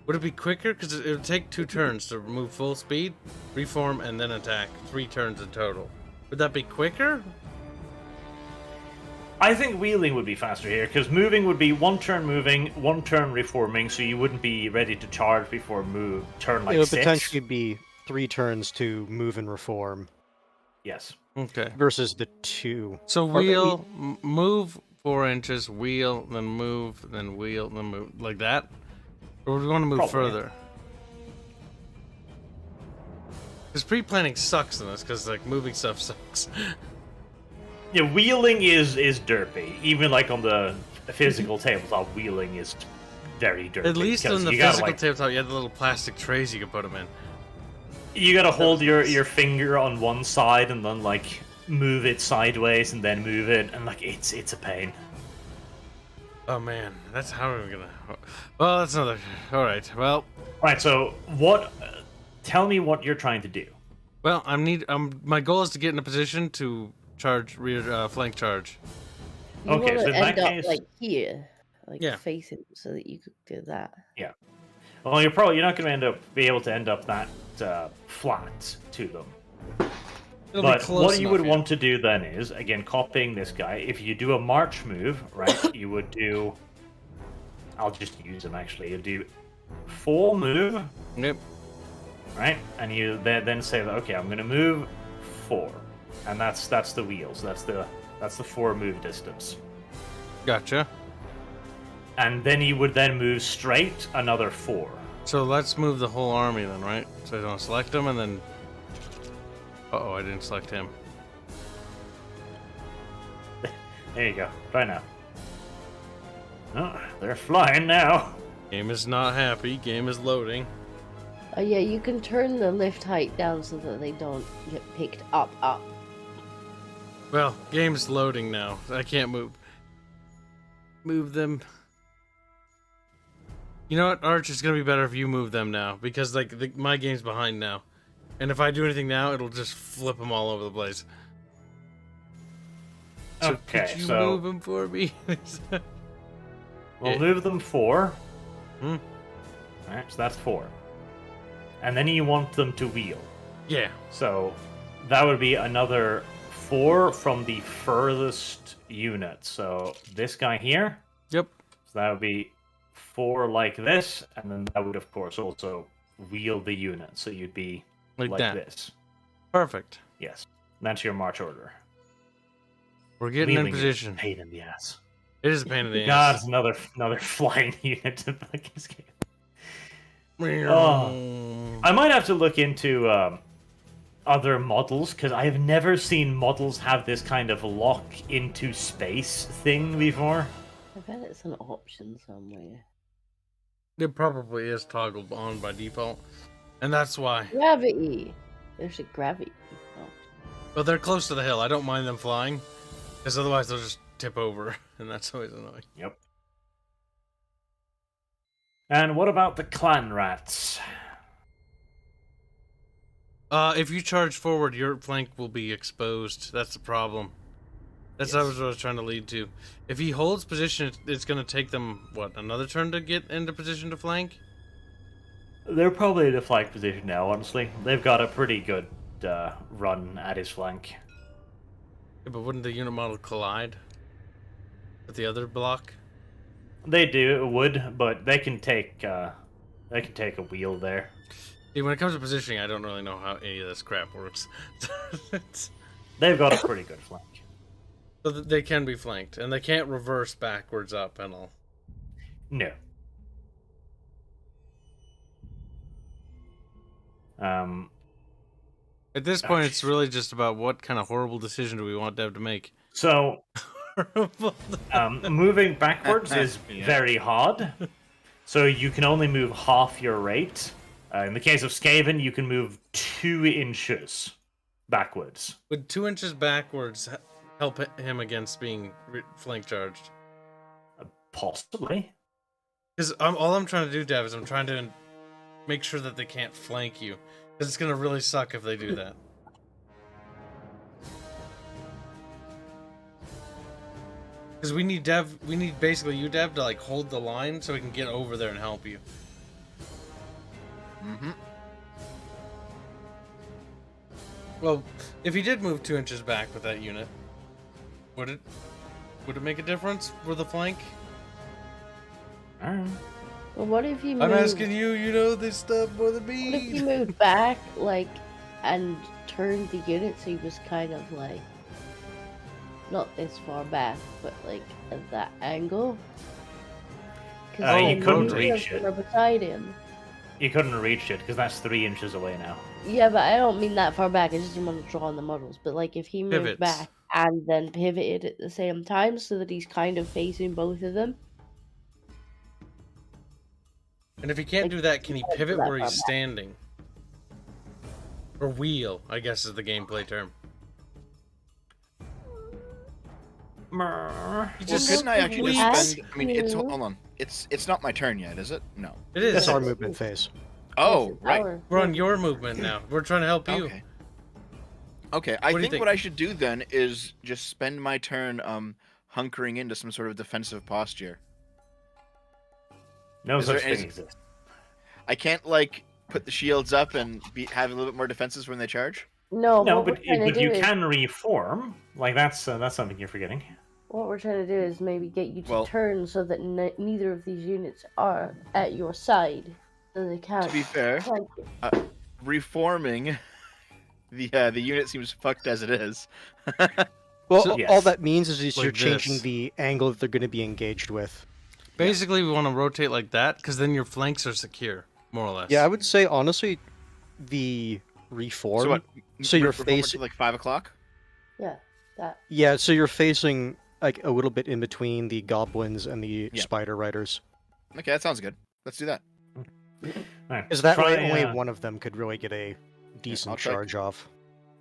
would it be quicker? Because it would take 2 turns to move full speed, reform, and then attack. 3 turns in total. Would that be quicker? I think wheeling would be faster here, because moving would be 1 turn moving, 1 turn reforming, so you wouldn't be ready to charge before move turn like It would 6. potentially be 3 turns to move and reform Yes. Okay. versus the 2. So Or- wheel, move 4 inches, wheel, then move, then wheel, then move, like that? Or do we want to move Probably. further? Because pre-planning sucks in this, because like moving stuff sucks. Yeah, wheeling is derpy. Even like on the physical tabletop, wheeling is very derpy. At least because on the you gotta, physical like, tabletop, you had the little plastic trays you could put them in. You gotta hold your finger on one side and then like move it sideways and then move it, and like it's a pain. Oh man, that's how are we gonna? Well, that's another. All right. Well, Right. So what? Tell me what you're trying to do. well, my goal is to get in a position to charge rear flank charge. You Okay, want so to in end that up case- like here, like Yeah. facing, so that you could do that. Well, you're not going to be able to end up that flat to them. It'll But be close what you would enough, yeah. want to do then is, again, copying this guy. If you do a march move, right, you would do. I'll just use him actually. You do 4 move, Yep. right, and you then say that okay, I'm going to move 4, and that's the wheels. That's the 4 move distance. Gotcha. And then you would then move straight another 4. So let's move the whole army then, right? So I don't select him and then. Uh-oh, I didn't select him. There you go. Try now. Oh, they're flying now. Game is not happy. Game is loading. Oh yeah, you can turn the lift height down so that they don't get picked up. Well, game's loading now. I can't move. Move them. You know what, Arch? It's gonna be better if you move them now because like my game's behind now. And if I do anything now, it'll just flip them all over the place. So Okay, could you so move them for me? we'll Yeah. move them 4. Hmm. Alright, so that's 4. And then you want them to wheel. Yeah. So that would be another 4 from the furthest unit. So this guy here. Yep. So that would be 4 like this, and then that would, of course, also wheel the unit. So you'd be Like like that. this. Perfect. Yes. That's your march order. We're getting Wheeling in is a position. pain in the ass. It is a pain in the God, ass. it's another flying unit to fucking escape. Oh. I might have to look into other models, because I have never seen models have this kind of lock into space thing before. I bet it's an option somewhere. It probably is toggled on by default. And that's why. Gravity. There's a gravity. Oh. But they're close to the hill. I don't mind them flying. Because otherwise they'll just tip over. And that's always annoying. Yep. And what about the clan rats? If you charge forward, your flank will be exposed. That's the problem. That's what I was trying to lead to. If he holds position, it's going to take them, what, another turn to get into position to flank? They're probably in a flank position now, honestly. They've got a pretty good run at his flank. Yeah, but wouldn't the unit model collide with the other block? They do, it would, but they can take a wheel there. See, when it comes to positioning, I don't really know how any of this crap works. They've got a pretty good flank. So they can be flanked, and they can't reverse backwards up and all. No. At this point, it's really just about what kind of horrible decision do we want Dev to make. So, moving backwards is Yeah. very hard. So you can only move half your rate. In the case of Skaven, you can move 2 inches backwards. Would 2 inches backwards help him against being flank charged? Possibly. Because all I'm trying to do, Dev, is I'm trying to make sure that they can't flank you. Because it's going to really suck if they do that. Because we need basically you, Dev, to like hold the line so we can get over there and help you. Mm-hmm. Well, if he did move 2 inches back with that unit, would it make a difference for the flank? Alright. Well, what if you move? I'm asking you, you know this stuff more than What if me. you moved back, like, and turned the unit so he was kind of like, not this far back, but like at that angle? Because you couldn't reach it. beside him. You couldn't reach it because that's 3 inches away now. Yeah, but I don't mean that far back. I just didn't want to draw on the models. But like, if he moved Pivots. back and then pivoted at the same time, so that he's kind of facing both of them. And if he can't do that, can he pivot that where far he's back. standing? Or wheel, I guess is the gameplay term. He Well, just couldn't I actually Ask just spend? I mean, it's you. hold on. It's not my turn yet, is it? No. It is. That's our movement phase. Oh, Yes, right. our- We're on your movement now. We're trying to help you. Okay. Okay, I What do you think think? what I should do then is just spend my turn hunkering into some sort of defensive posture. No Is such there any- thing exists. I can't like put the shields up and have a little bit more defenses when they charge. No, No, what but, we're trying to but you do is, can reform. Like, that's something you're forgetting. what we're trying to do is maybe get you to Well- turn so that neither of these units are at your side, so they can't. To be fair, flank you. reforming the unit seems fucked as it is. Well, So- all Yes. that means is you're Like changing this. the angle that they're going to be engaged with. Basically, we want to rotate like that, because then your flanks are secure, more or less. Yeah, I would say honestly, the reform. So what? So you're reform it to, facing. like 5 o'clock. Yeah, that. Yeah, so you're facing like a little bit in between the goblins and the Yeah. spider riders. Okay, that sounds good. Let's do that. Alright, Because that way try, only uh, one of them could really get a decent I'll try- charge off.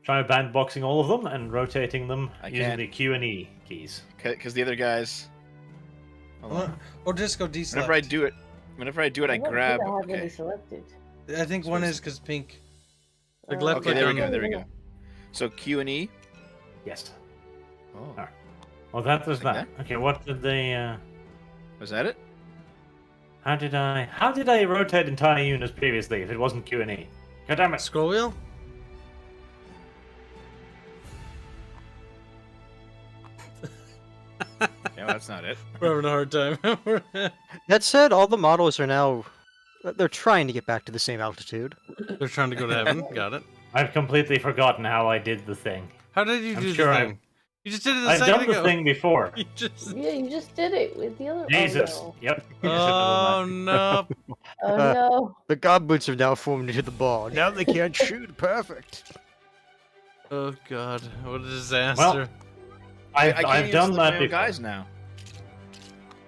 Try bandboxing all of them and rotating them I using can't. the Q and E keys. Because the other guys. Hold on. Or just go deselect. Whenever I do it, I don't think grab. I have any Okay. selected. I think So one it's- is because pink. Like left Okay, click there we on go. the- There we go. So Q and E. Yes. Oh, Alright. Well, that was Like that. Okay, what did they? was that it? How did I rotate entire units previously if it wasn't Q and E? God damn it! Scroll wheel? Yeah, that's not it. We're having a hard time. That said, all the models are now. They're trying to get back to the same altitude. They're trying to go to heaven. Got it. I've completely forgotten how I did the thing. How did you I'm do sure the I've- thing? You just did it a I've second done the ago. thing before. You just... Yeah, you just did it with the other. Jesus. Oh Yep. Oh no! no! Oh, no. The goblins have now formed into the ball. Now they can't shoot. Perfect. Oh god! What a disaster! I can't I've even done select that my own before. guys now.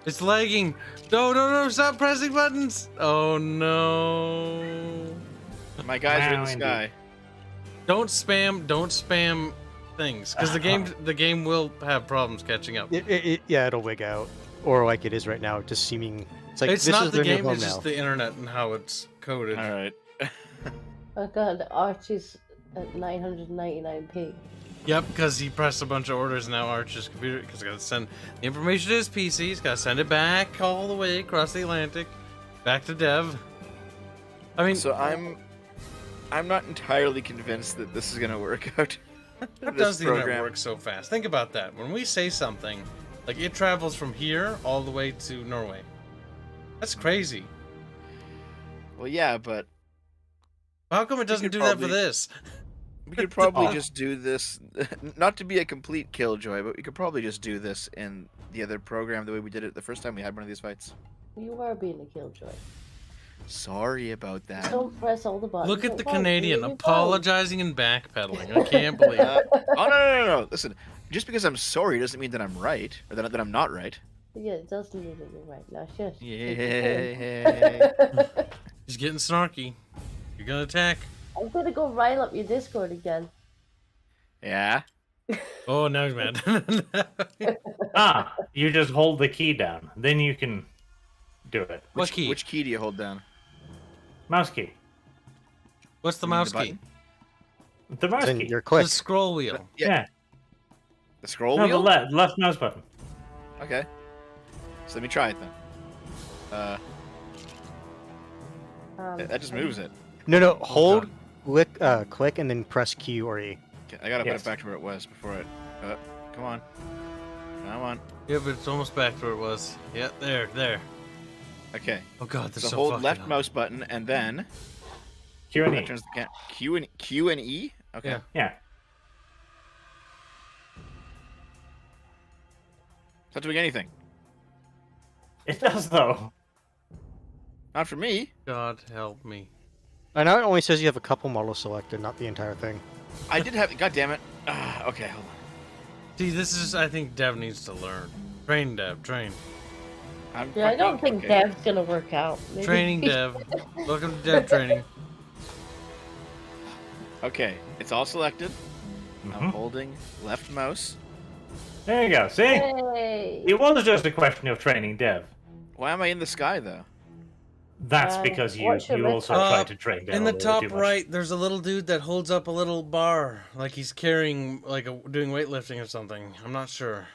It's lagging. No! Stop pressing buttons! Oh no! My guys are in Wow, the indeed. sky. Don't spam things, because the game will have problems catching up. Yeah, it'll wig out, or like it is right now, just seeming. It's like It's this not is the their new game; home it's now. just the internet and how it's coded. All right. Oh god, Archie's at 999p. Yep, because he pressed a bunch of orders now. Arch's computer, because I got to send the information to his PC. He's got to send it back all the way across the Atlantic, back to Dev. I mean, So I'm not entirely convinced that this is gonna work out. how this does the internet program. work so fast? Think about that. When we say something, like it travels from here all the way to Norway. That's crazy. Well, yeah, but How come it doesn't could do that for probably- this? we could probably Oh. just do this. Not to be a complete killjoy, but we could probably just do this in the other program the way we did it the first time we had one of these fights. You are being a killjoy. Sorry about that. Don't press all the buttons. Look at Don't the fight, Canadian leave me apologizing and backpedaling. I can't believe it. Oh no! Listen, just because I'm sorry doesn't mean that I'm right or that I'm not right. alone. Yeah, it does mean that you're right. Now, shush. Yeah. He's getting snarky. You're gonna attack. I'm gonna go rile up your Discord again. Yeah. Oh, now he's mad. You just hold the key down. Then you can do it. What key? Which key do you hold down? Mouse key. What's the You mean mouse the key? button? The mouse Then key. your The click. scroll wheel. Yeah. The scroll No, wheel? the left mouse button. Okay. So let me try it then. That just moves it. No. Hold, God. click, and then press Q or E. Okay, I gotta put Yes. it back to where it was before it. Come on. Come on. Yeah, but it's almost back to where it was. Yeah, there. Okay. Oh god, this So so hold fucking left hard. mouse button and then Q and that E. turns the Q and E. Okay. Yeah. Yeah. It's not doing anything. It does though. Not for me. God help me. I know it only says you have a couple models selected, not the entire thing. I did have. God damn it. Okay, hold on. See, this is I think Dev needs to learn. Train Dev, train. Yeah, I don't think okay. Dev's gonna work out. Maybe- Training Dev. Welcome to Dev training. Okay, it's all selected. I'm Mhm. holding left mouse. There you go. See? Hey! It was just a question of training Dev. Why am I in the sky though? That's because you what's your also method? tried to train Dev. In a the little top too much. right, there's a little dude that holds up a little bar, like he's carrying, doing weightlifting or something. I'm not sure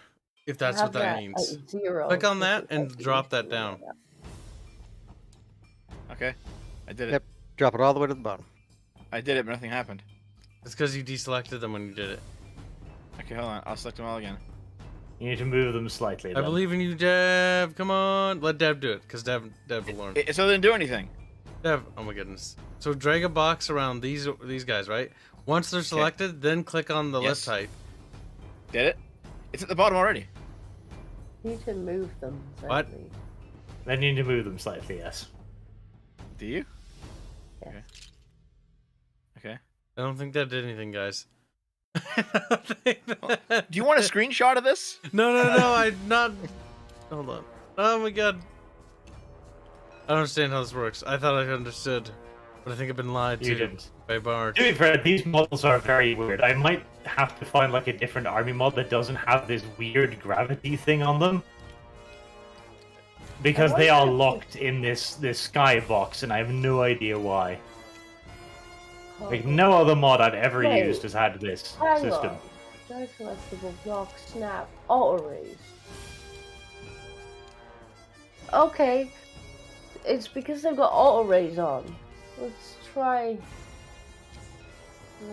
if that's Have what that at means. 0. Click on that because and it's drop that down. Okay, I did it. Yep. Drop it all the way to the bottom. I did it, but nothing happened. It's because you deselected them when you did it. Okay, hold on. I'll select them all again. You need to move them slightly. I then. believe in you, Dev. Come on, let Dev do it, because Dev will learn. It still didn't do anything. Dev, oh my goodness. So drag a box around these guys, right? Once they're selected, then click on the Yes. left type. Did it? It's at the bottom already. You need to move them. What? slightly. Then you need to move them slightly. Yes. Do you? Yes. Okay. I don't think that did anything, guys. I don't think Do you want a screenshot of this? No, I'm not. Hold on. Oh my god. I don't understand how this works. I thought I understood, but I think I've been lied You to didn't. by Bard. To be fair, these models are very weird. I might have to find like a different army mod that doesn't have this weird gravity thing on them. Because they are locked in this sky box, and I have no idea why. Like, no other mod I've ever Wait, used has had this Hang system. on. Dark selectable block snap auto raise. Okay. It's because they've got auto raise on. Let's try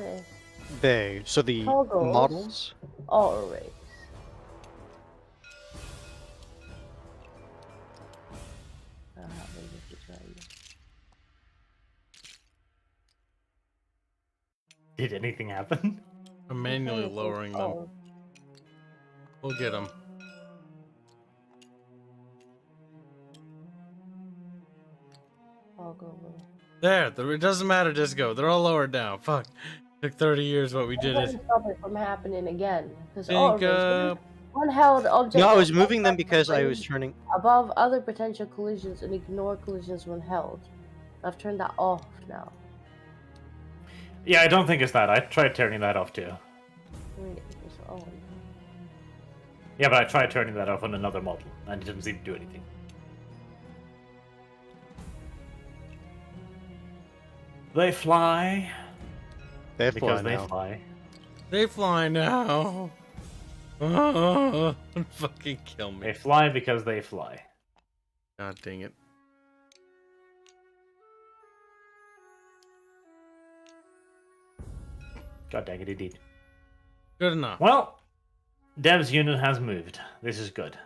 this. So the Toggles. models. Auto raise. Did anything happen? I'm manually lowering them. Oh. We'll get them. There, it doesn't matter, Disco. They're all lowered now. Fuck. Took 30 years, but we did it. Stop it from happening again. Because Think up. one held object. No, I was moving them because I was turning. Above other potential collisions and ignore collisions when held. I've turned that off now. Yeah, I don't think it's that. I tried turning that off too. Wait, it's on. Yeah, but I tried turning that off on another model, and it didn't seem to do anything. They fly. They fly Because they now. fly. They fly now. Oh, fucking kill me. They fly because they fly. God dang it. God dang it, indeed. Good enough. Well, Dev's unit has moved. This is good.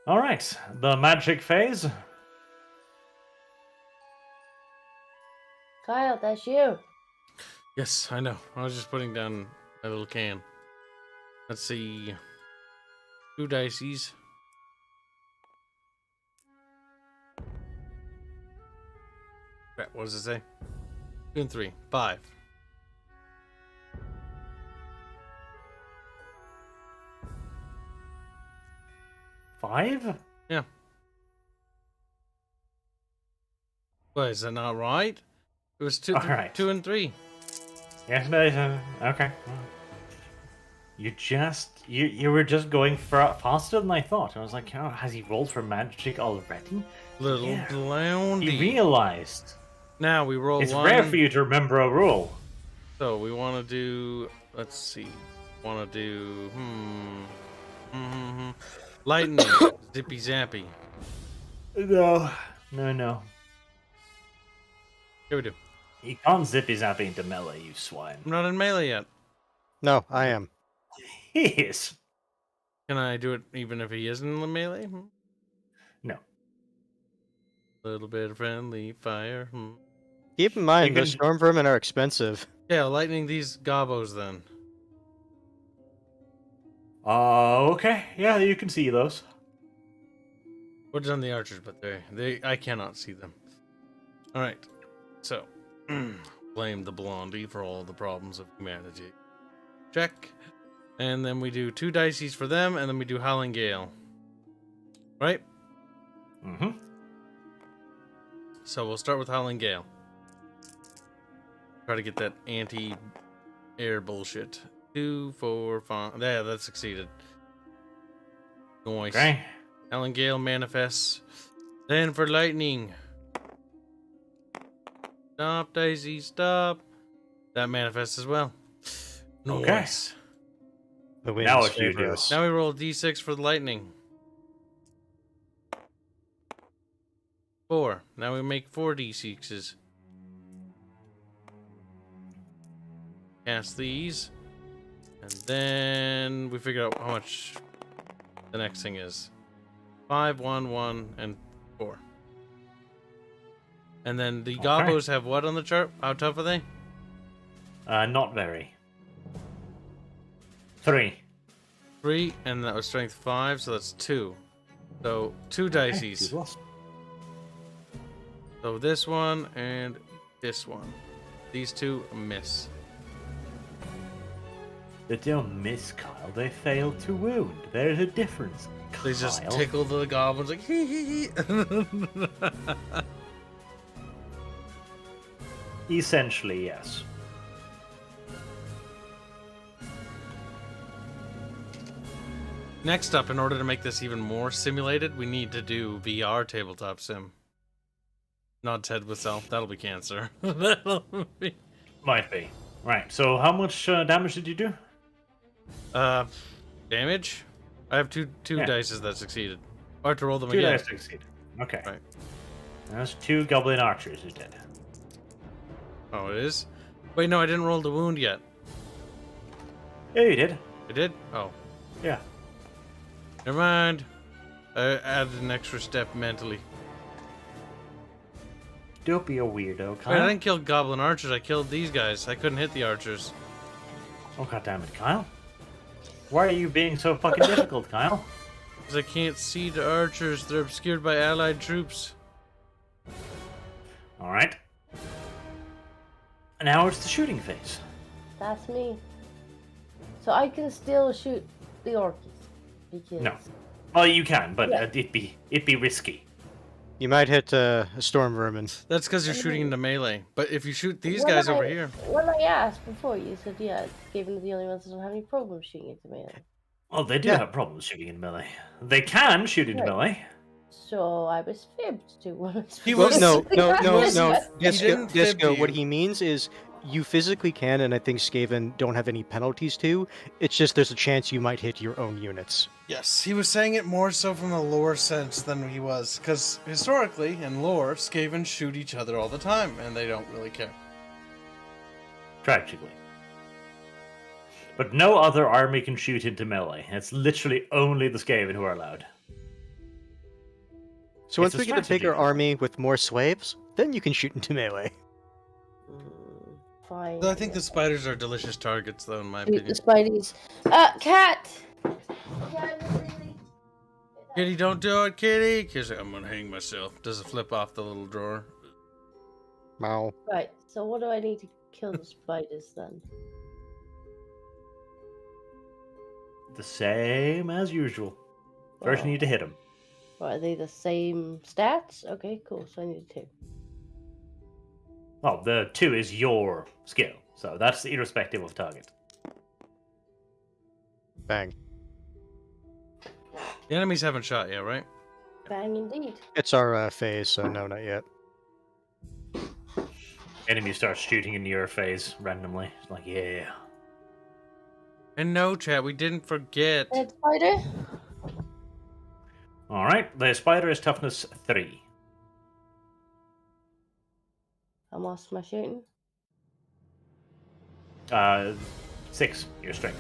Alright, the magic phase. Kyle, that's you. Yes, I know. I was just putting down a little can. Let's see. 2 dices. Crap, what does it say? 2 and 3. 5. Five? Yeah. What, is that not right? It was 2, All right. 2 and 3. Yes, but okay. You were just going faster than I thought. I was like, oh, has he rolled for magic already? Little Yeah. blondie. He realized. Now we roll It's 1. rare for you to remember a rule. So we want to do. Let's see. Want to do. Lightning. Zippy zappy. No. Here we do. You can't zippy zappy into melee, you swine. I'm not in melee yet. No, I am. He is. Can I do it even if he isn't in the melee? No. Little bit of friendly fire. Keep in mind, You those can- storm vermin are expensive. Yeah, lightning these gobos then. Okay. Yeah, you can see those. What's on the archers, but I cannot see them. All right. So, blame the blondie for all the problems of humanity. Check. And then we do 2 dices for them, and then we do Howling Gale. Right? Mm-hmm. So we'll start with Howling Gale. Try to get that anti-air bullshit. 2, 4, 5. Yeah, that succeeded. Nice. Okay. Howling Gale manifests. Then for lightning. Stop, Daisy, stop. That manifests as well. Okay. Nice. The winds Now what you favor do. us. Now we roll d6 for the lightning. 4. Now we make 4 d6s. Cast these. And then we figure out how much the next thing is. 5, 1, 1, and 4. And then the gobos have what on the chart? How tough are they? Not very. 3. 3, and that was strength 5, so that's 2. So 2 dices. So this one and this one. These 2 miss. They don't miss, Kyle. They fail to wound. There's a difference. They just Kyle. tickle the goblins like hee hee hee. Essentially, yes. Next up, in order to make this even more simulated, we need to do VR tabletop sim. Nods head with self. That'll be cancer. That'll be... Might be. Right. So how much damage did you do? Damage? I have two Yeah. dices that succeeded. I have to roll them 2 again. dice succeed. Okay. Right. That's 2 goblin archers who did. Oh, it is? Wait, no, I didn't roll the wound yet. Yeah, you did. I did? Oh. Yeah. Never mind. I added an extra step mentally. Don't be a weirdo, Wait, Kyle. I didn't kill goblin archers. I killed these guys. I couldn't hit the archers. Oh, goddammit, Kyle. Why are you being so fucking difficult, Kyle? Because I can't see the archers. They're obscured by allied troops. Alright. Now it's the shooting phase. That's me. So I can still shoot the orcs. Because... No. Well, you can, but Yeah. it'd be risky. You might hit a storm vermin. That's because you're shooting into melee. But if you shoot these When guys I- over here... When I asked before, you said, yeah, Skaven are the only ones that don't have any problem shooting into melee. Well, they do Yeah. have problems shooting in melee. They can shoot into Right. melee. So I was fibbed to one. He Well, was- no, no. He didn't fib Disco. to What you. he means is you physically can, and I think Skaven don't have any penalties to. It's just there's a chance you might hit your own units. Yes, he was saying it more so from a lore sense than he was. Because historically, in lore, Skaven shoot each other all the time, and they don't really care. Tragically. But no other army can shoot into melee. It's literally only the Skaven who are allowed. So once It's a we get a bigger strategy. army with more slaves, then you can shoot into melee. Fine. I think the spiders are delicious targets, though, in my Shoot opinion. the Spideys. Cat! Kitty, don't do it, Kitty! Because I'm gonna hang myself. Does it flip off the little drawer? Wow. Right, so what do I need to kill the spiders then? The same as usual. First, you need to hit them. Right, are they the same stats? Okay, cool. So I need 2. Well, the 2 is your skill, so that's irrespective of target. Bang. The enemies haven't shot yet, right? Bang indeed. It's our phase, so no, not yet. Enemy starts shooting into your face randomly. It's like, yeah. And no, chat, we didn't forget. Dead spider? Alright, the spider is toughness 3. How much am I shooting? 6, your strength.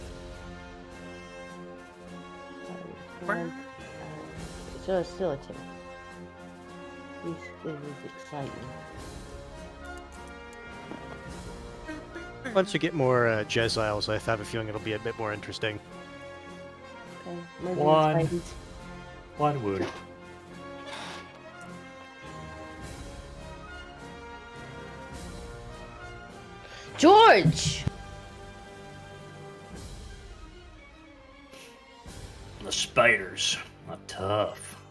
So it's still a 2. This is exciting. Once we get more Jeziles, I have a feeling it'll be a bit more interesting. Okay, maybe One. it's Spidey's. 1 wound. George! The spiders are tough.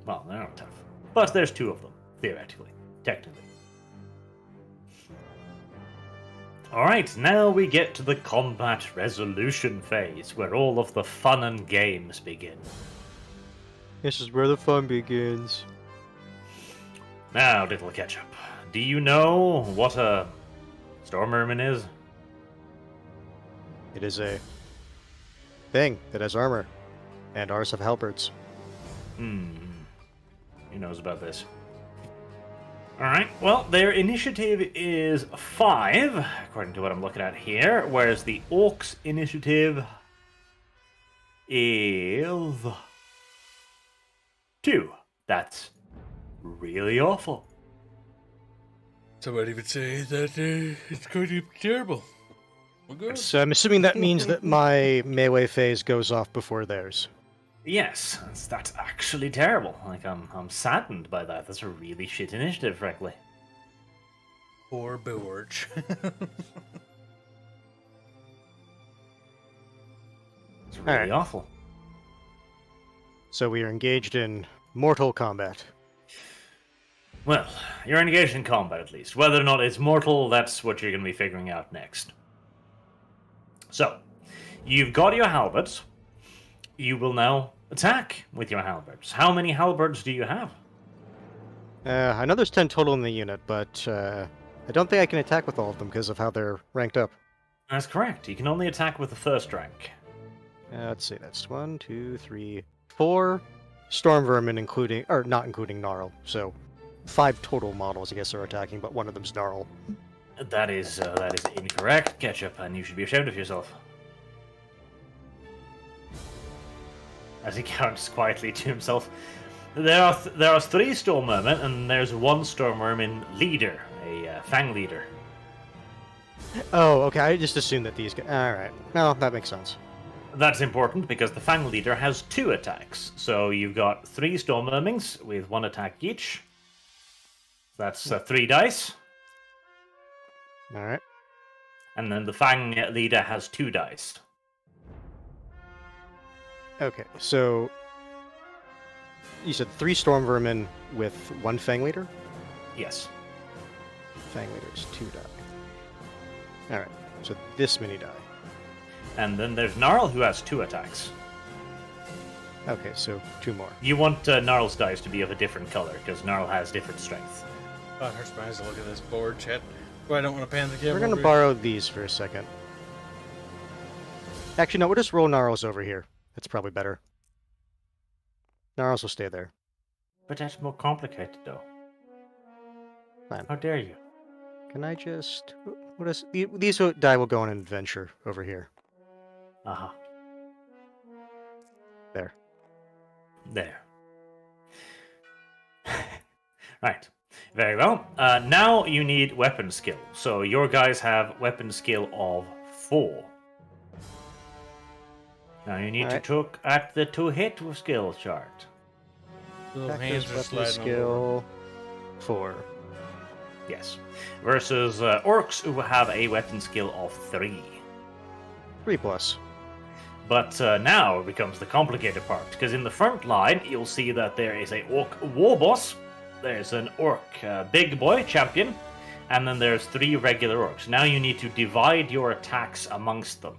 Well, they're not tough. But there's 2 of them, theoretically. Technically. Alright, now we get to the combat resolution phase, where all of the fun and games begin. This is where the fun begins. Now, little ketchup, do you know what a storm merman is? It is a thing that has armor, and ours have halberds. Who knows about this? Alright, well, their initiative is 5, according to what I'm looking at here, whereas the Orcs' initiative is 2. That's really awful. Somebody would say that it's going to be terrible. Well, good. So I'm assuming that means that my melee phase goes off before theirs. Yes, that's actually terrible. Like, I'm saddened by that. That's a really shit initiative, frankly. Poor Borge. It's really Alright. awful. So we are engaged in mortal combat. Well, you're engaged in combat at least. Whether or not it's mortal, that's what you're going to be figuring out next. So, you've got your halberds. You will now attack with your halberds. How many halberds do you have? I know there's 10 total in the unit, but I don't think I can attack with all of them because of how they're ranked up. That's correct. You can only attack with the first rank. Let's see, that's 1, 2, 3, 4 storm vermin, including or not including Gnarl. So 5 total models, I guess, are attacking, but one of them's Gnarl. That is incorrect, Ketchup, and you should be ashamed of yourself. As he counts quietly to himself. There are 3 storm vermin, and there's 1 storm vermin leader, a fang leader. Oh, okay. I just assumed that these guys. All right. No, that makes sense. That's important because the fang leader has 2 attacks. So you've got 3 storm vermins with 1 attack each. That's 3 dice. All right. And then the fang leader has 2 dice. Okay. So you said 3 storm vermin with 1 fang leader. Yes. Fang leader is 2 die. All right. So this many die. And then there's Gnarl, who has 2 attacks. Okay, so 2 more. You want Gnarl's dice to be of a different color, because Gnarl has different strength. Oh, it hurts my eyes to look at this board, chat. But I don't want to pan the camera. We're gonna over borrow these for a second. Actually, no. We'll just roll Gnarls over here. That's probably better. Gnarls will stay there. But that's more complicated, though. Fine. How dare you? Can I just? What is these die will go on an adventure over here. Uh-huh. There. There. Right. Very well. Now you need weapon skill. So your guys have weapon skill of 4. Now you need Alright. to look at the to-hit skill chart. Little Attackers, hands are weapon sliding skill 4. Yes. Versus orcs who have a weapon skill of 3. 3+. But now becomes the complicated part, because in the front line you'll see that there is a orc war boss, there's an orc big boy champion, and then there's 3 regular orcs. Now you need to divide your attacks amongst them.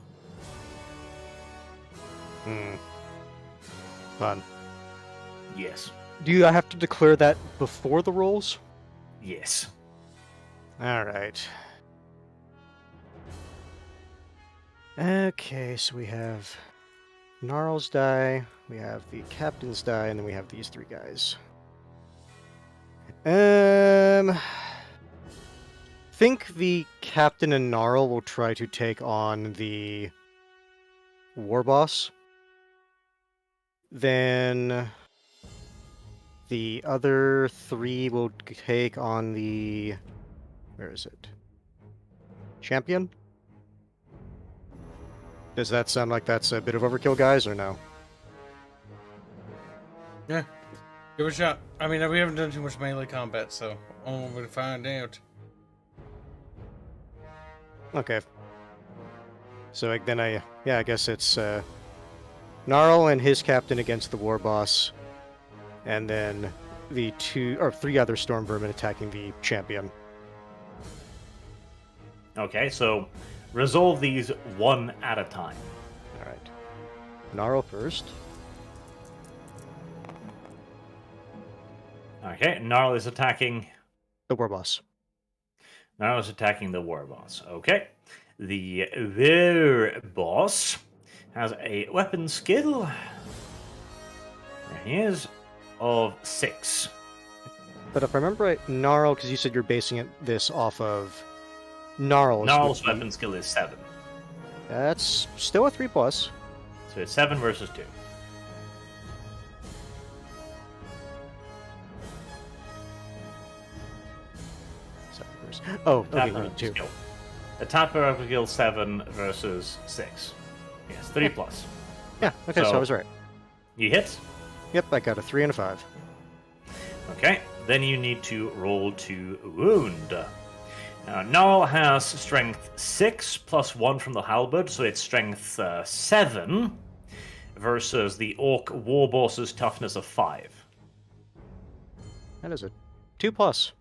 Fun. Yes. Do I have to declare that before the rolls? Yes. All right. Okay, so we have Gnarl's die, we have the captain's die, and then we have these 3 guys. Think the captain and Gnarl will try to take on the war boss. Then the other 3 will take on the... Where is it? Champion? Does that sound like that's a bit of overkill, guys, or no? Yeah. Give it a shot. I mean, we haven't done too much melee combat, so only we'll find out. Okay. So then I guess it's Gnarl and his captain against the war boss, and then the 3 other storm vermin attacking the champion. Okay, so resolve these one at a time. All right. Gnarl first. Okay, Gnarl is attacking... The war boss. Gnarl is attacking the war boss. Okay. The war boss has a weapon skill. There he is. Of 6. But if I remember right, Gnarl, because you said you're basing this off of Gnarl's weapon skill is 7. That's still a 3+. So it's 7 versus 2. Oh, okay, you need 2. Skill. Attack weapon skill 7 versus 6. Yes, 3+. Yeah, okay, so I So- was right. You hit? Yep, I got a 3 and a 5. Okay, then you need to roll to wound. Gnarl has strength 6 plus 1 from the halberd, so it's strength 7 versus the orc war boss's toughness of 5. That is a 2+.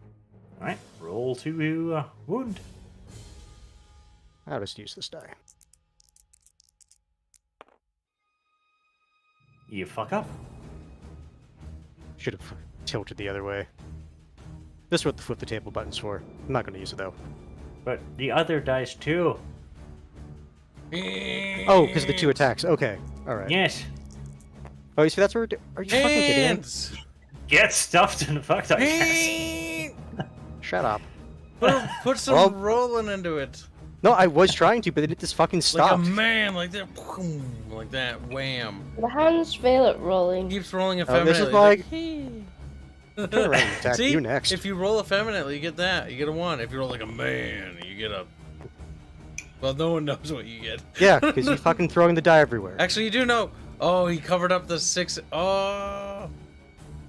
Alright, roll to wound. I'll just use this die. You fuck up. Should have tilted the other way. This is what the flip the table button's for. I'm not going to use it though. But the other dice too. Oh, because of the 2 attacks. Okay, all right. Yes. Oh, you see, that's where. Are you fucking kidding me? Hands! Get stuffed and fucked, I guess. Hand! Shut up. Put some Well- rolling into it. No, I was trying to, but it just fucking Like a stopped. man, like that. Boom, like that. Wham. The hands fail at rolling. Keeps rolling this effeminately. is like- "Hey." Turn around and attack See? you next. If you roll effeminately, you get that. You get a 1. If you roll like a man, you get a. Well, no one knows what you get. Yeah, because you're fucking throwing the die everywhere. Actually, you do know. Oh, he covered up the 6. Oh.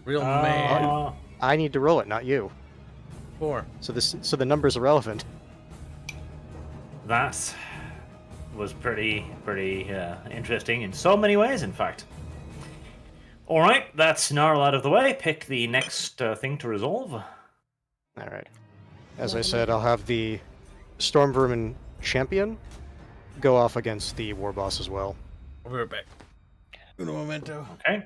Real man. Uh, I need to roll it, not you. 4. So the numbers are relevant. that was pretty interesting in so many ways, in fact. All right, that's Gnarl out of the way. Pick the next thing to resolve. All right. As I said, I'll have the Storm Vermin champion go off against the war boss as well. I'll be right back. Uno momento. Okay.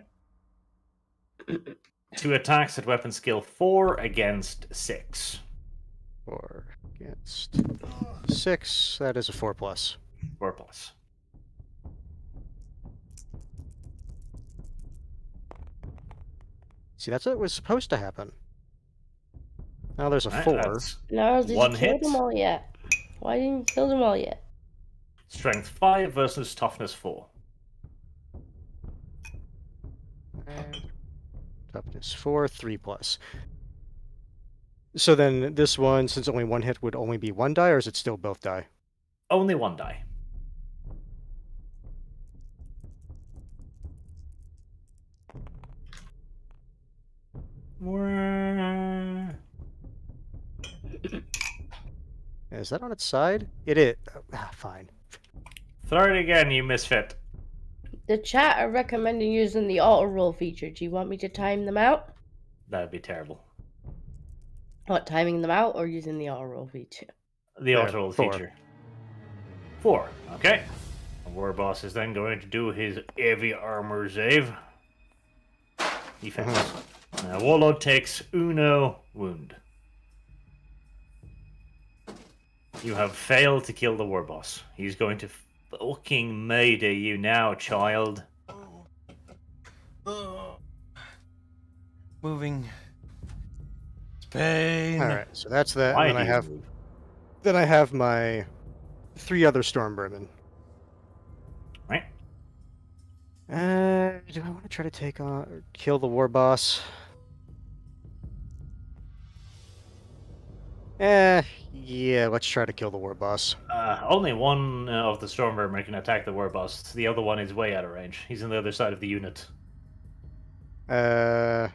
2 attacks at weapon skill 4 against 6. 4 against 6. That is a 4+. 4+. See, that's what was supposed to happen. Now there's a Right, 4. that's No, did One you kill hit. them all yet? Why didn't you kill them all yet? Strength 5 versus toughness 4. Toughness 4, 3+. So then this one, since only 1 hit, would only be 1 die, or is it still both die? Only 1 die. Is that on its side? It is. Fine. Throw it again, you misfit. The chat are recommending using the auto roll feature. Do you want me to time them out? That would be terrible. What, timing them out or using the auto roll feature? The There, auto roll 4. feature. 4. Okay. The war boss is then going to do his heavy armor save. Defense. Warlord takes uno wound. You have failed to kill the war boss. He's going to fucking murder you now, child. Moving. Spain. All right, so that's that. Why And then do you move? I have my 3 other storm vermin. Right. Do I want to try to take on or kill the war boss? Yeah, let's try to kill the war boss. Only one of the Stormvermin can attack the war boss. The other one is way out of range. He's on the other side of the unit. All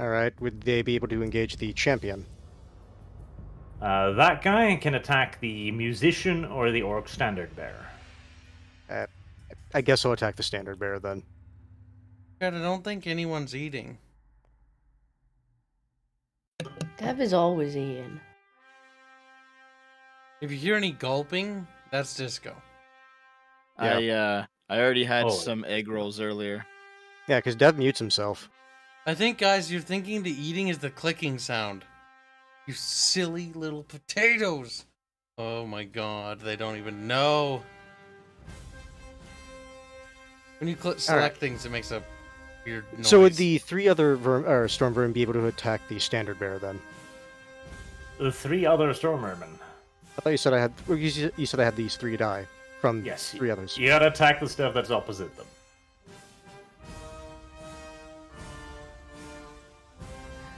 right. Would they be able to engage the champion? That guy can attack the musician or the orc standard bearer. I guess I'll attack the standard bearer then. God, I don't think anyone's eating. Dev is always Ian. If you hear any gulping, that's Disco. I already had Holy. some egg rolls earlier. Yeah, because Dev mutes himself. I think, guys, you're thinking the eating is the clicking sound. You silly little potatoes. Oh my god, they don't even know. When you select things, it makes a weird noise. So would the 3 other storm vermin be able to attack the standard bearer then? The 3 other Stormvermin. I thought you said I had. Well, you said I had these 3 die from Yes. 3 others. You gotta attack the stuff that's opposite them.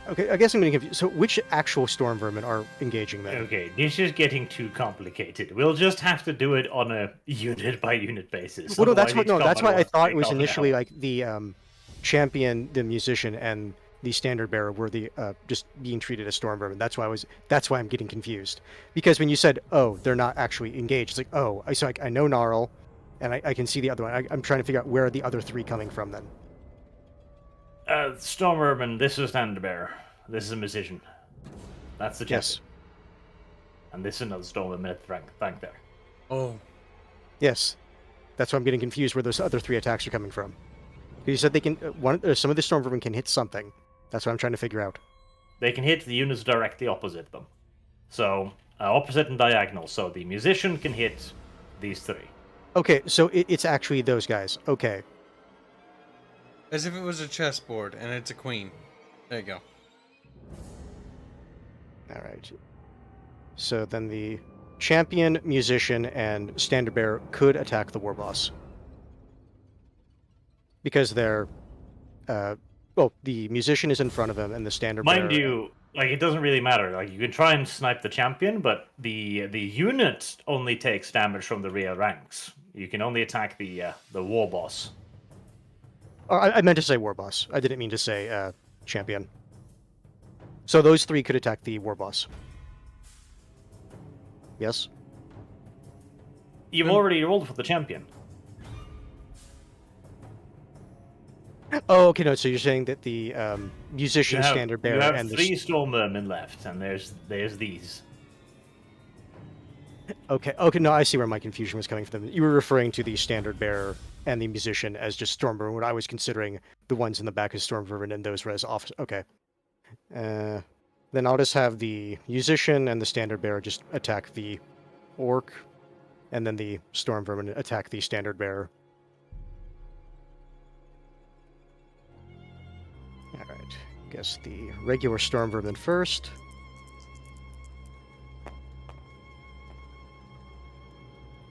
Okay, I guess I'm getting confused. So which actual storm vermin are engaging then? Okay, this is getting too complicated. We'll just have to do it on a unit by unit basis. Well, no, that's Otherwise what. No, each that's why I combat will thought take it was half an initially hour. like the champion, the musician, and the standard bearer were the just being treated as storm vermin. That's why I'm getting confused. Because when you said, "Oh, they're not actually engaged," it's like, "Oh, so I know Gnarl, and I can see the other one." I'm trying to figure out where are the other 3 coming from then. Stormvermin, this is standard bearer. This is a musician. That's the Yes. champion. And this is another Stormvermin at the bank there. Oh, Yes, that's why I'm getting confused where those other 3 attacks are coming from. You said they can. Some of the storm vermin can hit something. That's what I'm trying to figure out. they can hit the units directly opposite them. So opposite and diagonal. So the musician can hit these three. Okay, so it's actually those guys. Okay. As if it was a chessboard and it's a queen. There you go. All right. So then the champion, musician, and standard bearer could attack the war boss. Because they're... well, the musician is in front of him, and the standard bearer... Mind you, like it doesn't really matter. Like you can try and snipe the champion, but the unit only takes damage from the rear ranks. You can only attack the war boss. Oh, I meant to say war boss. I didn't mean to say champion. So those three could attack the war boss. Yes? You've already rolled for the champion. Oh, okay, no, so you're saying that the musician, standard bearer, you have and three storm vermin left, and there's these. Okay, no, I see where my confusion was coming from. You were referring to the standard bearer and the musician as just Stormvermin, when I was considering the ones in the back as Stormvermin and those were as office. Okay. Then I'll just have the musician and the standard bearer just attack the orc, and then the Stormvermin attack the standard bearer. Alright, guess the regular Stormvermin first.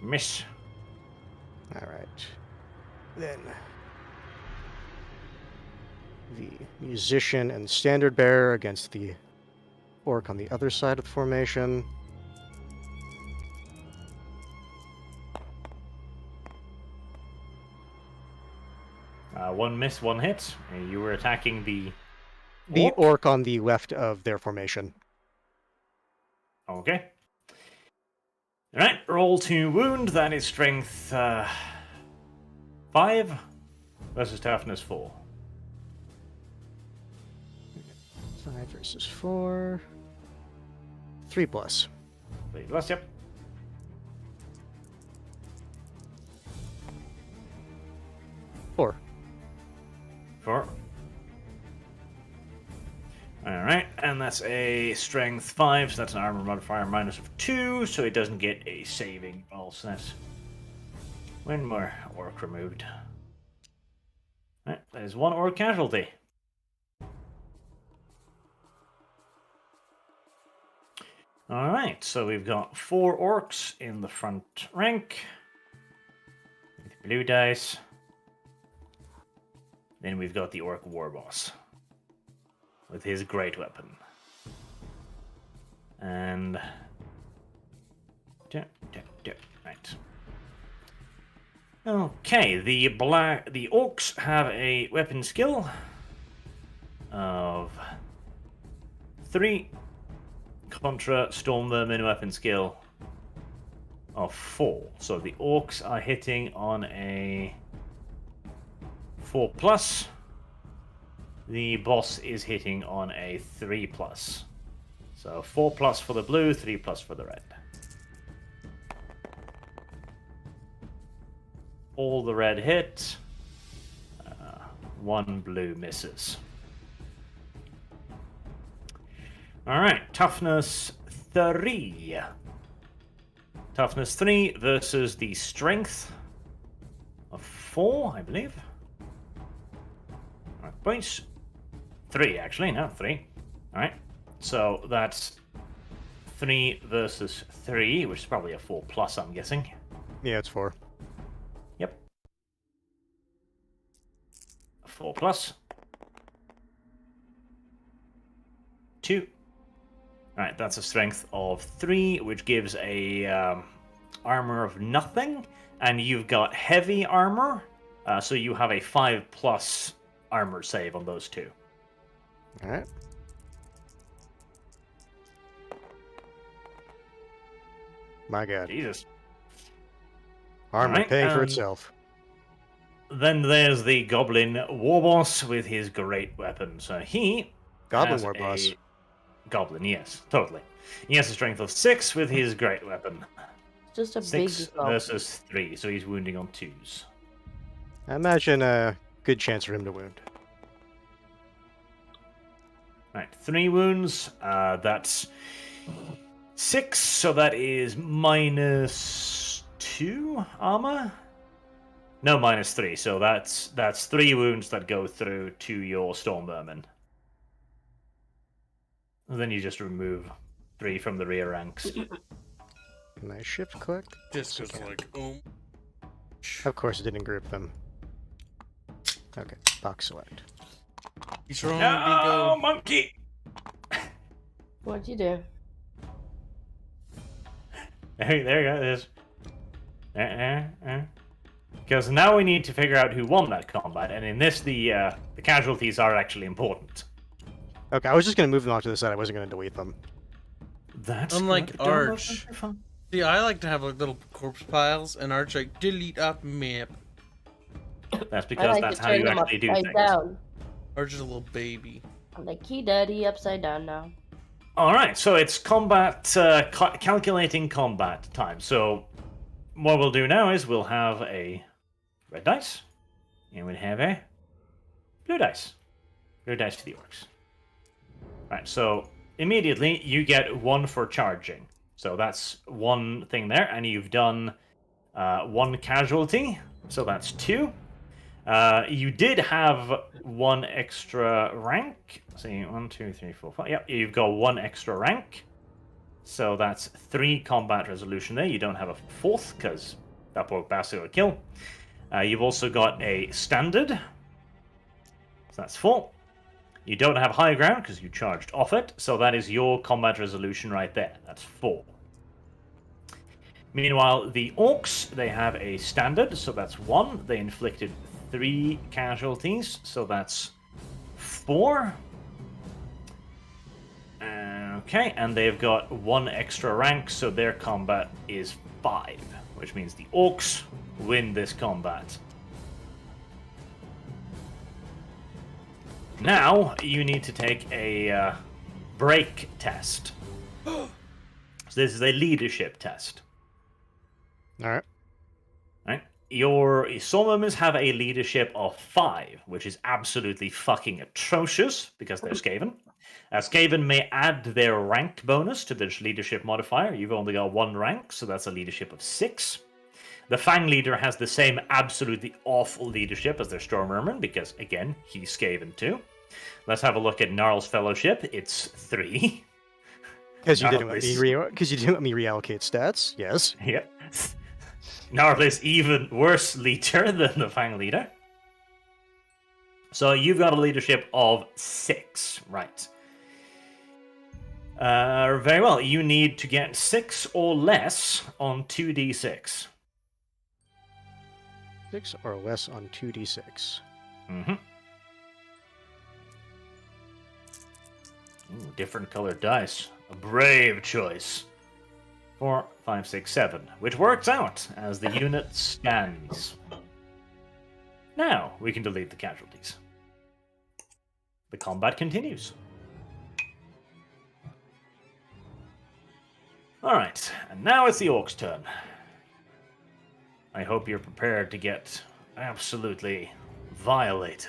Miss. Alright. Then the musician and standard bearer against the orc on the other side of the formation. One miss, one hit. You were attacking the orc on the left of their formation. Okay. Alright, roll to wound. That is strength 5 versus toughness 4. 5 versus 4. 3 plus. 3 plus, yep. Four. 4. Alright, and that's a strength 5, so that's an armor modifier minus of 2, so it doesn't get a saving roll, so that's one more orc removed. Alright, that is one orc casualty. Alright, so we've got 4 orcs in the front rank. Blue dice. Then we've got the orc warboss with his great weapon. And right. Okay, the orcs have a weapon skill of 3 contra Stormvermin weapon skill of 4. So the orcs are hitting on a 4 plus. The boss is hitting on a 3 plus. So 4 plus for the blue, 3 plus for the red. All the red hit. 1 blue misses. Alright, toughness 3. Toughness 3 versus the strength of 4, I believe. Alright, points. 3, actually, no, 3. Alright, so that's 3 versus 3, which is probably a 4 plus, I'm guessing. Yeah, it's 4. Yep. 4 plus. 2. Alright, that's a strength of 3, which gives a armor of nothing. And you've got heavy armor, so you have a 5 plus armor save on those 2. Alright. My god. Jesus. Armor Alright, paying for itself. Then there's the Goblin Warboss with his great weapon. So he Goblin has Warboss. a Goblin, yes, totally. He has a strength of 6 with his great weapon. Just a 6 big goblin. versus 3, so he's wounding on 2s. I imagine a good chance for him to wound. Right, 3 wounds. That's 6, so that is -2 armor. No, -3. So that's 3 wounds that go through to your Storm Vermin. And then you just remove 3 from the rear ranks. Can I shift click? Just Yes, I goes can. like, Of course, it didn't group them. Okay, box select. He's wrong, No, Bingo. monkey! What'd you do? Hey, there you go. There's. Because now we need to figure out who won that combat, and in this, the casualties are actually important. Okay, I was just gonna move them off to the side. I wasn't gonna delete them. That's Unlike good. Don't know Arch. something fun. See, I like to have like little corpse piles, and Arch like delete off map. That's I because like that's to how turn you them actually do upside things. down. Arch is a little baby. I'm like, key daddy upside down now. All right, so it's combat, calculating combat time. So what we'll do now is we'll have a red dice, and we'll have a blue dice. Blue dice for the orcs. Right, so immediately you get 1 for charging. So that's 1 thing there, and you've done 1 casualty, so that's 2. You did have 1 extra rank. See, 1, 2, 3, 4, 5. Yep, you've got 1 extra rank. So that's 3 combat resolution there. You don't have a 4th, because that poor bastard would kill. You've also got a standard. So that's 4. You don't have high ground, because you charged off it. So that is your combat resolution right there. That's 4. Meanwhile, the orcs, they have a standard, so that's 1. They inflicted 3 casualties, so that's 4. Okay, and they've got 1 extra rank, so their combat is 5, which means the orcs win this combat. Now, you need to take a break test. So this is a leadership test. Alright. Right? Your Stormers have a leadership of 5, which is absolutely fucking atrocious because they're Skaven. Skaven may add their rank bonus to their leadership modifier. You've only got 1 rank, so that's a leadership of 6. The Fang leader has the same absolutely awful leadership as their Stormmerman because, again, he's Skaven too. Let's have a look at Gnarl's Fellowship. It's 3. Because you Gnarl didn't let is- me let me reallocate stats. Yes. Yep. Gnarl is even worse leader than the Fang leader. So you've got a leadership of 6, right? Very well. You need to get 6 or less on 2d6. 6 or less on 2d6. Mm-hmm. Ooh, different colored dice. A brave choice. 4, 5, 6, 7, which works out as the unit stands. Now we can delete the casualties. The combat continues. Alright, and now it's the orcs' turn. I hope you're prepared to get absolutely violated.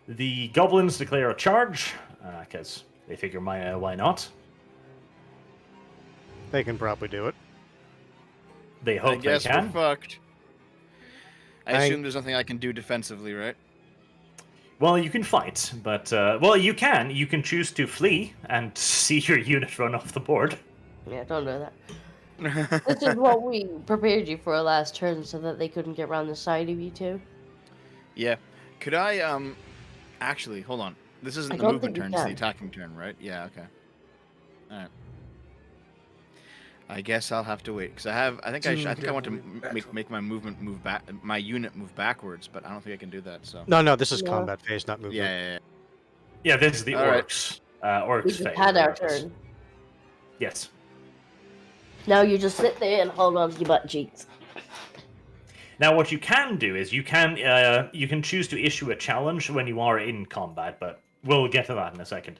The goblins declare a charge, because they figure why not. They can probably do it. They I hope they guess we're can. fucked. I I- assume there's nothing I can do defensively, right? Well, you can fight, but well, you can. You can choose to flee and see your unit run off the board. Yeah, don't do that. This is what we prepared you for last turn so that they couldn't get around the side of you two. Yeah. Could I actually hold on. This isn't I the don't movement think you turn, it's the can. attacking turn, right? Yeah, okay. Alright. I guess I'll have to wait because I think I want to make my movement move back, my unit move backwards, but I don't think I can do that. So No, this is No. combat phase, not movement. yeah. Yeah, this is the All right. orcs. We Orcs just phase. had our regardless. turn. Yes. Now you just sit there and hold on to your butt cheeks. Now, what you can do is you can choose to issue a challenge when you are in combat, but we'll get to that in a second.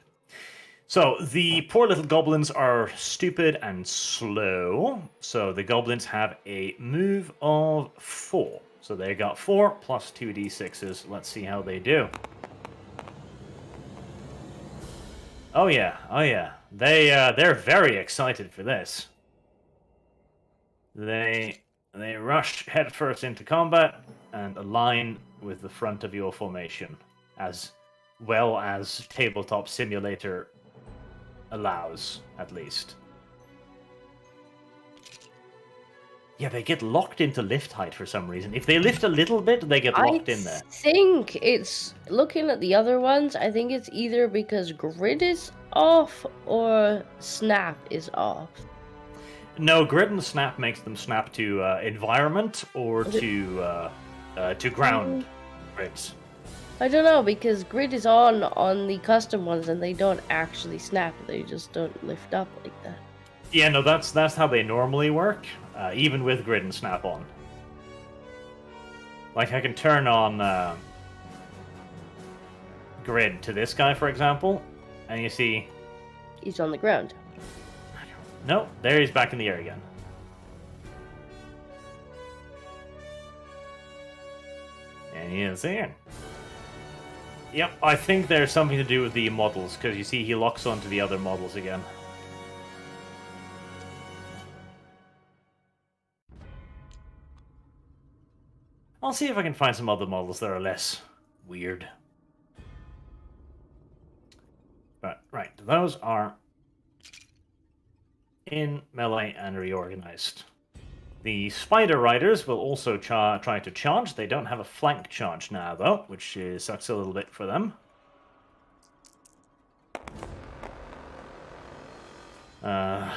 So the poor little goblins are stupid and slow. So the goblins have a move of 4. So they got 4 plus 2d6s. Let's see how they do. Oh yeah, oh yeah. They're very excited for this. They rush headfirst into combat and align with the front of your formation, as well as Tabletop Simulator allows, at least. Yeah, they get locked into lift height for some reason. If they lift a little bit, they get locked in there. I think it's looking at the other ones. I think it's either because grid is off or snap is off. No, grid and snap makes them snap to environment or Is it- to ground grids. I don't know because grid is on the custom ones and they don't actually snap. They just don't lift up like that. Yeah, no, that's how they normally work, even with grid and snap on. Like I can turn on grid to this guy, for example, and you see, He's on the ground. no, there he's back in the air again. And he is there. Yep, I think there's something to do with the models, because you see he locks onto the other models again. I'll see if I can find some other models that are less weird. But, right, those are in melee and reorganized. The Spider Riders will also try to charge. They don't have a flank charge now, though, which sucks a little bit for them.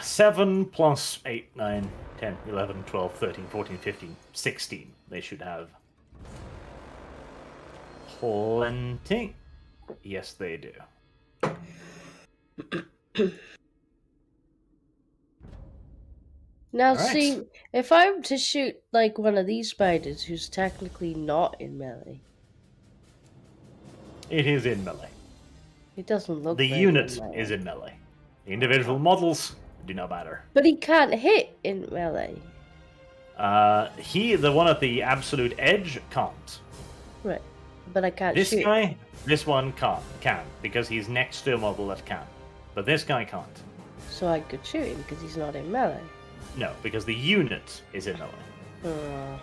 7 plus 8, 9, 10, 11, 12, 13, 14, 15, 16. They should have plenty. Yes, they do. Now, Alright. see, if I were to shoot like one of these spiders who's technically not in melee, It is in melee. it doesn't look The very unit melee. is in melee. The individual models do not matter. But he can't hit in melee. The one at the absolute edge, can't. Right. But I can't This shoot. guy, this one can, because he's next to a model that can. But this guy can't. So I could shoot him because he's not in melee. No, because the unit is in melee.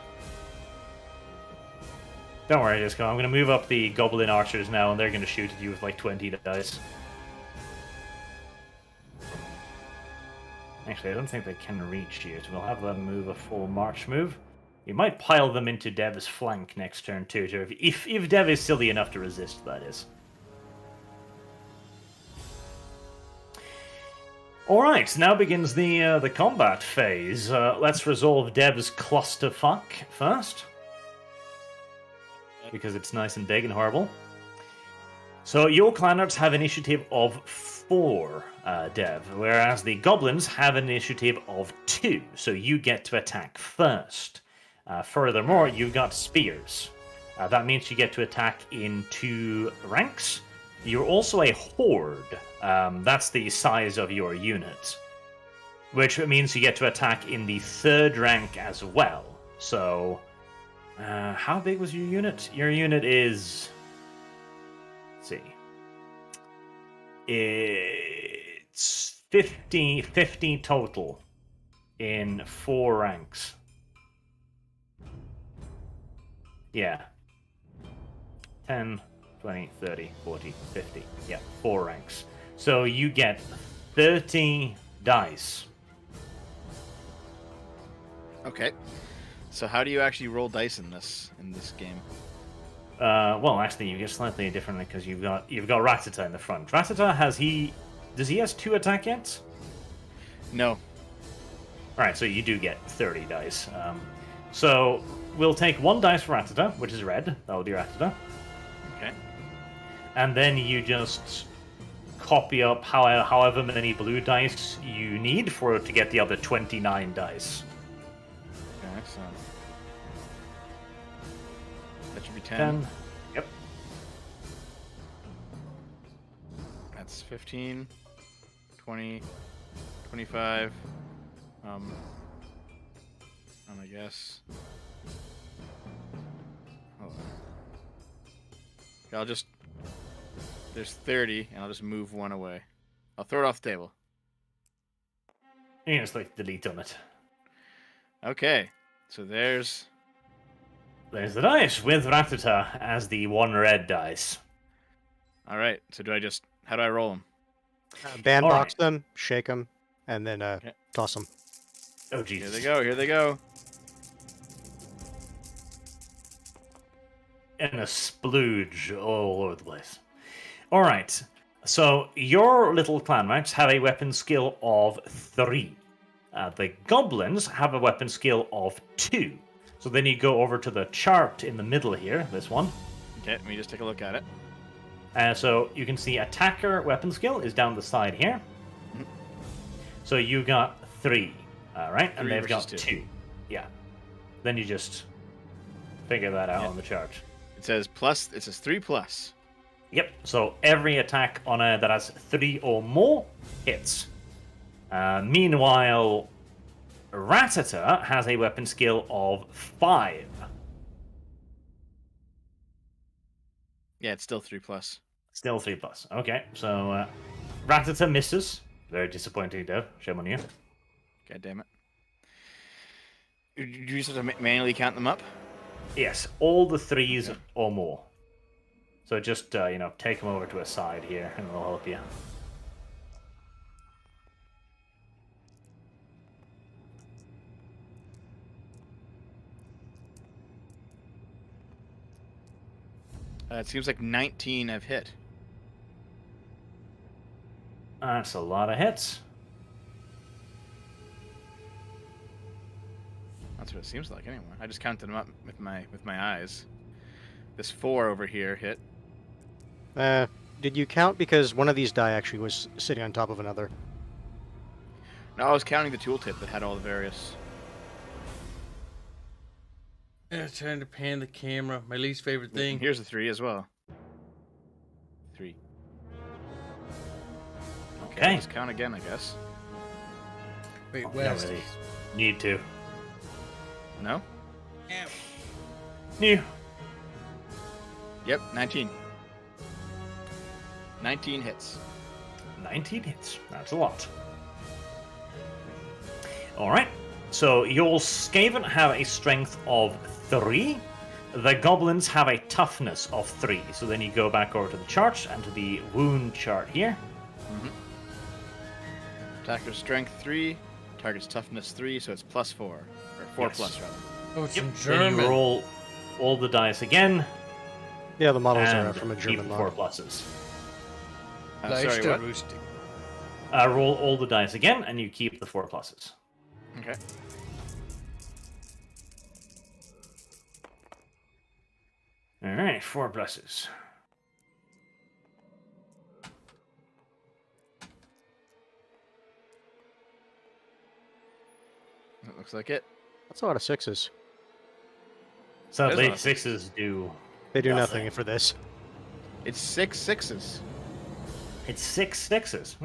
Don't worry, Disco. I'm going to move up the Goblin Archers now, and they're going to shoot at you with like 20 dice. Actually, I don't think they can reach you, so we'll have them move a full march move. You might pile them into Dev's flank next turn too, if Dev is silly enough to resist, that is. Alright, now begins the combat phase. Let's resolve Dev's clusterfuck first. Because it's nice and big and horrible. So your clanarts have initiative of 4, Dev, whereas the goblins have an initiative of 2, so you get to attack first. Furthermore, you've got spears. That means you get to attack in 2 ranks. You're also a horde. That's the size of your unit. Which means you get to attack in the 3rd rank as well. So, how big was your unit? Your unit is... Let's see. It's 50 total in 4 ranks. Yeah. 10, 20, 30, 40, 50. Yeah, 4 ranks. So you get 30 dice. Okay. So how do you actually roll dice in this game? Well, actually, you get slightly differently because you've got Ratata in the front. Ratata does he has 2 attack yet? No. All right, so you do get 30 dice. So we'll take 1 dice for Ratata, which is red. That will be Ratata. Okay. And then you just copy up however many blue dice you need to get the other 29 dice. Okay, so that should be 10. 10. Yep. That's 15, 20, 25. I guess. Hold on. Okay, there's 30, and I'll just move 1 away. I'll throw it off the table. You can just click delete on it. Okay, so there's There's the dice with Ratata as the one red dice. all right. So how do I roll them? Bandbox them, shake them, and then Okay. toss them. Oh Here Jesus! they go. Here they go. And a splooge all over the place. All right. So your little clan mates have a weapon skill of 3. The goblins have a weapon skill of 2. So then you go over to the chart in the middle here, this one. Okay, let me just take a look at it. So you can see attacker weapon skill is down the side here. Mhm. So you got 3, right? And 3 they've got versus 2. Yeah. Then you just figure that out Yeah. on the chart. It says plus. It says 3+. Yep. So every attack on a that has 3 or more hits. Meanwhile, Ratata has a weapon skill of 5. Yeah, it's still 3+. Still 3+. Okay, so Ratata misses. Very disappointing, Dev. Shame on you. God damn it. Do you just have to manually count them up? Yes, all the 3s or more. So just take them over to a side here, and it'll help you. It seems like 19 have hit. That's a lot of hits. That's what it seems like, anyway. I just counted them up with my eyes. This 4 over here hit. Did you count? Because one of these die actually was sitting on top of another. No, I was counting the tooltip that had all the various. Yeah, trying to pan the camera. My least favorite And thing. here's a 3 as well. 3. Okay. I'll just count again, I guess. Wait, Don't West. really need to. No? New. Yep, 19. 19 hits. 19 hits. That's a lot. Alright. So your Skaven have a strength of 3. The goblins have a toughness of 3. So then you go back over to the chart and to the wound chart here. Attacker's strength 3, target's toughness 3, so it's +4. Or 4 Yes. plus, rather. Oh, it's Yep. in Then German. you roll all the dice again. Yeah, the models and are from a keep German the 4 mod. pluses. Sorry, what? Leichterrüstung. Roll all the dice again, and you keep the 4 pluses. Okay. Alright, 4 pluses. That looks like it. That's a lot of 6s. Sadly, That's awesome. 6s do. They do Nothing. nothing for this. It's 6 6s. It's 6 6s.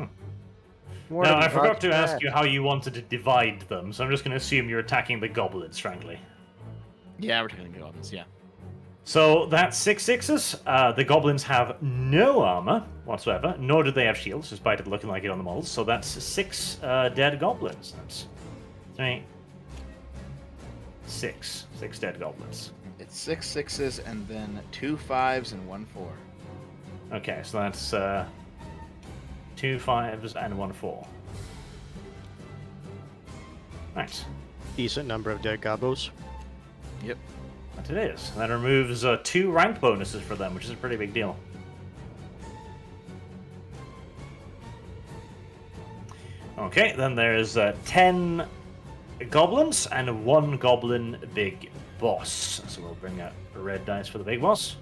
What Now, I about forgot to ask that? you how you wanted to divide them, so I'm just going to assume you're attacking the goblins, frankly. Yeah, we're taking the goblins, yeah. So that's 6 6s. The goblins have no armor whatsoever, nor do they have shields, despite it looking like it on the models. So that's 6 dead goblins. That's 3, 6. 6 dead goblins. It's 6 6s and then 2 5s and 1 4. Okay, so that's 2 5s and 1 4. Nice. Decent number of dead gobos. Yep. That it is. That removes 2 rank bonuses for them, which is a pretty big deal. Okay, then there's 10 goblins and 1 goblin big boss. So we'll bring out a red dice for the big boss.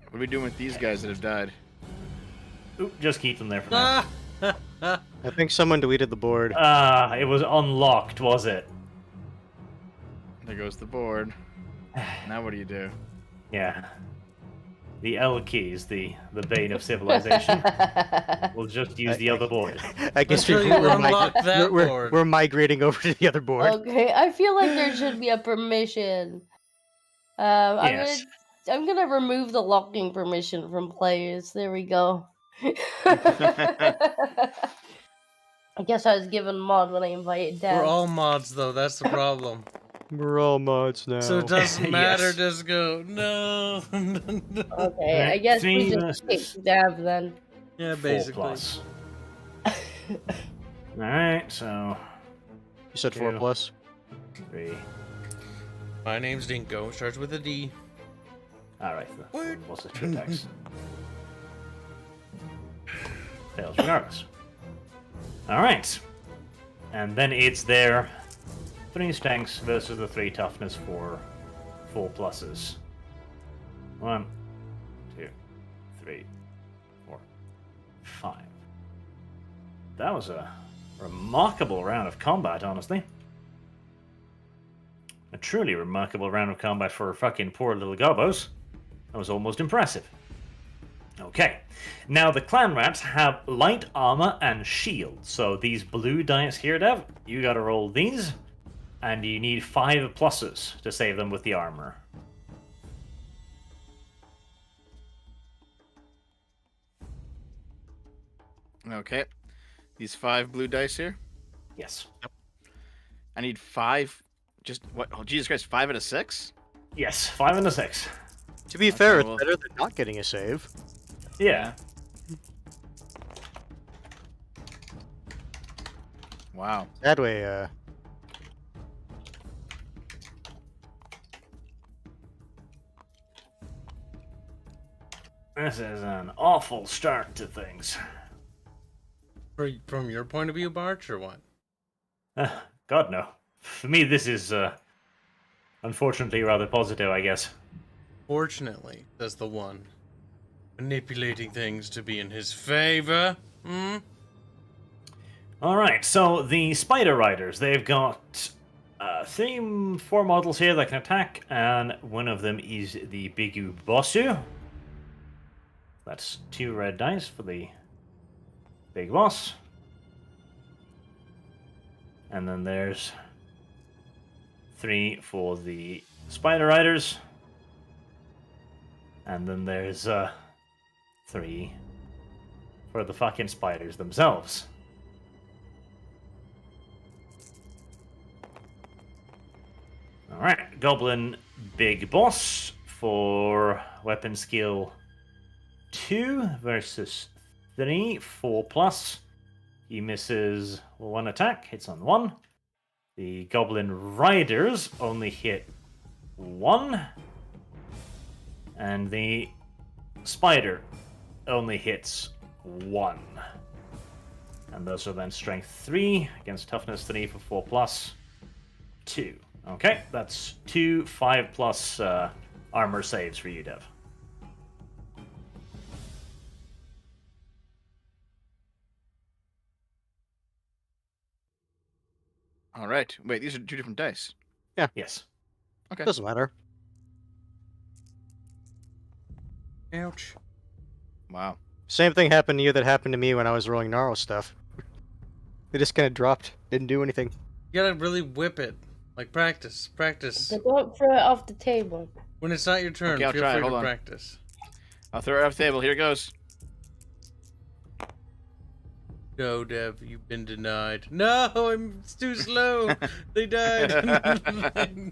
What are we doing with these guys that have died? Oop, just keep them there for now. I think someone deleted the board. It was unlocked, was it? There goes the board. Now what do you do? Yeah. The L keys, the bane of civilization. We'll just use the other board. I guess Until you we're, unlock that board. we're migrating over to the other board. Okay, I feel like there should be a permission. I'm Yes. I'm gonna remove the locking permission from players. There we go. I guess I was given mod when I invited Dev. We're all mods, though. That's the problem. We're all mods now. So it doesn't matter. Yes. Just go no. Okay, I Right, guess we 3 just versus pick Dev then. Yeah, 4 basically. plus. Alright, so You said 4 2. plus? 3. My name's Dinko. Starts with a D. Alright, What? what's the true text? Fails regardless. Alright. And then it's their 3 strengths versus the 3 toughness for 4 pluses. 1, 2, 3, 4, 5. That was a remarkable round of combat, honestly. A truly remarkable round of combat for fucking poor little gobos. That was almost impressive. Okay, now the clan rats have light armor and shield. So these blue dice here, Dev, you gotta roll these, and you need 5 pluses to save them with the armor. Okay. These 5 blue dice here. Yes. I need 5. Just what? Oh, Jesus Christ! 5 out of 6. Yes, 5 and a 6. To be fair, it's well- better than not getting a save. Yeah. Wow. That way, This is an awful start to things. From your point of view, Barch, or what? God no. For me, this is unfortunately rather positive, I guess. Fortunately, says the one. Manipulating things to be in his favor. Hmm? Alright, so the Spider Riders, they've got 4 models here that can attack, and one of them is the Bigu Bossu. That's 2 red dice for the big boss. And then there's 3 for the Spider Riders. And then there's 3 for the fucking spiders themselves. Alright, Goblin Big Boss for weapon skill 2 versus 3, 4 plus. He misses 1 attack, hits on 1. The Goblin Riders only hit 1. And the Spider only hits 1. And those are then Strength 3 against Toughness 3 for 4 plus 2. Okay, that's 2 5 plus armor saves for you, Dev. All right. Wait, these are 2 different dice. Yes. Okay. doesn't matter. Ouch. Wow. Same thing happened to you that happened to me when I was rolling Gnarl stuff. They just kind of dropped, didn't do anything. You gotta really whip it. Like practice. Practice. So don't throw it off the table. When it's not your turn, Okay, I'll feel try it. free Hold to on. practice. I'll throw it off the table. Here it goes. No, Dev, you've been denied. No, it's too slow. They died. I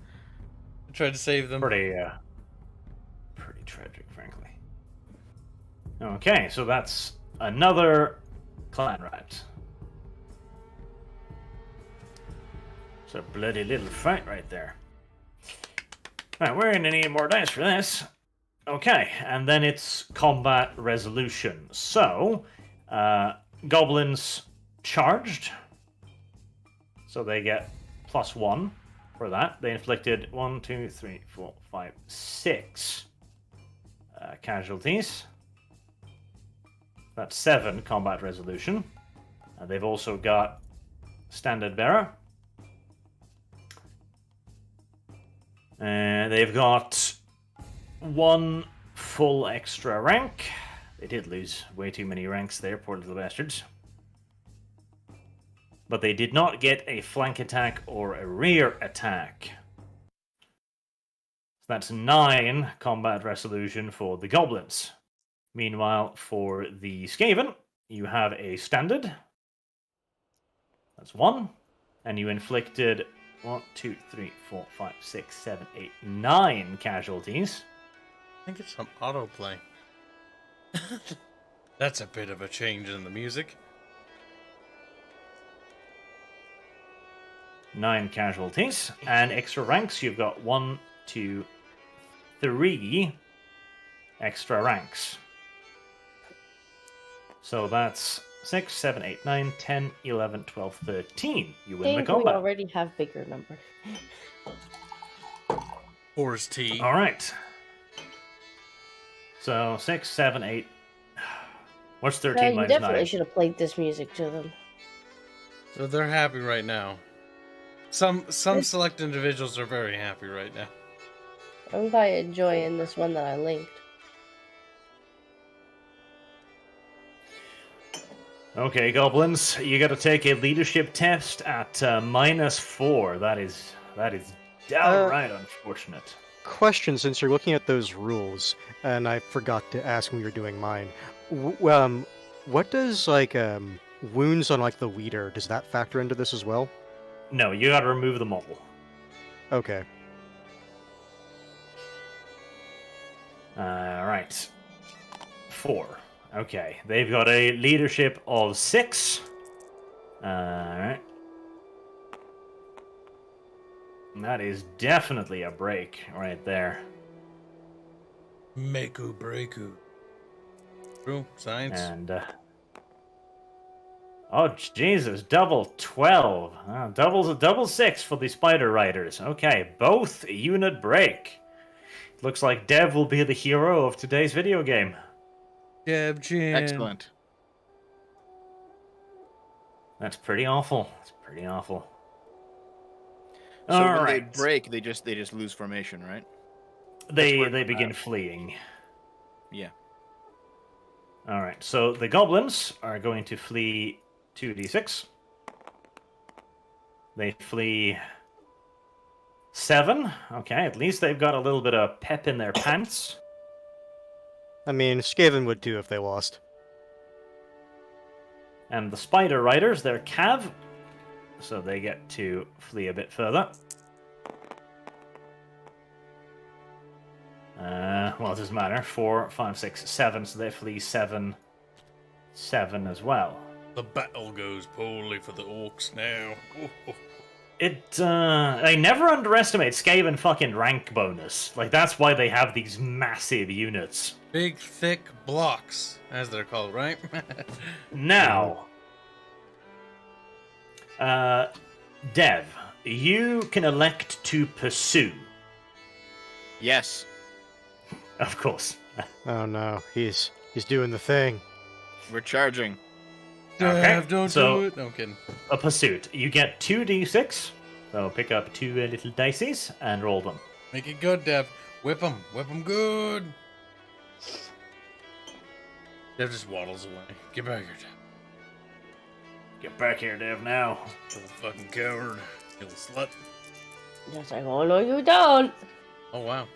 tried to save them. Pretty tragic, frankly. Okay, so that's another clan rat. It's a bloody little fight right there. Right, we're gonna need more dice for this. Okay, and then it's combat resolution. So, goblins charged. So they get +1 for that. They inflicted 1, 2, 3, 4, 5, 6 casualties. That's 7 combat resolution. They've also got standard bearer. They've got 1 full extra rank. They did lose way too many ranks there, poor little bastards. But they did not get a flank attack or a rear attack. So That's 9 combat resolution for the goblins. Meanwhile, for the Skaven, you have a standard. That's 1. And you inflicted 1, 2, 3, 4, 5, 6, 7, 8, 9 casualties. I think it's some autoplay. That's a bit of a change in the music. 9 casualties. And extra ranks, you've got 1, 2, 3 extra ranks. So that's 6, 7, 8, 9, 10, 11, 12, 13. You I win the think we combat. already have bigger numbers. Horse T. All right. So 6, 7, 8. What's 13 Well, you minus definitely 9? should have played this music to them. So they're happy right now. Some select individuals are very happy right now. I'm quite enjoying this one that I linked. Okay, goblins, you got to take a leadership test at -4. That is downright unfortunate. Question, since you're looking at those rules, and I forgot to ask when you were doing mine, what does, like, wounds on, like, the leader, does that factor into this as well? No, you got to remove the model. Okay. Right. 4. Okay, they've got a leadership of 6. Alright. That is definitely a break right there. Meku breaku. True, science. And, oh, Jesus, double 12. Double 6 for the Spider Riders. Okay, both unit break. Looks like Dev will be the hero of today's video game. Deb Chin. Excellent. That's pretty awful. That's pretty awful. So All when right. they break, they just lose formation, right? They where- begin fleeing. Yeah. All right. So the goblins are going to flee 2d6. They flee 7. Okay, at least they've got a little bit of pep in their pants. I mean, Skaven would too if they lost. And the Spider Riders, they're Cav, so they get to flee a bit further. Well, it doesn't matter. 4, 5, 6, 7, so they flee 7, 7 as well. The battle goes poorly for the orcs now. I never underestimate Skaven fucking rank bonus. Like, that's why they have these massive units. Big, thick blocks, as they're called, right? Now, Dev, you can elect to pursue. Yes. Of course. Oh no, he's doing the thing. We're charging. Okay, Dev, don't so- do it. No, I'm kidding. A pursuit. You get 2d6, so pick up 2 little dices and roll them. Make it good, Dev. Whip them good. Dev just waddles away. Get back here, Dev. Get back here, Dev, now. Little fucking coward. Little slut. Just like, oh no, you don't. Oh, wow.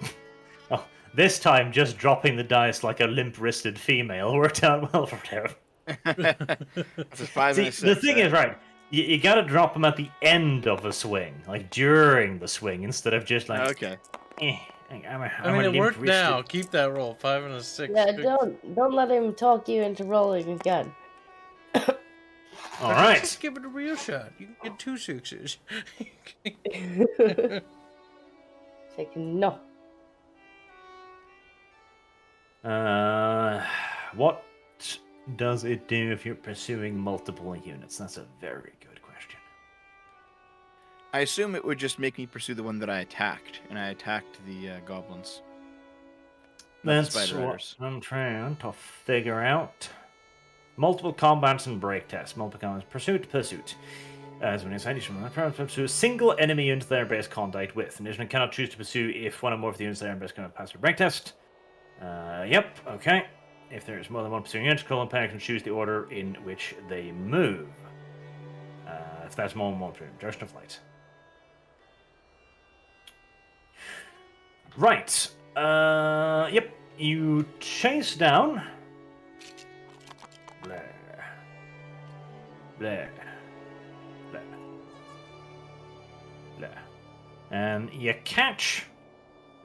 Oh, this time just dropping the dice like a limp-wristed female worked out well for Dev. That's a 5 See, and a 6. the thing is, right, you gotta drop them at the end of a swing, like during the swing, instead of just like, Okay. I'm a I mean, it worked limp-wristed- now. Keep that roll. 5 and a 6. Yeah, Good. don't let him talk you into rolling again. All right. Just give it a real shot. You can get 2 6s. It's like, no. What does it do if you're pursuing multiple units? That's a very good question. I assume it would just make me pursue the one that I attacked, and I attacked the goblins. Not the That's Spider what Riders. I'm trying to figure out. Multiple combats and break tests. Multiple combats. Pursuit. As when inside each one, pursue a single enemy unit they are in base contact with. An agent cannot choose to pursue if one or more of the units they are in base contact pass a break test. Yep, okay. If there is more than one pursuing unit, call and panic and choose the order in which they move. If that's more than one, direction of flight. Right. Yep. You chase down. There. There. There. There. And you catch,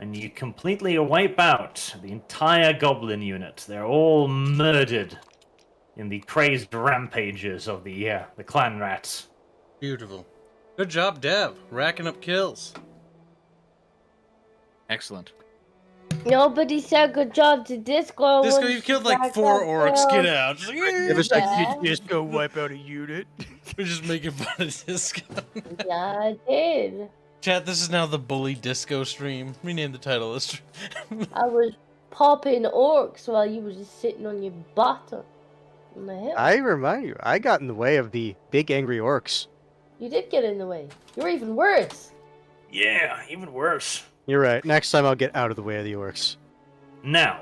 and you completely wipe out the entire goblin unit. They're all murdered in the crazed rampages of the clan rats. Beautiful. Good job, Dev. Racking up kills. Excellent. Nobody said good job to Disco. Disco, when you've she killed like backed 4 up orcs. Get kills. out. Just like, It was Yeah. like, you just go wipe out a unit. we're just making fun of Disco. Yeah, I did. Chat, this is now the Bully Disco stream. Rename the title of the stream. I was popping orcs while you were just sitting on your butt on the hill. I remind you, I got in the way of the big angry orcs. You did get in the way. You're even worse. Yeah, even worse. You're right. Next time I'll get out of the way of the orcs. Now,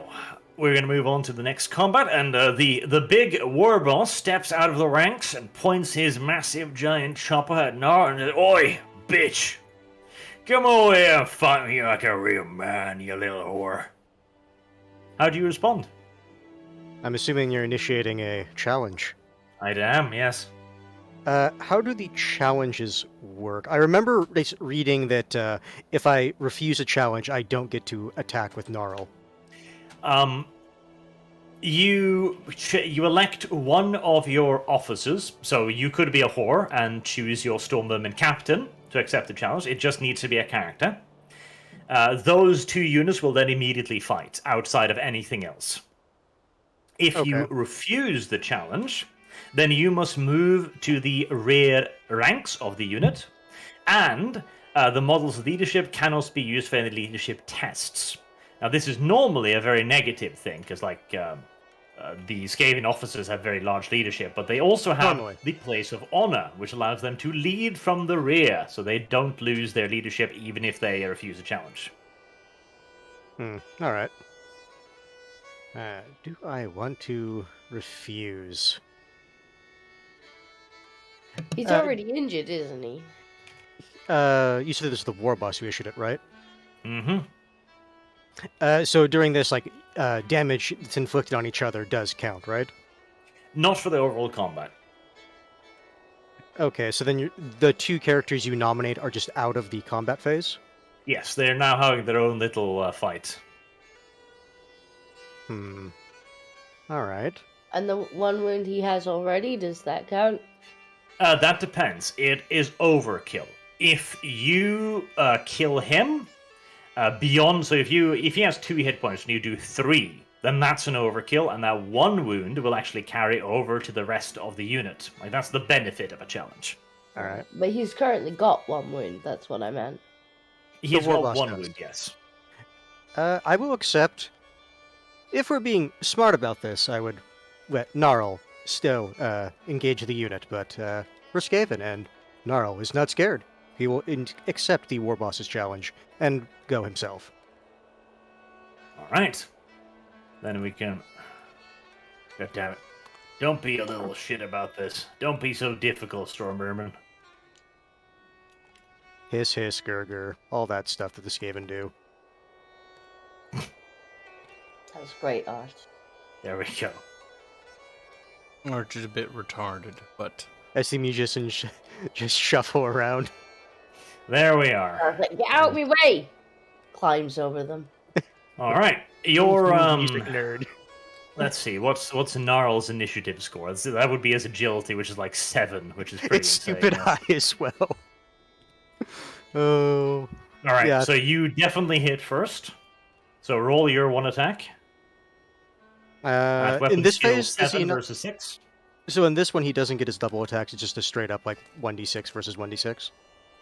we're going to move on to the next combat, and the big war boss steps out of the ranks and points his massive giant chopper at Nar and says, "Oi, bitch! Come over here and fight me like a real man, you little whore." How do you respond? I'm assuming you're initiating a challenge. I am, yes. How do the challenges work? I remember reading that if I refuse a challenge, I don't get to attack with Gnarl. You elect one of your officers, so you could be a whore and choose your Stormvermin captain to accept the challenge. It just needs to be a character. Those 2 units will then immediately fight outside of anything else. If you Okay. refuse the challenge, then you must move to the rear ranks of the unit, and the model's leadership cannot be used for any leadership tests. Now, this is normally a very negative thing, because the Skaven officers have very large leadership, but they also have Normally. the place of honor, which allows them to lead from the rear, so they don't lose their leadership even if they refuse a challenge. Alright. Do I want to refuse? He's Uh, already injured, isn't he? You said this is the war boss who issued it, right? Mm-hmm. So during this, damage that's inflicted on each other does count, right? Not for the overall combat. Okay, so then the 2 characters you nominate are just out of the combat phase? Yes, they're now having their own little fight. Alright. And the one wound he has already, does that count? That depends. It is overkill. If you kill him beyond, so if he has 2 hit points and you do 3, then that's an overkill, and that 1 wound will actually carry over to the rest of the unit. Like, that's the benefit of a challenge. Alright. But he's currently got 1 wound, that's what I meant. He's war got boss 1 does. wound, yes. I will accept. If we're being smart about this, I would let Gnarl still engage the unit, but we're Skaven, and Gnarl is not scared. He will accept the war boss's challenge and go himself. Alright. Then we can... God damn it. Don't be a little shit about this. Don't be so difficult, Stormvermin. Hiss, hiss, gurgur, all that stuff that the Skaven do. That was great, Art. There we go. Arch is a bit retarded, but As the musicians just shuffle around. There we are. Perfect. Get out of my way! Climbs over them. Alright. Your, Music nerd. let's see, what's Gnarl's initiative score? That would be his agility, which is like 7, which is pretty It's insane. stupid high as well. Oh. Alright, Yeah. so you definitely hit first. So roll your 1 attack. In this skill phase, does he 7 not... versus 6. So in this one, he doesn't get his double attacks. It's just a straight up 1d6 versus 1d6.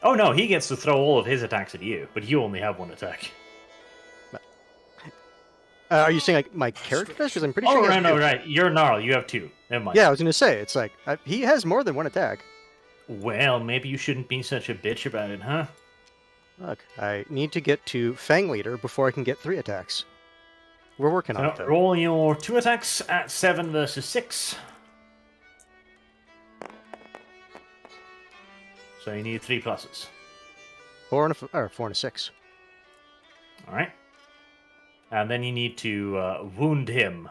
Oh no, he gets to throw all of his attacks at you, but you only have 1 attack. Are you saying my character does? Because I'm pretty Oh, sure. he right, has no, two. right. You're Gnarl, you have 2. Never mind. Yeah, I was gonna say it's he has more than 1 attack. Well, maybe you shouldn't be such a bitch about it, huh? Look, I need to get to Fang Leader before I can get 3 attacks. We're working on it. So Though. roll your 2 attacks at 7 versus 6. So you need 3 pluses. 4 and a 6. All right. And then you need to wound him,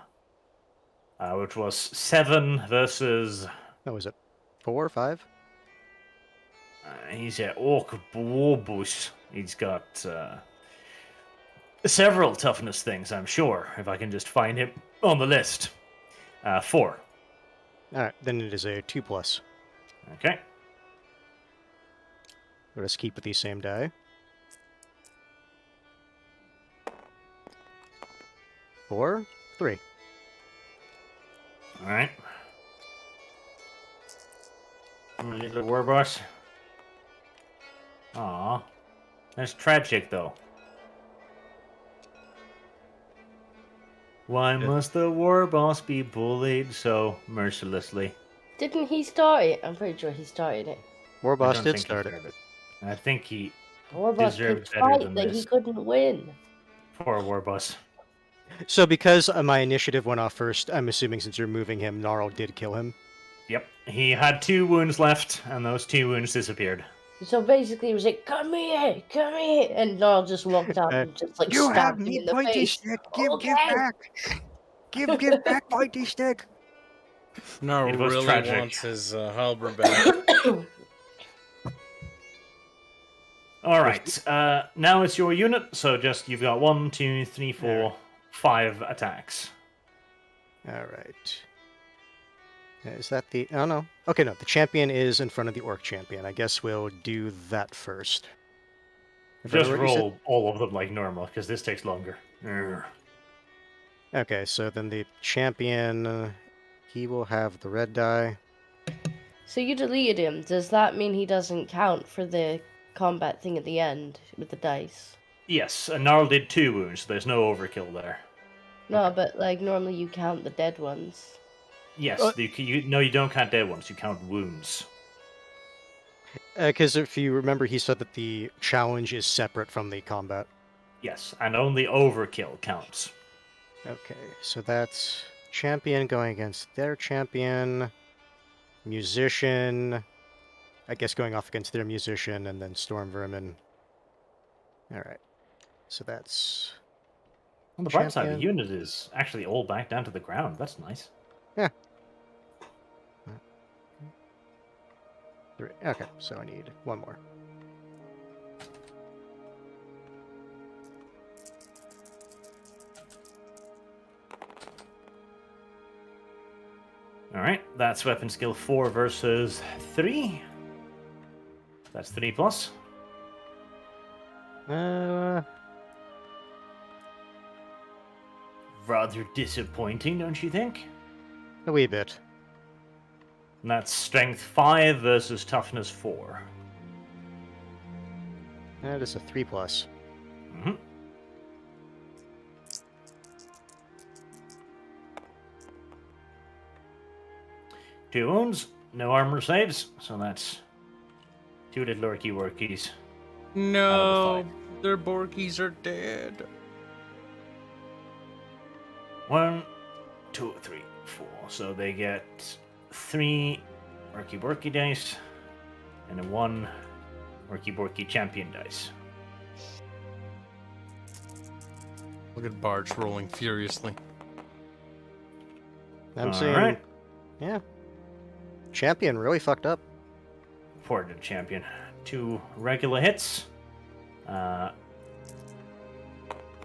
which was 7 versus. Oh, was it 4 or 5? He's a orc Borbus. He's got several toughness things, I'm sure, if I can just find him on the list. 4. Alright, then it is a 2+. Okay. Let us keep with these same die. 4, 3. All right. Little war boss. Aw. That's tragic, though. Why must the war boss be bullied so mercilessly? Didn't he start it? I'm pretty sure he started it. War I boss don't did think he start it. deserved it. I think he Warboss deserved could better fight than that he this. couldn't win. Poor war boss. So because my initiative went off first, I'm assuming since you're moving him, Gnarl did kill him. Yep. He had 2 wounds left, and those 2 wounds disappeared. So basically, he was like, "Come here, come here," and Gnarl just walked up and just like stabbed him in the face. stick. Okay. back. Give back pointy stick. No, It was really tragic. wants his halberd back. All right. Now it's your unit, so just you've got 1, 2, 3, 4, 5 attacks. Alright. Is that the... Oh, no. Okay, no. The champion is in front of the orc champion. I guess we'll do that first. If I Just remember what you said- roll all of them like normal, because this takes longer. Urgh. Okay, so then the champion... he will have the red die. So you deleted him. Does that mean he doesn't count for the combat thing at the end with the dice? Yes, and Gnarl did 2 wounds, so there's no overkill there. No, but like normally you count the dead ones. Yes, no, you don't count dead ones, you count wounds. Because if you remember, he said that the challenge is separate from the combat. Yes, and only overkill counts. Okay, so that's champion going against their champion, musician, I guess going off against their musician, and then storm vermin. Alright, so that's... On the bright side, the Champion. unit is actually all back down to the ground. That's nice. Yeah. 3. Okay, so I need 1 more. Alright, that's weapon skill 4 versus 3. That's 3 plus. Rather disappointing, don't you think? A wee bit. And that's strength 5 versus toughness 4. That is a 3+. Mm-hmm. Two wounds, no armor saves, so that's 2 little orky workies. No, fight. their Borkies are dead. 1, 2, 3, 4. So they get 3 orky worky dice and a 1 orky worky champion dice. Look at Barch rolling furiously. I'm All seeing... right. Yeah. Champion really fucked up. For the champion. 2 regular hits.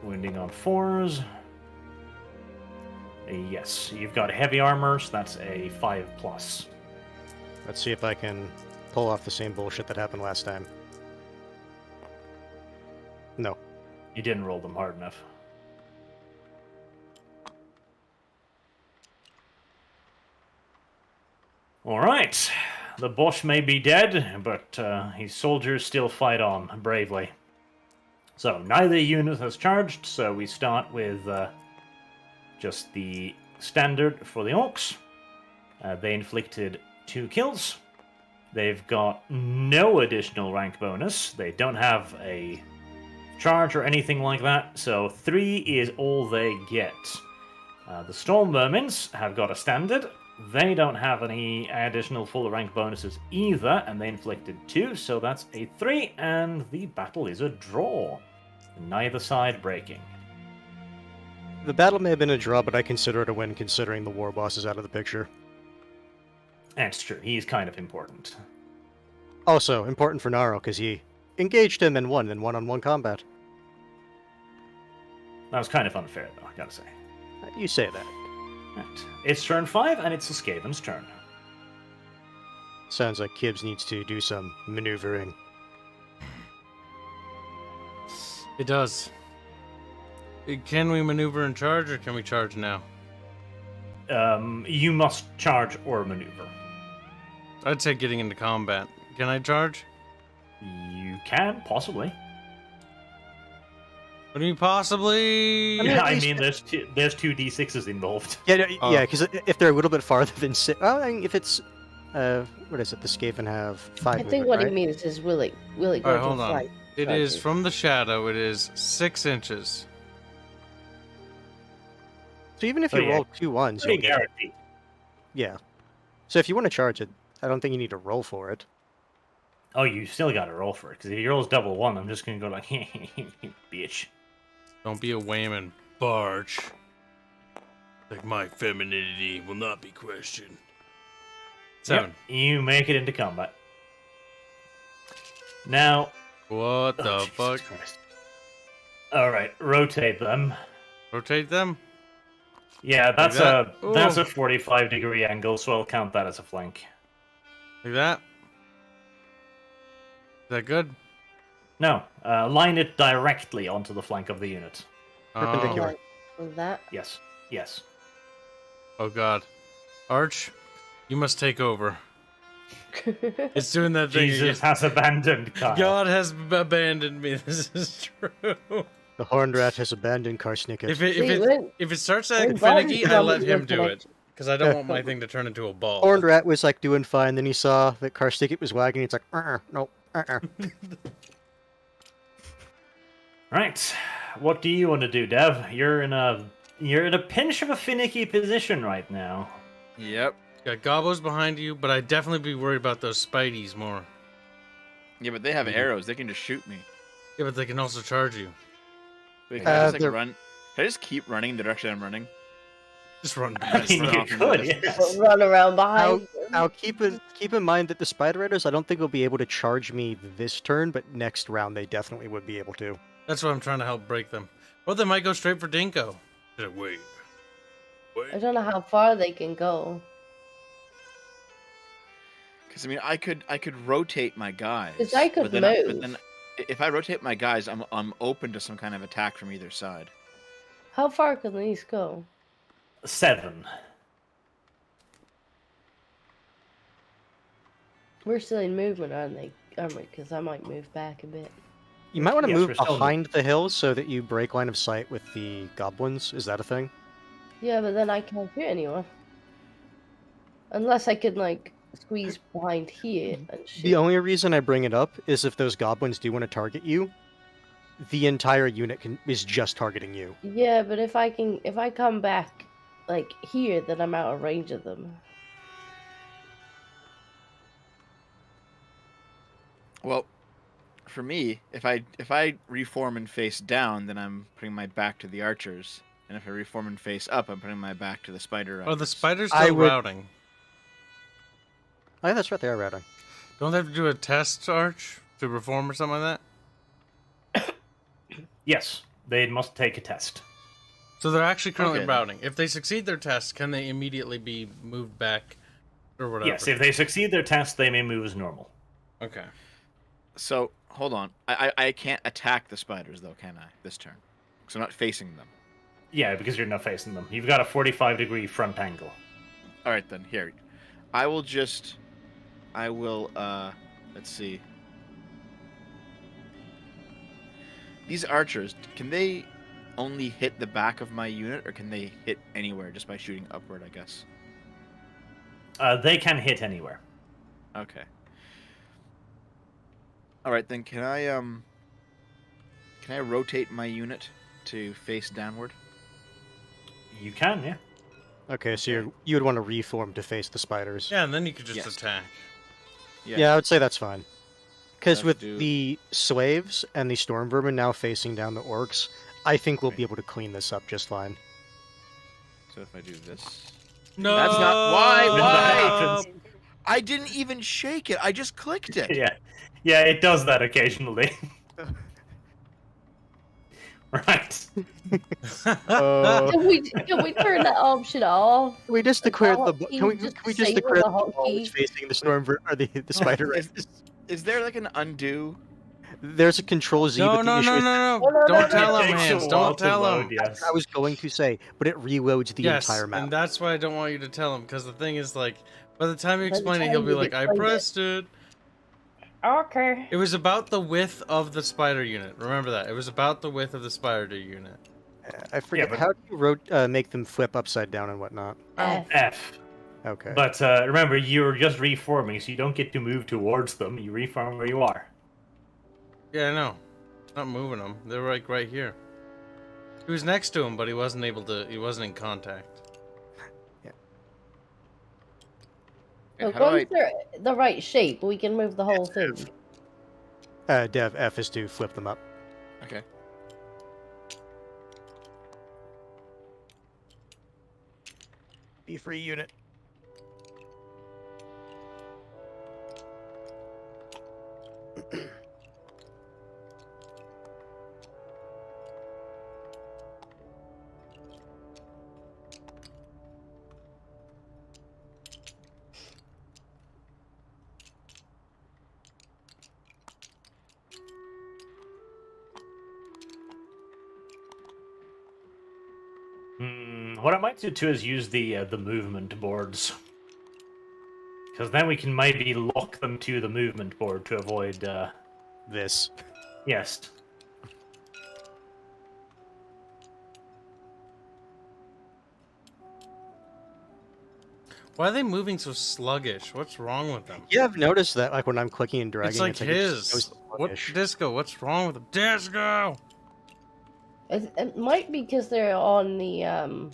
Wounding on 4s. Yes, you've got heavy armor, so that's a 5+. Let's see if I can pull off the same bullshit that happened last time. No. You didn't roll them hard enough. Alright, the Bosch may be dead, but his soldiers still fight on bravely. So, neither unit has charged, so we start with just the standard for the orcs. They inflicted 2 kills. They've got no additional rank bonus. They don't have a charge or anything like that, so 3 is all they get. The Storm Vermins have got a standard. They don't have any additional full rank bonuses either, and they inflicted 2, so that's a 3, and the battle is a draw. Neither side breaking. The battle may have been a draw, but I consider it a win considering the war boss is out of the picture. That's true. He's kind of important. Also, important for Naro, because he engaged him and won in one-on-one combat. That was kind of unfair, though, I gotta say. You say that. Right. It's turn 5, and it's the Skaven's turn. Sounds like Kibbs needs to do some maneuvering. It does. Can we maneuver and charge, or can we charge now? You must charge or maneuver. I'd say getting into combat. Can I charge? You can, possibly. What do you mean, possibly? I mean, Yeah, at I least- mean, there's two d6s involved. Yeah, no, Oh. yeah, because if they're a little bit farther than six, well, I mean, if it's, what is it? The Skaven have 5 I think movement, what right? he means is will it go Alright, to hold on. flight? It is Charges. from the shadow. It is 6 inches. So even if Oh, you yeah. roll 2 ones, you'll Pretty get, guaranteed. yeah. So if you want to charge it, I don't think you need to roll for it. Oh, you still gotta roll for it, because if he rolls double 1, I'm just gonna go like, bitch. Don't be a Wayman barge. Like my femininity will not be questioned. 7. Yep, you make it into combat. Now, What the oh, Jesus fuck? Christ. Alright, rotate them. Rotate them? Yeah, that's that? that's Ooh. a 45-degree angle, so I'll count that as a flank. Like that? Is that good? No, line it directly onto the flank of the unit. Perpendicular. Like, with that. Yes, yes. Oh god. Arch, you must take over. It's doing that thing Jesus again. has abandoned Kyle. God has abandoned me. This is true. The Horned Rat has abandoned Karsnicket. If it starts acting when finicky, Barney's I let probably him do it. connected. Because I don't want my thing to turn into a ball. Horned Rat was like doing fine, then he saw that Karsnicket was wagging, it's like, nope, Right. What do you want to do, Dev? You're in a pinch of a finicky position right now. Yep. Got gobos behind you, but I'd definitely be worried about those spideys more. Yeah, but they have arrows. They can just shoot me. Yeah, but they can also charge you. Wait, can I just they're- run? Can I just keep running the direction I'm running? Just run I past mean, them. you off in could, the yes. Run around behind. them. Now keep in mind that the Spider Riders, I don't think will be able to charge me this turn, but next round they definitely would be able to. That's what I'm trying to help break them. Or they might go straight for Dinko. Wait. I don't know how far they can go. Because I mean, I could rotate my guys. 'Cause I could but move. then if I rotate my guys, I'm open to some kind of attack from either side. How far can these go? 7. We're still in movement, aren't we? Because I might move back a bit. You might want to Yes, move we're still behind the hills so that you break line of sight with the goblins. Is that a thing? Yeah, but then I can't shoot anyone. Unless I can, like, squeeze behind here and shoot. The only reason I bring it up is if those goblins do want to target you, the entire unit is just targeting you. Yeah, but if I come back, like, here, then I'm out of range of them. Well, for me, if I reform and face down, then I'm putting my back to the archers, and if I reform and face up, I'm putting my back to the spider. Oh, the riders. spider's I still would- routing. Oh, yeah, that's right, they are routing. Don't they have to do a test, Arch, to reform or something like that? Yes, they must take a test. So they're actually currently Okay. routing. If they succeed their test, can they immediately be moved back or whatever? Yes, if they succeed their test, they may move as normal. Okay. So hold on, I can't attack the spiders though, can I? This turn, because I'm not facing them. Yeah, because you're not facing them. You've got a 45-degree front angle. All right then, here, I will. Let's see. These archers, can they only hit the back of my unit, or can they hit anywhere just by shooting upward? I guess. They can hit anywhere. Okay. All right then. Can I rotate my unit to face downward? You can, yeah. Okay, so you would want to reform to face the spiders. Yeah, and then you could just Yes. attack. Yeah, I would say that's fine. Because have with to do- the slaves and the storm vermin now facing down the orcs, I think we'll Okay. be able to clean this up just fine. So if I do this, No. That's not- why? When that happens, I didn't even shake it. I just clicked it. yeah, it does that occasionally. Right. Can we turn that option off? Can we just Is declare that the what can we, just can we just disable declare the the wall is hotkey? facing the storm or the spider? Is there like an undo? There's a control Z, No, but the no, issue no, is no, No, no, no! no, Don't no, tell no. him, It takes a Hans. while Don't to tell load, him. yes. I was going to say, but it reloads the Yes, entire map. and that's why I don't want you to tell him, because the thing is, like, by the time you By the explain it, time he'll be you like, I explain it. pressed it. Okay. It was about the width of the spider unit. Remember that. It was about the width of the spider unit. I forget but- how do you make them flip upside down and whatnot. F. F. Okay. But remember, you're just reforming, so you don't get to move towards them. You reform where you are. Yeah, I know. Not moving them. They're like right here. He was next to him, but he wasn't able to. He wasn't in contact. And Look, how do I? once they're the right shape, we can move the whole thing. Dev F is to flip them up. Okay. Be free unit. What I might do too is use the movement boards, because then we can maybe lock them to the movement board to avoid. This. Yes. Why are they moving so sluggish? What's wrong with them? Yeah, I've noticed that. Like when I'm clicking and dragging, It's like so his. What sluggish. Disco? What's wrong with him? Disco. It might be because they're on the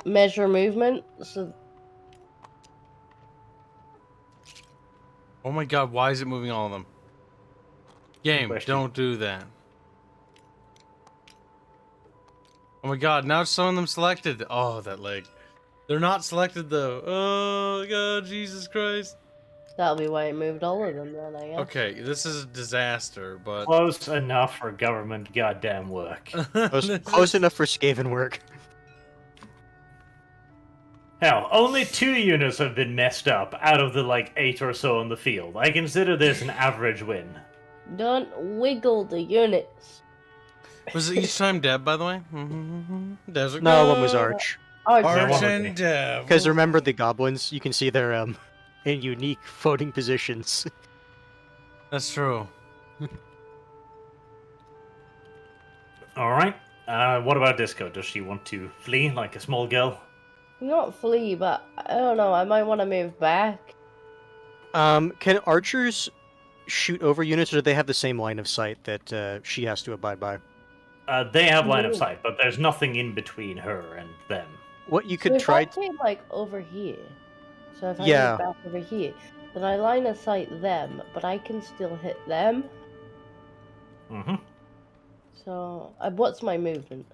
measure movement. So Oh my God! Why is it moving all of them? Game, question. don't do that. Oh my God! Now some of them selected. Oh, that leg. They're not selected though. Oh God, Jesus Christ. that'll be why it moved all of them then, I guess. Okay, this is a disaster, but Close enough for government goddamn work. Close enough for Skaven work. Hell, only 2 units have been messed up out of the 8 or so on the field. I consider this an average win. Don't wiggle the units. Was it each time Deb, by the way? Desert No, one was Go! Arch. Arch. Yeah, Arch one would and be. Deb. Because remember the goblins, you can see they're in unique floating positions. That's true. Alright. What about Disco? Does she want to flee like a small girl? Not flee, but I don't know. I might want to move back. Can archers shoot over units, or do they have the same line of sight that she has to abide by? They have line of Ooh. sight, but there's nothing in between her and them. What you So could if try. I came over here, so if I Yeah. move back over here, then I line of sight them, but I can still hit them. Mm-hmm. So what's my movement?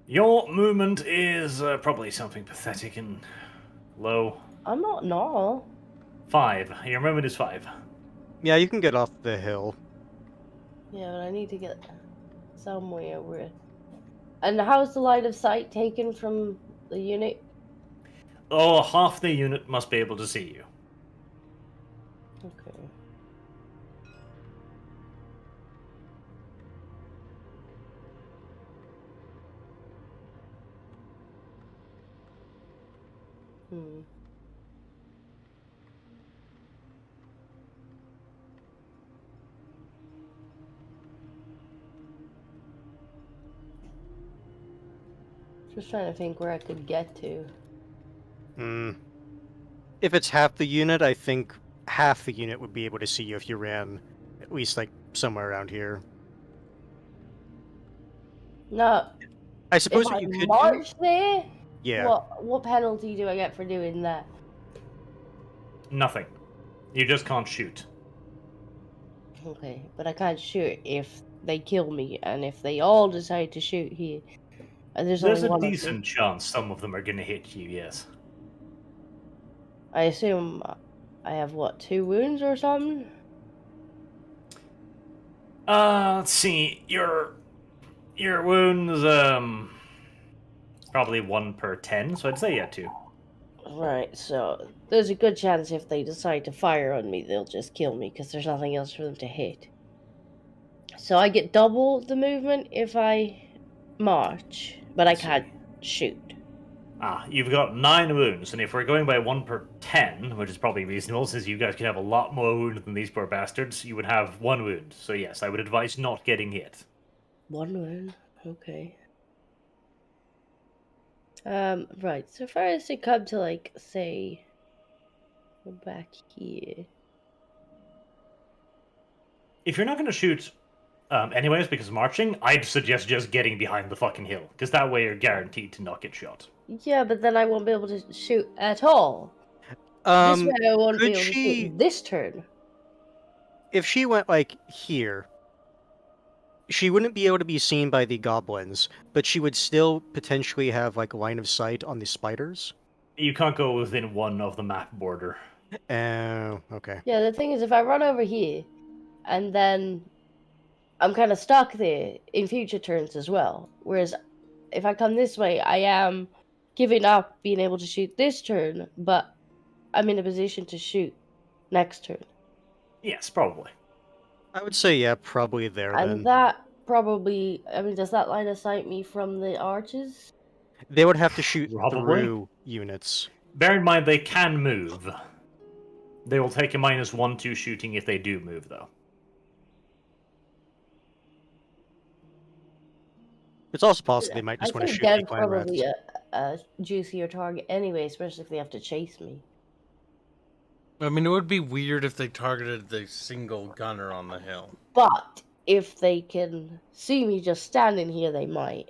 Your movement is probably something pathetic and low. I'm not null. 5. Your movement is 5. Yeah, you can get off the hill. Yeah, but I need to get somewhere where. And how's the line of sight taken from the unit? Oh, half the unit must be able to see you. Okay. Hmm. Just trying to think where I could get to. Hmm. If it's half the unit, I think half the unit would be able to see you if you ran at least somewhere around here. No, I if suppose I what you could do. march there, Yeah. what penalty do I get for doing that? Nothing. You just can't shoot. Okay, but I can't shoot if they kill me, and if they all decide to shoot here, there's There's only a one of them. decent chance some of them are gonna hit you, yes. I assume I have, what, 2 wounds or something? Let's see. Your wounds, probably 1 per 10, so I'd say yeah, 2. Right, so there's a good chance if they decide to fire on me, they'll just kill me, because there's nothing else for them to hit. So I get double the movement if I march, but I Let's see. can't shoot. You've got 9 wounds, and if we're going by 1 per 10, which is probably reasonable, since you guys could have a lot more wounds than these poor bastards, you would have 1 wound. So yes, I would advise not getting hit. 1 wound, okay. Right, so if I was to come to, like, say, go back here. If you're not going to shoot anyways because of marching, I'd suggest just getting behind the fucking hill, because that way you're guaranteed to not get shot. Yeah, but then I won't be able to shoot at all. This way I won't be could able to she- shoot this turn. If she went like here, she wouldn't be able to be seen by the goblins, but she would still potentially have like line of sight on the spiders. You can't go within 1 of the map border. Oh, okay. Yeah, the thing is, if I run over here, and then I'm kind of stuck there in future turns as well. Whereas if I come this way, I am giving up being able to shoot this turn, but I'm in a position to shoot next turn. Yes, probably. I would say yeah, probably there then. And that probably, I mean, does that line of sight me from the arches? They would have to shoot Probably. through units. Bear in mind, they can move. They will take a -1/2 shooting if they do move, though. It's also possible they might just I want to think shoot the Den's clan rats. probably a juicier target anyway, especially if they have to chase me. I mean, it would be weird if they targeted the single gunner on the hill. But if they can see me just standing here, they might.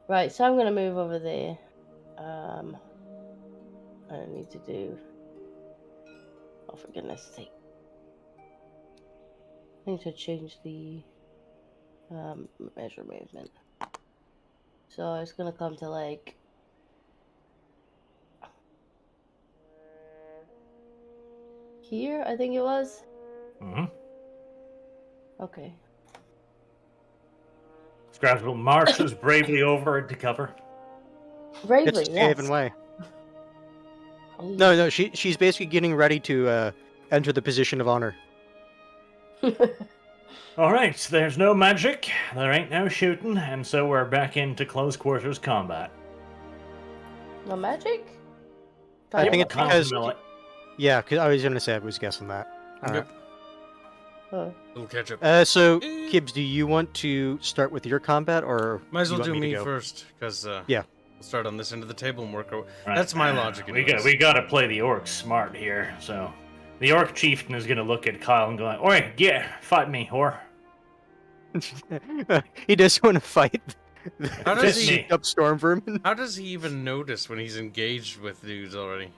Right, so I'm gonna move over there. I need to do. Oh, for goodness sake! I need to change the measure movement. So it's gonna come to like. Here, I think it was. Mm-hmm. Okay. Scrabble marches bravely over into cover. Bravely, It's a yes. Skaven way. No, she's basically getting ready to enter the position of honor. Alright, there's no magic, there ain't no shooting, and so we're back into close quarters combat. No magic? I think it's because Constantly. yeah, because I was gonna say I was guessing that. Alright. Yep. Huh. Little catch up. So Kibbs, do you want to start with your combat, or Might as you well want do to me go? first, because Yeah. we'll start on this end of the table and work our... Right. That's my logic. We anyways. gotta play the orcs smart here, so... The orc chieftain is gonna look at Kyle and go, "Oi, yeah, fight me, whore." He does want to fight How the does he- souped up storm vermin. How does he even notice when he's engaged with dudes already?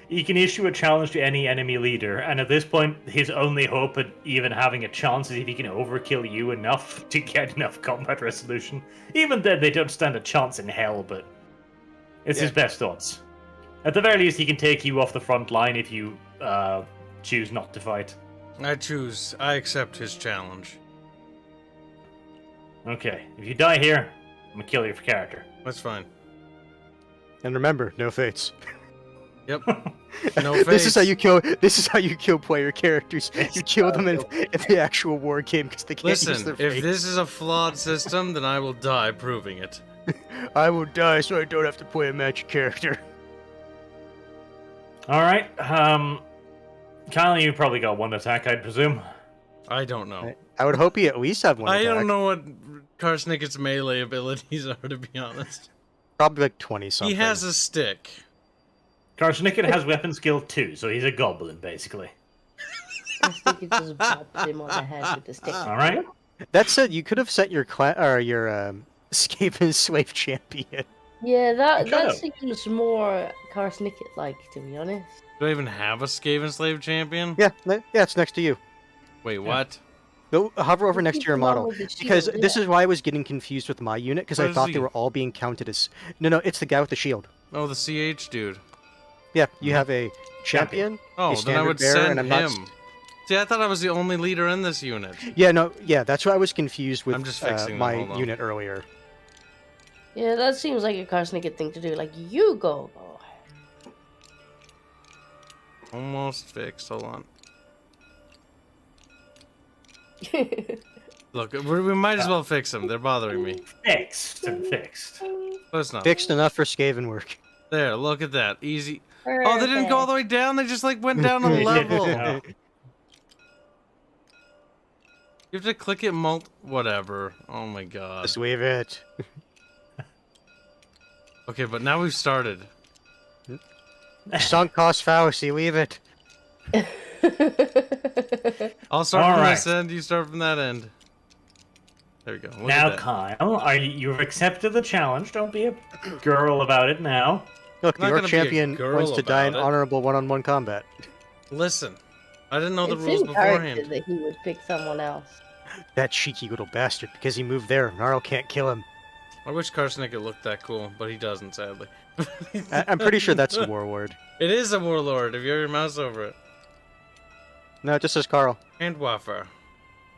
He can issue a challenge to any enemy leader, and at this point, his only hope at even having a chance is if he can overkill you enough to get enough combat resolution. Even then, they don't stand a chance in hell, but it's his best odds. At the very least, he can take you off the front line if you choose not to fight. I accept his challenge. Okay, if you die here, I'm gonna kill your character. That's fine. And remember, no fates. Yep. No face. This is how you kill. This is how you kill player characters. You kill them in the actual war game because they can't use Listen, their if fates. this is a flawed system, then I will die proving it. I will die so I don't have to play a magic character. Alright, Kyle, you probably got 1 attack, I'd presume. I don't know. I would hope he at least have one I attack. don't know what Karsnicket's melee abilities are, to be honest. Probably like 20 something. He has a stick. Karsnicket has weapon skill 2, so he's a goblin, basically. I think it just bopped him on the head with the stick. Alright? That said, you could have set your Skaven slave champion. Yeah, that Shadow. seems more Karsnicket like, to be honest. Do I even have a Skaven slave champion? Yeah, it's next to you. Wait, what? Go hover over next He's to your the one model. with the Because shield, this yeah. is why I was getting confused with my unit, because What I is thought they he? were all being counted as... No, it's the guy with the shield. Oh, the CH dude. Yeah, you have a champion, Oh, a then I standard would bearer, send and I'm not... him. See, I thought I was the only leader in this unit. Yeah, that's why I was confused with I'm just fixing them, my hold on. unit earlier. Yeah, that seems like a Karsnicket thing to do. Like, you go. Almost fixed. Hold on. Look, we might as well fix them. They're bothering me. Fixed and fixed. But it's not. Fixed enough for Skaven work. There, look at that. Easy. Oh, they didn't go all the way down. They just like went down a level. Yeah. You have to click it whatever. Oh my god. Just leave it. Okay, but now we've started. Sunk cost fallacy, leave it. I'll start from All this end, you start from that end. There we go. Look Now, at that. Kyle, you've accepted the challenge. Don't be a girl about it now. Look, Not your gonna be a champion girl wants to die in about it. honorable one-on-one combat. Listen, I didn't know the It's rules in character beforehand. that he would pick someone else. That cheeky little bastard, because he moved there. Gnarl can't kill him. I wish Karsnicket looked that cool, but he doesn't, sadly. I'm pretty sure that's a warlord. It is a warlord, if you have your mouse over it. No, it just says Carl. Handwaffer.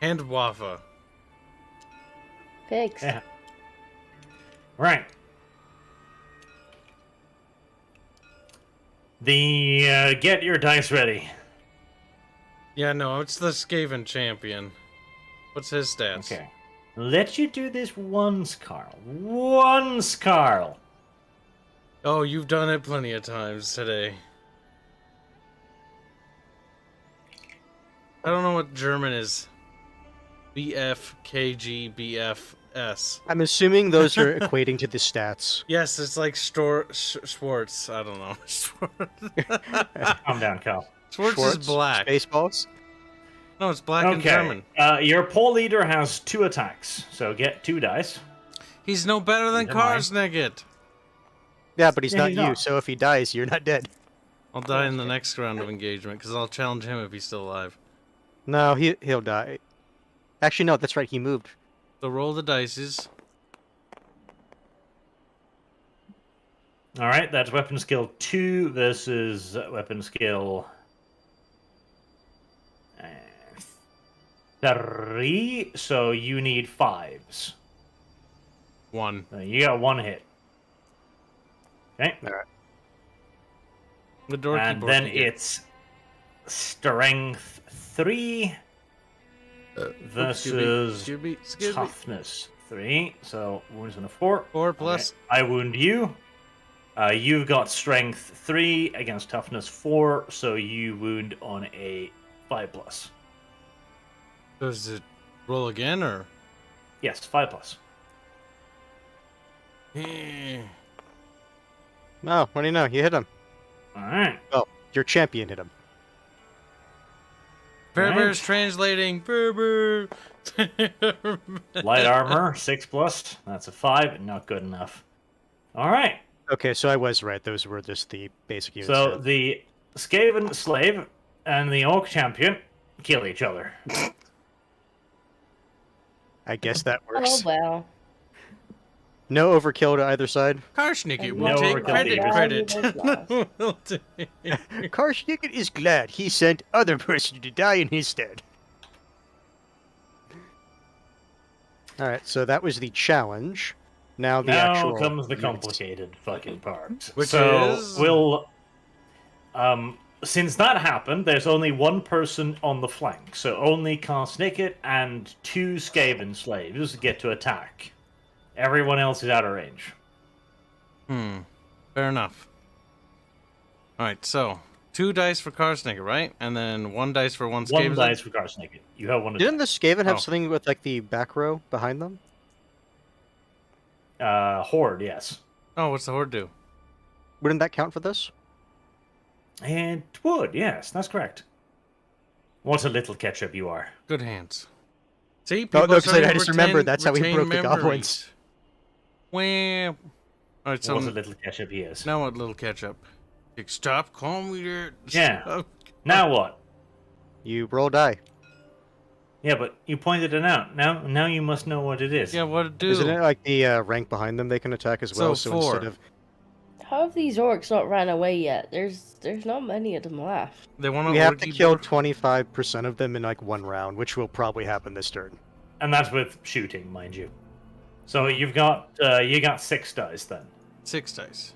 Handwaffer. Pigs. Yeah. Right. Get your dice ready. Yeah, no, it's the Skaven champion. What's his stats? Okay. Let you do this once, Carl. Once, Carl. Oh, you've done it plenty of times today. I don't know what German is. BFKGBFS. I'm assuming those are equating to the stats. Yes, it's like Schwartz. I don't know. Calm down, Carl. Schwartz is black. Spaceballs. No, it's black in Okay. German. Your poll leader has 2 attacks, so get 2 dice. He's no better than Never mind. Karsnicket. Yeah, but he's Yeah, not he's you, not. so if he dies, you're not dead. I'll die in the next round of engagement because I'll challenge him if he's still alive. No, he'll die. Actually, no, that's right, he moved. So roll the dices. Alright, that's weapon skill 2 versus weapon skill 3, so you need 5s. 1. You got 1 hit. Okay, The dorky and then borky. it's strength 3 versus Excuse me. toughness 3, so wounds on a 4. 4 plus. Okay, I wound you. You've got strength 3 against toughness 4, so you wound on a 5+. Does it roll again or? Yes, 5+. No, what do you know? You hit him. Alright. Oh, your champion hit him. Berber's translating. Berber. Light armor, 6+. That's a 5, not good enough. Alright. Okay, so I was right. Those were just the basic units. So the Skaven slave and the Orc champion kill each other. I guess that Oh works. well. No overkill to either side. Karsnicket will No take overkill credit. either. Will take- Karsnicket is glad he sent other person to die in his stead. Alright, so that was the challenge. Now the Now actual comes the units. complicated fucking part. Which so is? we'll since that happened, there's only one person on the flank, so only Karsnicket and 2 Skaven slaves get to attack. Everyone else is out of range. Fair enough. Alright, so 2 dice for Karsnicket, right? And then 1 dice for one Skaven. 1 dice for Karsnicket. You have 1 Didn't the Skaven have Oh. something with like the back row behind them? Horde, yes. Oh, what's the horde do? Wouldn't that count for this? And wood, yes, that's correct. What a little ketchup you are. Good hands. See, No, people no, are 'cause I starting to just remembered that's how he retain broke the memories. goblins. Wham. All right, so Was a little ketchup he is. now what, little ketchup? Like, stop calling me that. Yeah. Stop. Now what? You roll die. Yeah, but you pointed it out. Now you must know what it is. Yeah, what to Isn't do? it like the rank behind them they can attack as well? So instead 4. of How have these orcs not ran away yet? There's not many of them left. They want we have to kill 25% of them in like one round, which will probably happen this turn. And that's with shooting, mind you. So you got 6 dice then. 6 dice.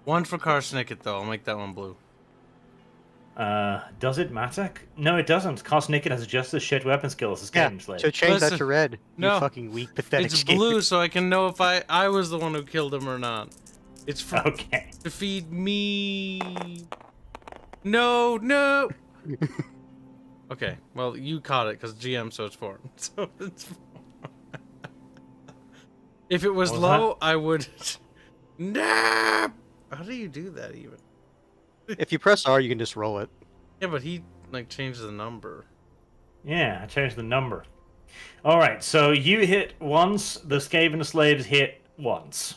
1 for Karsnicket, though. I'll make that one blue. Does it matter? No, it doesn't. Karsnicket has just as shit weapon skills as Skaven Slave. So change that Listen, to red. no. You fucking weak, pathetic It's Skaven. blue, so I can know if I was the one who killed him or not. It's for Okay. to feed me. No. Okay, well you caught it because GM, so it's 4. So it's 4. If it was What was low, I would. Nah. How do you do that even? If you press R, you can just roll it. Yeah, but he like changed the number. Yeah, I changed the number. All right, so you hit once. The Skaven Slaves hit once.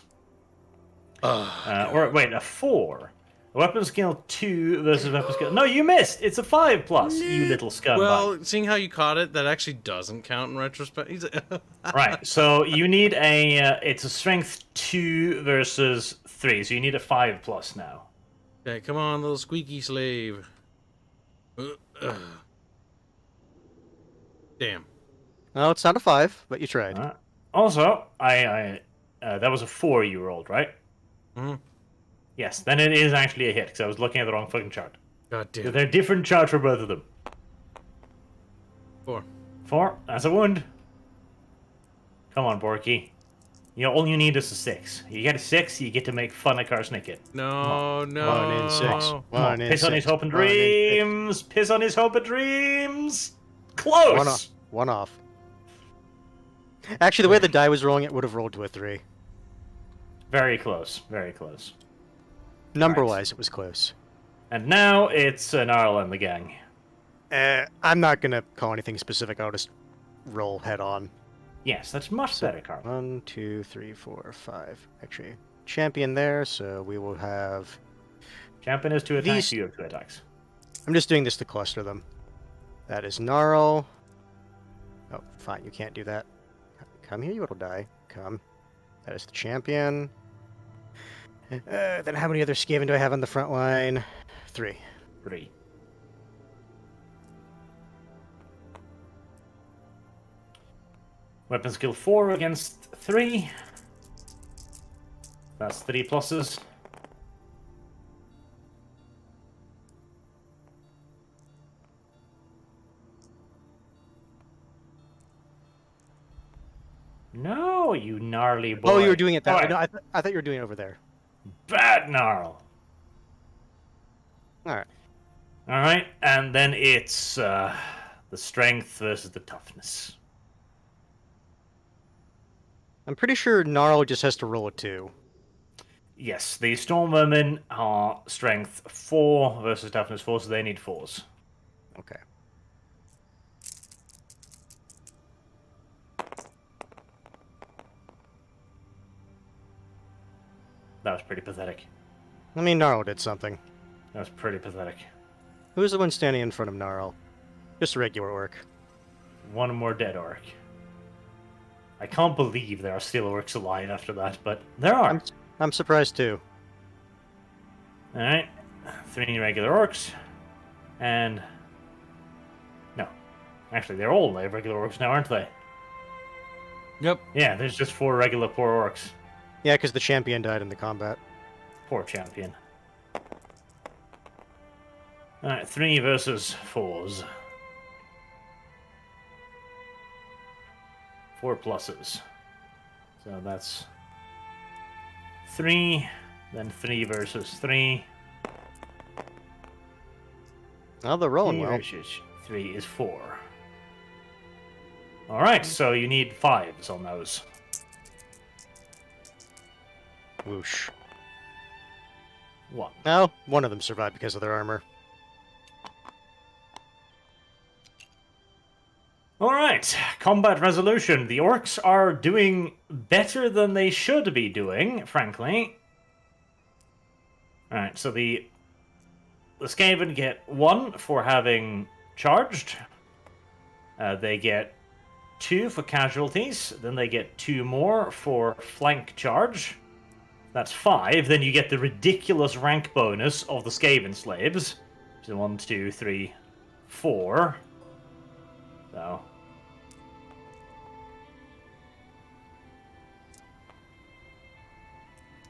Or wait, a 4. Weapon skill 2 versus weapon skill. No, you missed. It's a 5 plus. You little scumbag. Well, seeing how you caught it, that actually doesn't count in retrospect. He's Right. So you need a. It's a strength 2 versus 3. So you need a 5 plus now. Okay, come on, little squeaky slave. Damn. No, it's not a 5, but you tried. Also, I that was a 4 you rolled, right? Mhm. Yes. Then it is actually a hit because I was looking at the wrong fucking chart. God damn. They're different charts for both of them. 4. 4. That's a wound. Come on, Borky. All you need is a 6. You get a 6, you get to make fun of Karsnicket. No. 1 in 6. Oh. Come on, 1 in piss 6. on his hope and 1 in 6. dreams. Piss on his hope and dreams. Close. One off. Actually, the way the die was rolling, it would have rolled to a 3. Very close. Very close. Number-wise, it was close. And now it's Gnarl and the gang. I'm not gonna call anything specific. I'll just roll head on. Yes, that's much better, Carl. 1, 2, 3, 4, 5. Actually, champion there, so we will have. Champion is 2 attacks. These- You have 2 attacks. I'm just doing this to cluster them. That is Gnarl. Oh, fine, you can't do that. Come here, you little die. Come. That is the champion. Then how many other Skaven do I have on the front line? 3. 3. Weapon skill 4 against 3. That's 3 pluses. No, you gnarly boy. Oh, you were doing it that way. Alright. No, I thought you were doing it over there. Bad gnarl. Alright. Alright, and then it's the strength versus the toughness. I'm pretty sure Gnarl just has to roll a 2. Yes, the Stormvermin are strength 4 versus toughness 4, so they need 4s. Okay. That was pretty pathetic. I mean, Gnarl did something. That was pretty pathetic. Who's the one standing in front of Gnarl? Just a regular orc. One more dead orc. I can't believe there are still orcs alive after that, but there are. I'm surprised too. Alright. 3 regular orcs. And... No. Actually, they're all regular orcs now, aren't they? Yep. Yeah, there's just 4 regular poor orcs. Yeah, because the champion died in the combat. Poor champion. Alright, 3 versus 4s. 4 pluses. So that's 3, then 3 versus 3. Oh, they're rolling 3 well. versus 3 is 4. Alright, so you need 5s on those. Whoosh. 1. No, one of them survived because of their armor. Alright, right, combat resolution. The orcs are doing better than they should be doing, frankly. All right, so the Skaven get 1 for having charged. They get 2 for casualties. Then they get 2 more for flank charge. That's 5. Then you get the ridiculous rank bonus of the Skaven slaves. So 1, 2, 3, 4. So.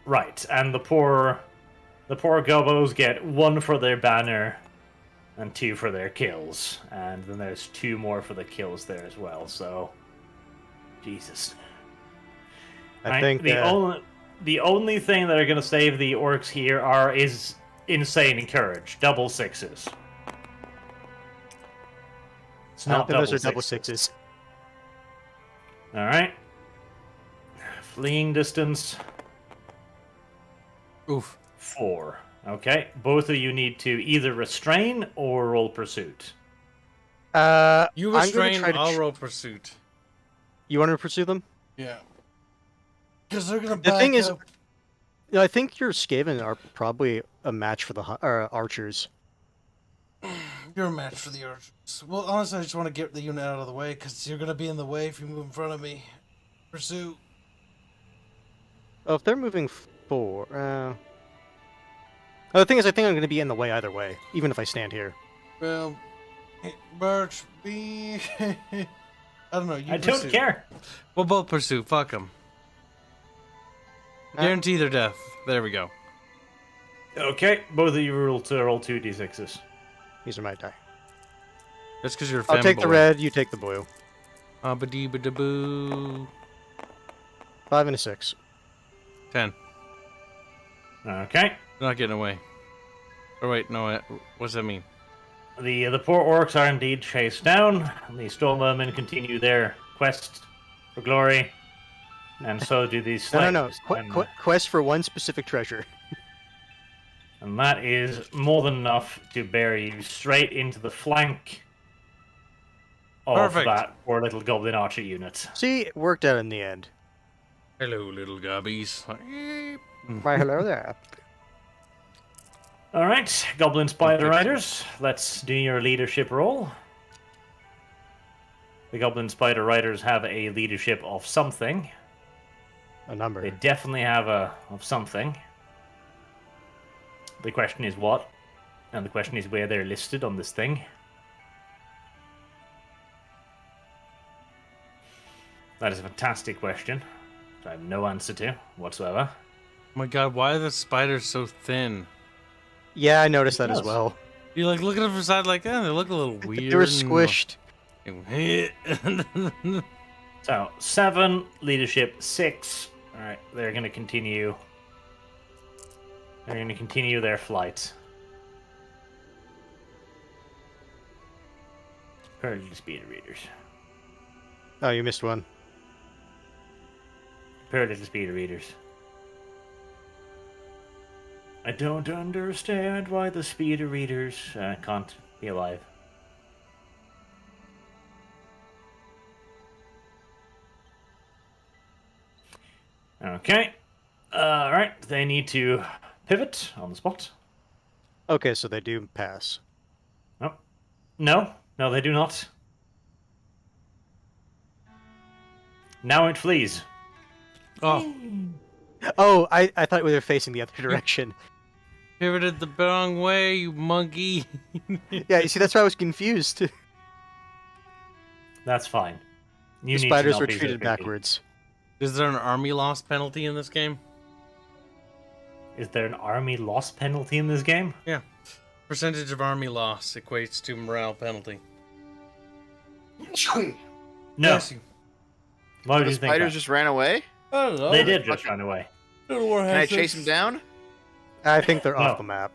Right, and the poor gobos get 1 for their banner and 2 for their kills. And then there's 2 more for the kills there as well, so Jesus. I think the only thing that are gonna save the orcs here is insane and courage. Double 6s. It's I don't not think those are double double 6s. Alright. Fleeing distance. Oof. 4. Okay. Both of you need to either restrain or roll pursuit. You I'm gonna restrain, try to I'll roll pursuit. You want to pursue them? Yeah. Because they're gonna The back thing is, up. you know, I think your Skaven are probably a match for the archers. You're a match for the archers. Well, honestly, I just want to get the unit out of the way because you're gonna be in the way if you move in front of me. Pursue. Oh, if they're moving 4, the thing is, I think I'm going to be in the way either way, even if I stand here. Well, Birch, be. I don't know. You I pursue. don't care. We'll both pursue. Fuck them. Guarantee their death. There we go. Okay. Both of you roll 2 d6s. These are my die. That's because you're a I'll take the femboy. red, you take the blue. Ba-dee-ba-da-boo. 5 and a 6. 10. Okay. They're not getting away. Oh wait, no. What does that mean? The poor orcs are indeed chased down. The Stormvermin continue their quest for glory, and so do these No. slaves. Quest for one specific treasure. And that is more than enough to bury you straight into the flank of Perfect. that poor little goblin archer unit. See, it worked out in the end. Hello, little gobbies. Why, hello there. All right, Goblin Spider Okay. Riders, let's do your leadership role. The Goblin Spider Riders have a leadership of something. A number. They definitely have of something. The question is what, and the question is where they're listed on this thing. That is a fantastic question, which I have no answer to whatsoever. Oh my god, why are the spiders so thin? Yeah, I noticed that as does. well. You like look at them from the side like, they look a little weird. They were squished. So 7 leadership, 6. All right, they're going to continue. They're going to continue their flight. Prepare to speed readers. Oh, you missed one. Prepare to speed readers. I don't understand why the speeder readers can't be alive. Okay. Alright, they need to pivot on the spot. Okay, so they do pass. Oh. No, they do not. Now it flees. Oh, Oh, I thought we were facing the other direction. pivoted the wrong way, you monkey. Yeah, you see, that's why I was confused. That's fine. You The need to spiders not were be so treated picky. backwards. Is there an army loss penalty in this game? Is there an army loss penalty in this game? Yeah. Percentage of army loss equates to morale penalty. No. Yes, you- Why would The you think spiders that? just ran away? I don't know. They did just run away. Can Can I chase them down? I think they're No. off the map.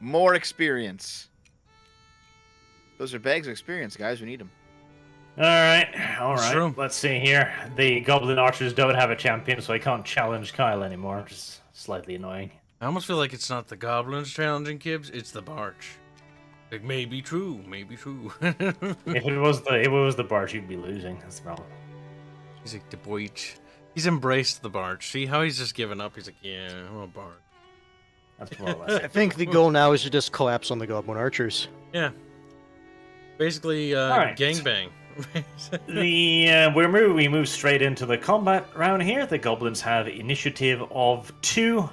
More experience. Those are bags of experience, guys. We need them. All right. True. Let's see here. The Goblin Archers don't have a champion, so I can't challenge Kyle anymore, which is slightly annoying. I almost feel like it's not the goblins challenging Kibbs, it's the Barch. Like, maybe true, maybe true. If it was the barge, you'd be losing. That's the problem. He's like, the boich. He's embraced the barge. See how he's just given up? He's like, yeah, I'm a barge. That's more or less I it. think the goal now is to just collapse on the goblin archers. Yeah. Basically, Alright. gangbang. We move straight into the combat round here. The goblins have initiative of 2.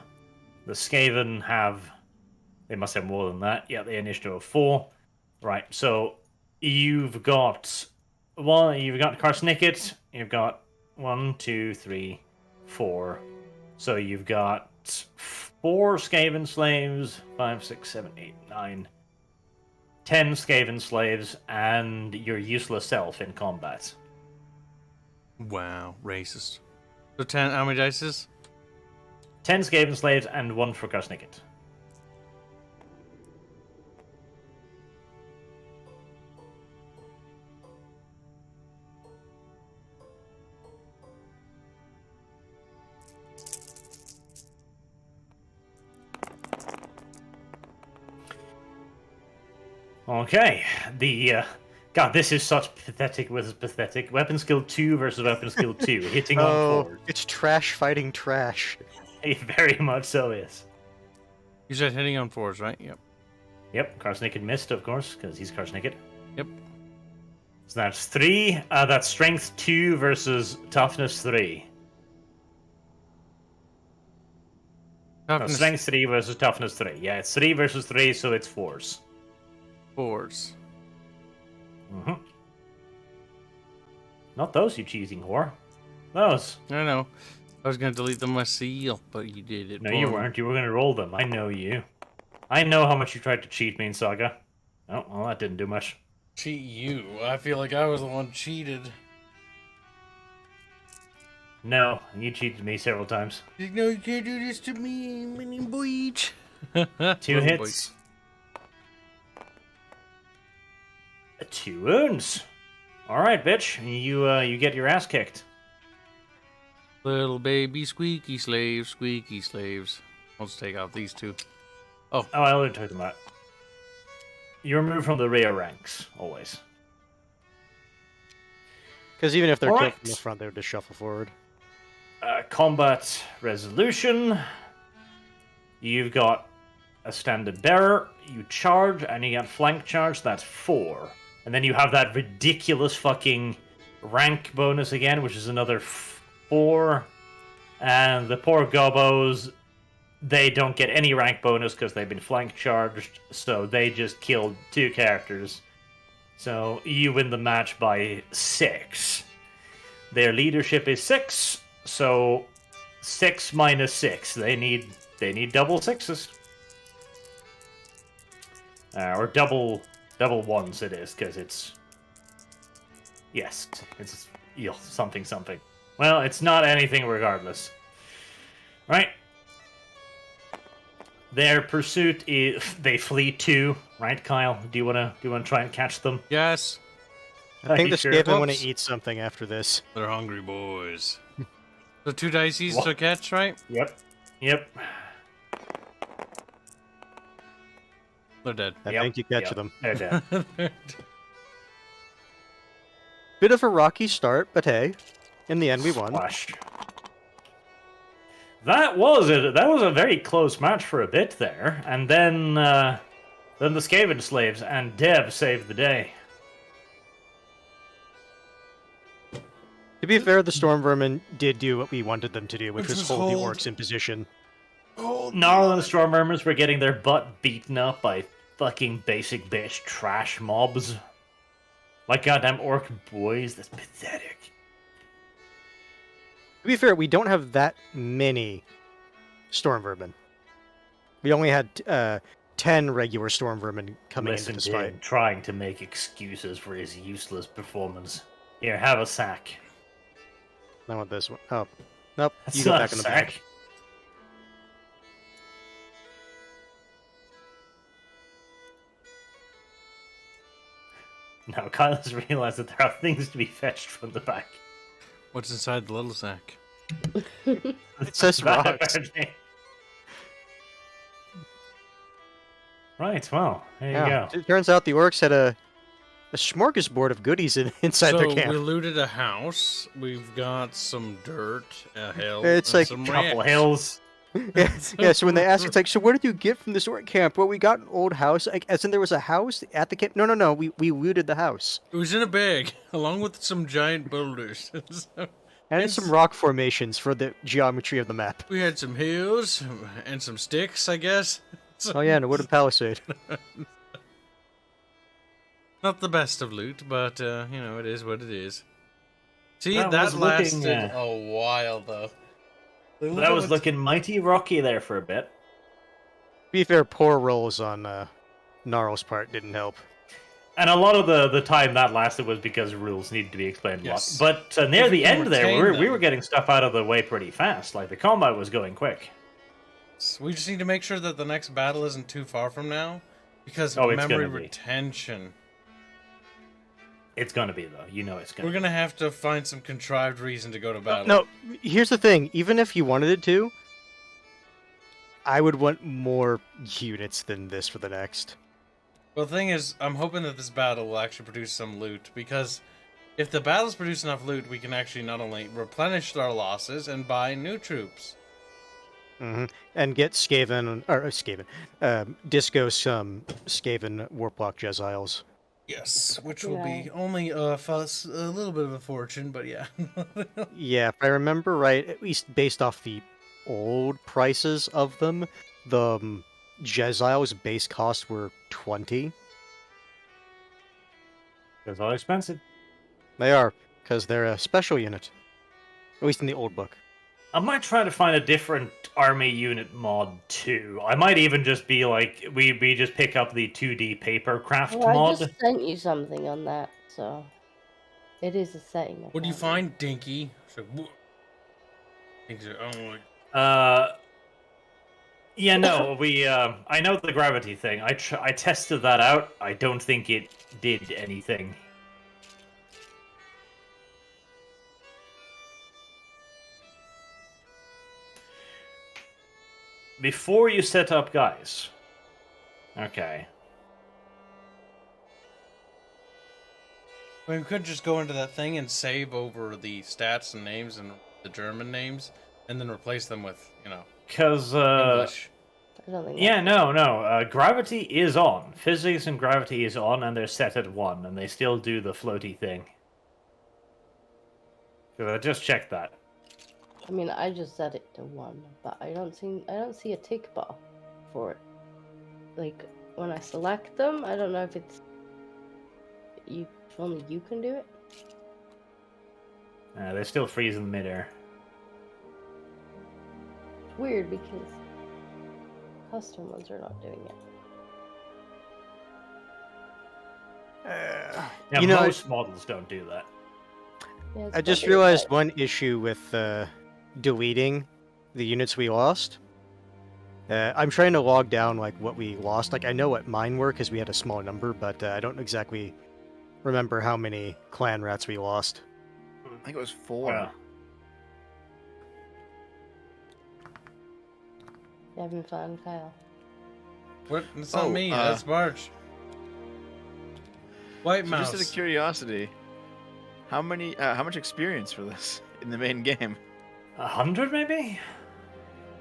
The Skaven they must have more than that. Yeah, the initiative of 4. Right. So you've got Karsnicket. You've got 1, 2, 3, 4. So you've got 4 Skaven slaves, 5, 6, 7, 8, 9, 10 Skaven slaves, and your useless self in combat. Wow, racist. So 10, how many dice is? 10 Skaven slaves and 1 for Karsnicket. Okay, God, this is such pathetic with pathetic. Weapon skill 2 versus weapon skill 2. Hitting on Oh, 4. it's trash fighting trash. It very much so is. You said hitting on 4s, right? Yep. Yep, Karsnicket missed, of course, because he's Karsnicket. Yep. So that's 3. That's strength 2 versus toughness 3. No, Toughness strength 3 versus toughness 3. Yeah, it's 3 versus 3, so it's 4s. 4s. Mm-hmm. Not those, you cheating whore. Those. I know. I was gonna delete them myself, but you did it. No, for you me. weren't. You were going to roll them. I know you. I know how much you tried to cheat me in Saga. Oh, well, that didn't do much. Cheat you. I feel like I was the one cheated. No, you cheated me several times. Like, no, you can't do this to me, mini boich. 2 hits. 2 wounds. All right, bitch. You get your ass kicked. Little baby squeaky slaves. Let's take out these 2. Oh, I already told them that. You remove from the rear ranks, always. Because even if they're killed Alright. from the front, they would just shuffle forward. Combat resolution. You've got a standard bearer. You charge, and you get flank charge. That's 4. And then you have that ridiculous fucking rank bonus again, which is another 4. And the poor gobos, they don't get any rank bonus because they've been flank charged, so they just killed 2 characters. So you win the match by 6. Their leadership is 6, so 6 minus 6. They need double 6s. Or double 1s it is, because it's... Yes, it's something. Well, it's not anything regardless. Right? Their pursuit is... They flee 2, right, Kyle? Do you wanna try and catch them? Yes, I think you the sure? Skaven want Whoops. to eat something after this. they're hungry boys. So 2 dices What? to catch, right? Yep. They're dead. I Yep, think you catch yep. them. They're dead. Bit of a rocky start, but hey, in the end we won. Splash. That was a very close match for a bit there, and then the Skaven slaves and Dev saved the day. To be fair, the Storm Vermin did do what we wanted them to do, which Which was was hold the hold. orcs in position. Gnarl and the Stormvermers were getting their butt beaten up by fucking basic bitch trash mobs. Like goddamn orc boys, that's pathetic. To be fair, we don't have that many Storm Vermin. We only had 10 regular Storm Vermin coming Listen into this to fight. him trying to make excuses for his useless performance. Here, have a sack. I want this one. Oh, nope. That's You go not back a in the sack. back. Now Kyle has realized that there are things to be fetched from the back. What's inside the little sack? It says rocks. Right. Well, there you go. It turns out the orcs had a smorgasbord of goodies inside their So camp. we looted a house. We've got some dirt, a hill, It's and like some Couple rats. hills. Yeah, so when they ask, it's like, so what did you get from this orc camp? Well, we got an old house. Like, as in there was a house at the camp? No. We looted the house. It was in a bag, along with some giant boulders. So, And It's- some rock formations for the geometry of the map. we had some hills and some sticks, I guess. So, Oh yeah, and a wooden palisade. not the best of loot, but it is what it is. See, That that was looking, lasted a while though. That was looking mighty rocky there for a bit. To be fair, poor rolls on Gnarl's part didn't help. And a lot of the time that lasted was because rules needed to be explained a lot. Yes. But near If we the can end there, retain we them. were getting stuff out of the way pretty fast. Like, the combat was going quick. We just need to make sure that the next battle isn't too far from now, because Oh, it's memory gonna be. retention. It's gonna be, though. You know it's gonna We're gonna have to find some contrived reason to go to battle. No, here's the thing. Even if you wanted it to, I would want more units than this for the next. Well, the thing is, I'm hoping that this battle will actually produce some loot, because if the battles produce enough loot, we can actually not only replenish our losses and buy new troops. And get Skaven, Disco some Skaven Warplock Jeziles. Yes, which will Yeah. be only a little bit of a fortune, but yeah. Yeah, if I remember right, at least based off the old prices of them, the Jeziles base costs were 20. It's all expensive. They are, because they're a special unit. At least in the old book. I might try to find a different army unit mod too. I might even just be like, we just pick up the 2D papercraft Well, I mod. just sent you something on that, so it is a setting. What do you apparently. find, Dinky? So, Dinky's like, oh my. Yeah, no, I know the gravity thing. I tested that out. I don't think it did anything. Before you set up, guys. Okay. We could just go into that thing and save over the stats and names and the German names, and then replace them with, Because, English. I don't think. yeah, no. Gravity is on. Physics and gravity is on, and they're set at 1, and they still do the floaty thing. 'Cause I just checked that. I mean, I just set it to 1, but I don't see a tick bar for it. Like when I select them, I don't know if it's you. If only you can do it. They still freeze in midair. It's weird because custom ones are not doing it. Yeah, You know, most models don't do that. Yeah, it's I just probably realized okay. one issue with deleting the units we lost. I'm trying to log down like what we lost. Like I know what mine were because we had a small number, but I don't exactly remember how many clan rats we lost. I think it was 4. Yeah. You haven't found Kyle. What? That's not Oh, me. That's March. White So mouse. just out of curiosity, how much experience for this in the main game? 100 maybe?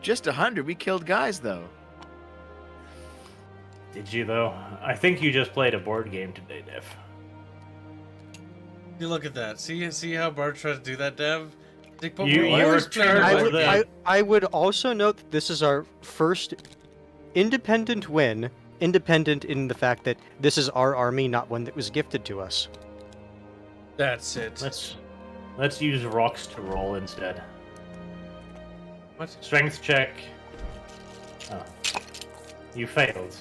Just 100. We killed guys though. Did you though? I think you just played a board game today, Dev. You look at that. See how Bart tries to do that, Dev? Like, but You- we're you always returned playing I board would- game. I would also note that this is our first independent win. Independent in the fact that this is our army, not one that was gifted to us. That's it. Let's use rocks to roll instead. What? Strength check. Oh. You failed.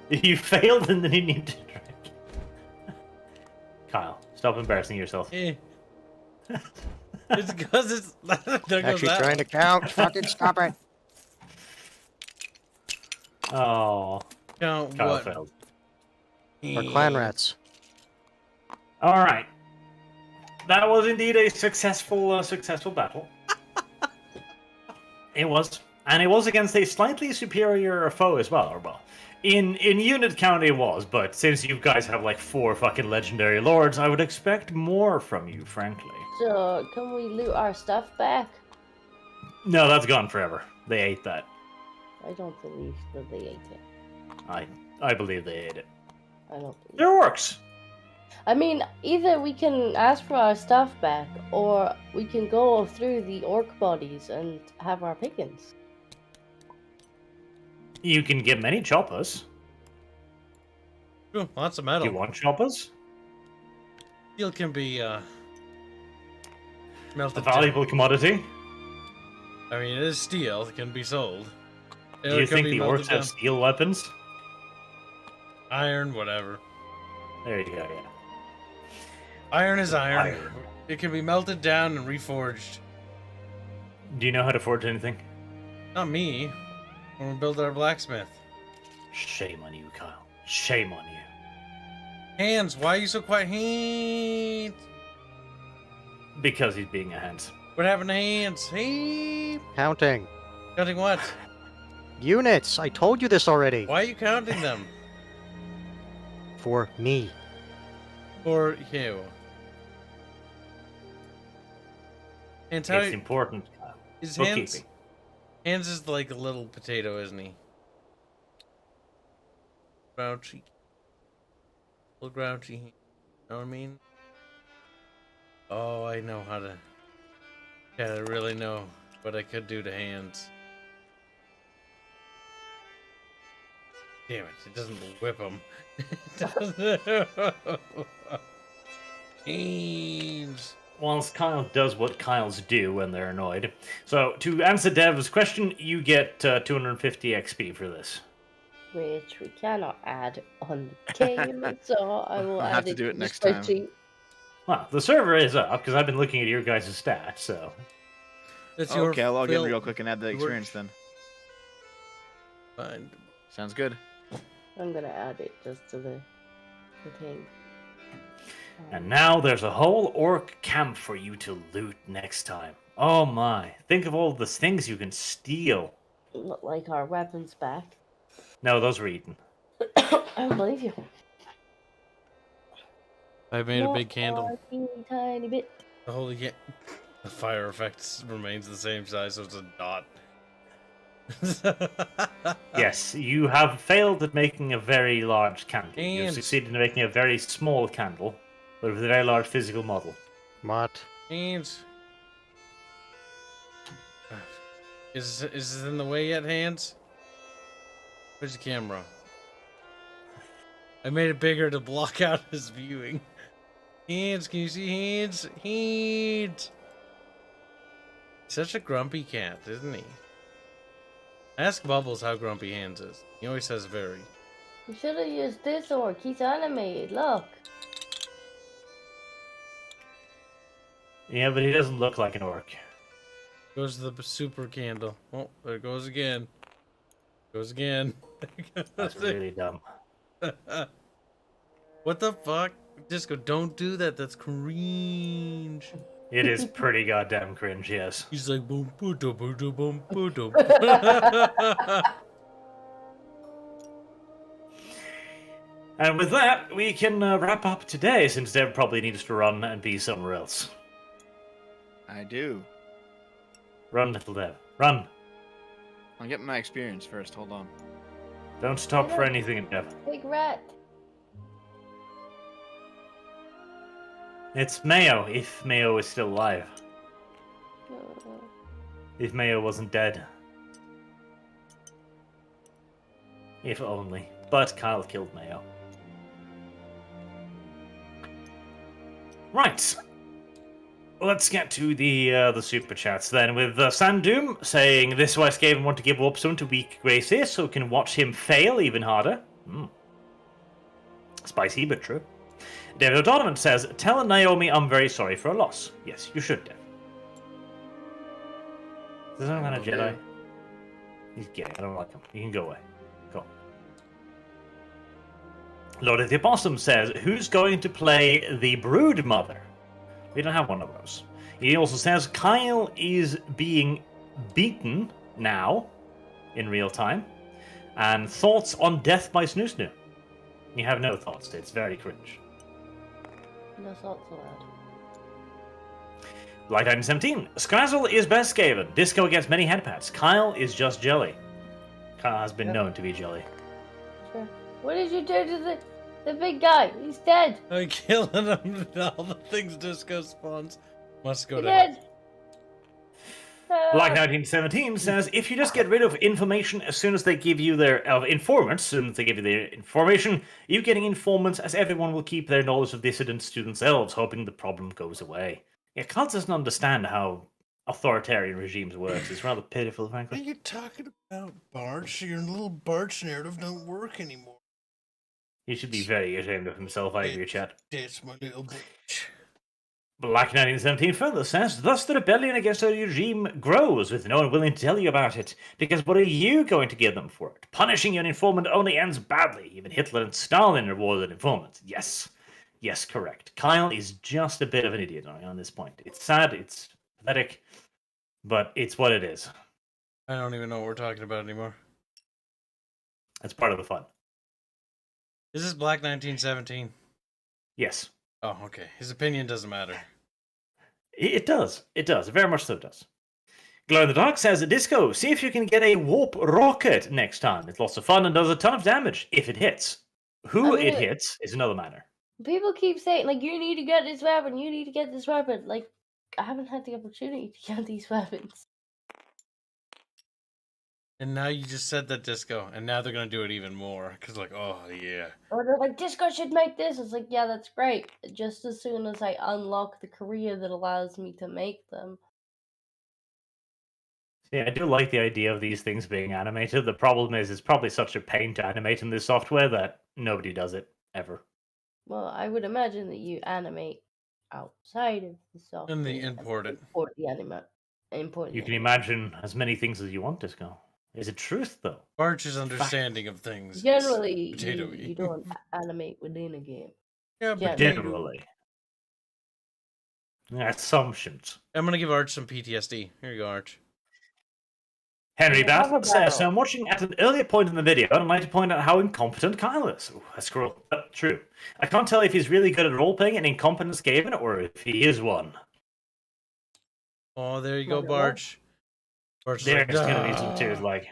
You failed and then you need to drink. Kyle, stop embarrassing yourself. Eh. It's because it's. There goes Actually that. trying to count. Fucking stop it. Oh, Count Kyle what? failed. Our clan rats. Alright. That was indeed a successful battle. It was. And it was against a slightly superior foe as well, or well. In unit count it was, but since you guys have like 4 fucking legendary lords, I would expect more from you, frankly. So, can we loot our stuff back? No, that's gone forever. They ate that. I don't believe that they ate it. I believe they ate it. I don't believe It works. I mean, either we can ask for our stuff back, or we can go through the orc bodies and have our pickings. You can get many choppers. Ooh, lots of Do metal. you want choppers? Steel can be A melted down. valuable commodity. I mean, it is steel. It can be sold. Do you think the orcs have steel weapons? Iron, whatever. There you go, yeah. Iron is iron. Iron. It can be melted down and reforged. Do you know how to forge anything? Not me. When we build our blacksmith. Shame on you, Kyle. Shame on you. Hands, why are you so quiet? Hands. Because he's being a hand. What happened to hands? Hey. Counting. Counting what? Units! I told you this already. Why are you counting them? For me. For you. Hands, how It's important, Kyle. is Bookkeeping. hands? Hands is like a little potato, isn't he? Grouchy. Little grouchy. You know what I mean? Oh, I know how to. Yeah, I really know what I could do to hands. Damn it, it doesn't whip them. Hands. Whilst Kyle does what Kyles do when they're annoyed. So, to answer Dev's question, you get 250 XP for this. Which we cannot add on the game, so I will I'll add have to it do it the next time. spreadsheet. Well, the server is up, because I've been looking at your guys' stats, so... That's your Okay, I'll log in fill. real quick and add the Your- experience then. Fine. Sounds good. I'm gonna add it just to the thing. And now there's a whole orc camp for you to loot next time. Oh my, think of all the things you can steal. Look like our weapons back. No, those were eaten. I don't believe you. I made a Not big candle. a teeny tiny bit. The holy can. The fire effect remains the same size, so it's a dot. Yes, you have failed at making a very large candle. You've And- succeeded in making a very small candle, but with a very large physical model. Mott. Hands. Is this in the way yet, hands? Where's the camera? I made it bigger to block out his viewing. Hands, can you see hands? Hands. Such a grumpy cat, isn't he? Ask Bubbles how grumpy Hands is. He always says very. You should have used this orc. He's animated. Look. Yeah, but he doesn't look like an orc. Goes the super candle. Oh, there it goes again. Goes again. That's really dumb. What the fuck? Disco, don't do that. That's cringe. It is pretty goddamn cringe, yes. He's like boom, boom, boom, boom, boom, boom, boom. And with that, we can wrap up today, since Dev probably needs to run and be somewhere else. I do. Run, little Dev. Run. I'll get my experience first. Hold on. Don't stop for anything, Dev. Big rat. It's Mayo, if Mayo is still alive. If Mayo wasn't dead. If only. But Kyle killed Mayo. Right. Let's get to the super chats then, with Sandoom saying, "This why Skaven want to give up some to weak Gracie so can watch him fail even harder." Spicy but true. David O'Donovan says, "Tell Naomi I'm very sorry for her loss." Yes, you should, Dev. Is that kind of Jedi? He's gay. I don't like him. You can go away. Go. Lord of the Opossum says, "Who's going to play the Brood Mother?" We don't have one of those. He also says, "Kyle is being beaten now in real time. And thoughts on Death by Snoo Snoo? You have no thoughts. It's very cringe. No thoughts allowed. Like item 17. Scrazzle is best Skaven. Disco gets many headpats. Kyle is just jelly. Kyle has been known to be jelly. Sure. What did you do to the big guy? He's dead. I'm killing him with all the things Disco spawns. Must go He's down. dead. Like 1917 says, if you just get rid of information as soon as they give you their informants, as soon as they give you their information, you're getting informants as everyone will keep their knowledge of dissidents to themselves, hoping the problem goes away. Yeah, Kyle doesn't understand how authoritarian regimes work. It's rather pitiful, What are frankly. you talking about, Barch? Your little Barch narrative don't work anymore. He should be very ashamed of himself, I agree, chat. That's my little bitch. Black 1917 further says, thus the rebellion against the regime grows, with no one willing to tell you about it. Because what are you going to give them for it? Punishing an informant only ends badly. Even Hitler and Stalin rewarded informants. Yes. Yes, correct. Kyle is just a bit of an idiot on this point. It's sad, it's pathetic, but it's what it is. I don't even know what we're talking about anymore. It's part of the fun. Is this Black 1917? Yes. Oh, okay. His opinion doesn't matter. It does. It does. Very much so does. Glow in the Dark says, Disco, see if you can get a warp rocket next time. It's lots of fun and does a ton of damage if it hits. Who I mean, it hits is another matter. People keep saying, like, you need to get this weapon, you need to get this weapon. Like, I haven't had the opportunity to get these weapons. And now you just said that, Disco, and now they're gonna do it even more. Cause like, oh yeah. Or they're like, Disco should make this. It's like, yeah, that's great. Just as soon as I unlock the career that allows me to make them. Yeah, I do like the idea of these things being animated. The problem is it's probably such a pain to animate in this software that nobody does it, ever. Well, I would imagine that you animate outside of the software. And they import it. Import the anima. Import You the can anima. imagine as many things as you want, Disco. Is it truth, though? Barch's understanding of things. is Generally, potato-y. you don't animate within a game. Yeah, Yeah, potato. Generally. Assumptions. I'm gonna give Arch some PTSD. Here you go, Arch. Henry Yeah, have a Bath says, battle. so I'm watching at an earlier point in the video, and I'd like to point out how incompetent Kyle is. Ooh, that's cruel, but true. I can't tell if he's really good at role-playing an incompetent Skaven, or if he is one. Oh, there you go, Wonder what? Barch. Barch's There's like, gonna be some tears, "Ah." like...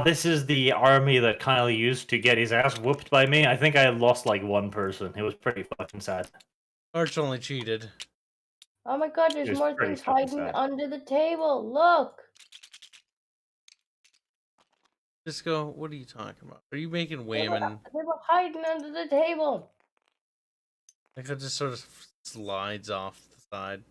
this is the army that Kyle used to get his ass whooped by me. I think I lost, like, one person. It was pretty fucking sad. Arch only cheated. Oh my god, there's was more pretty things fucking hiding sad. under the table. Look! Disco, what are you talking about? Are you making They were, wayman? they were hiding under the table. Like it just sort of slides off the side.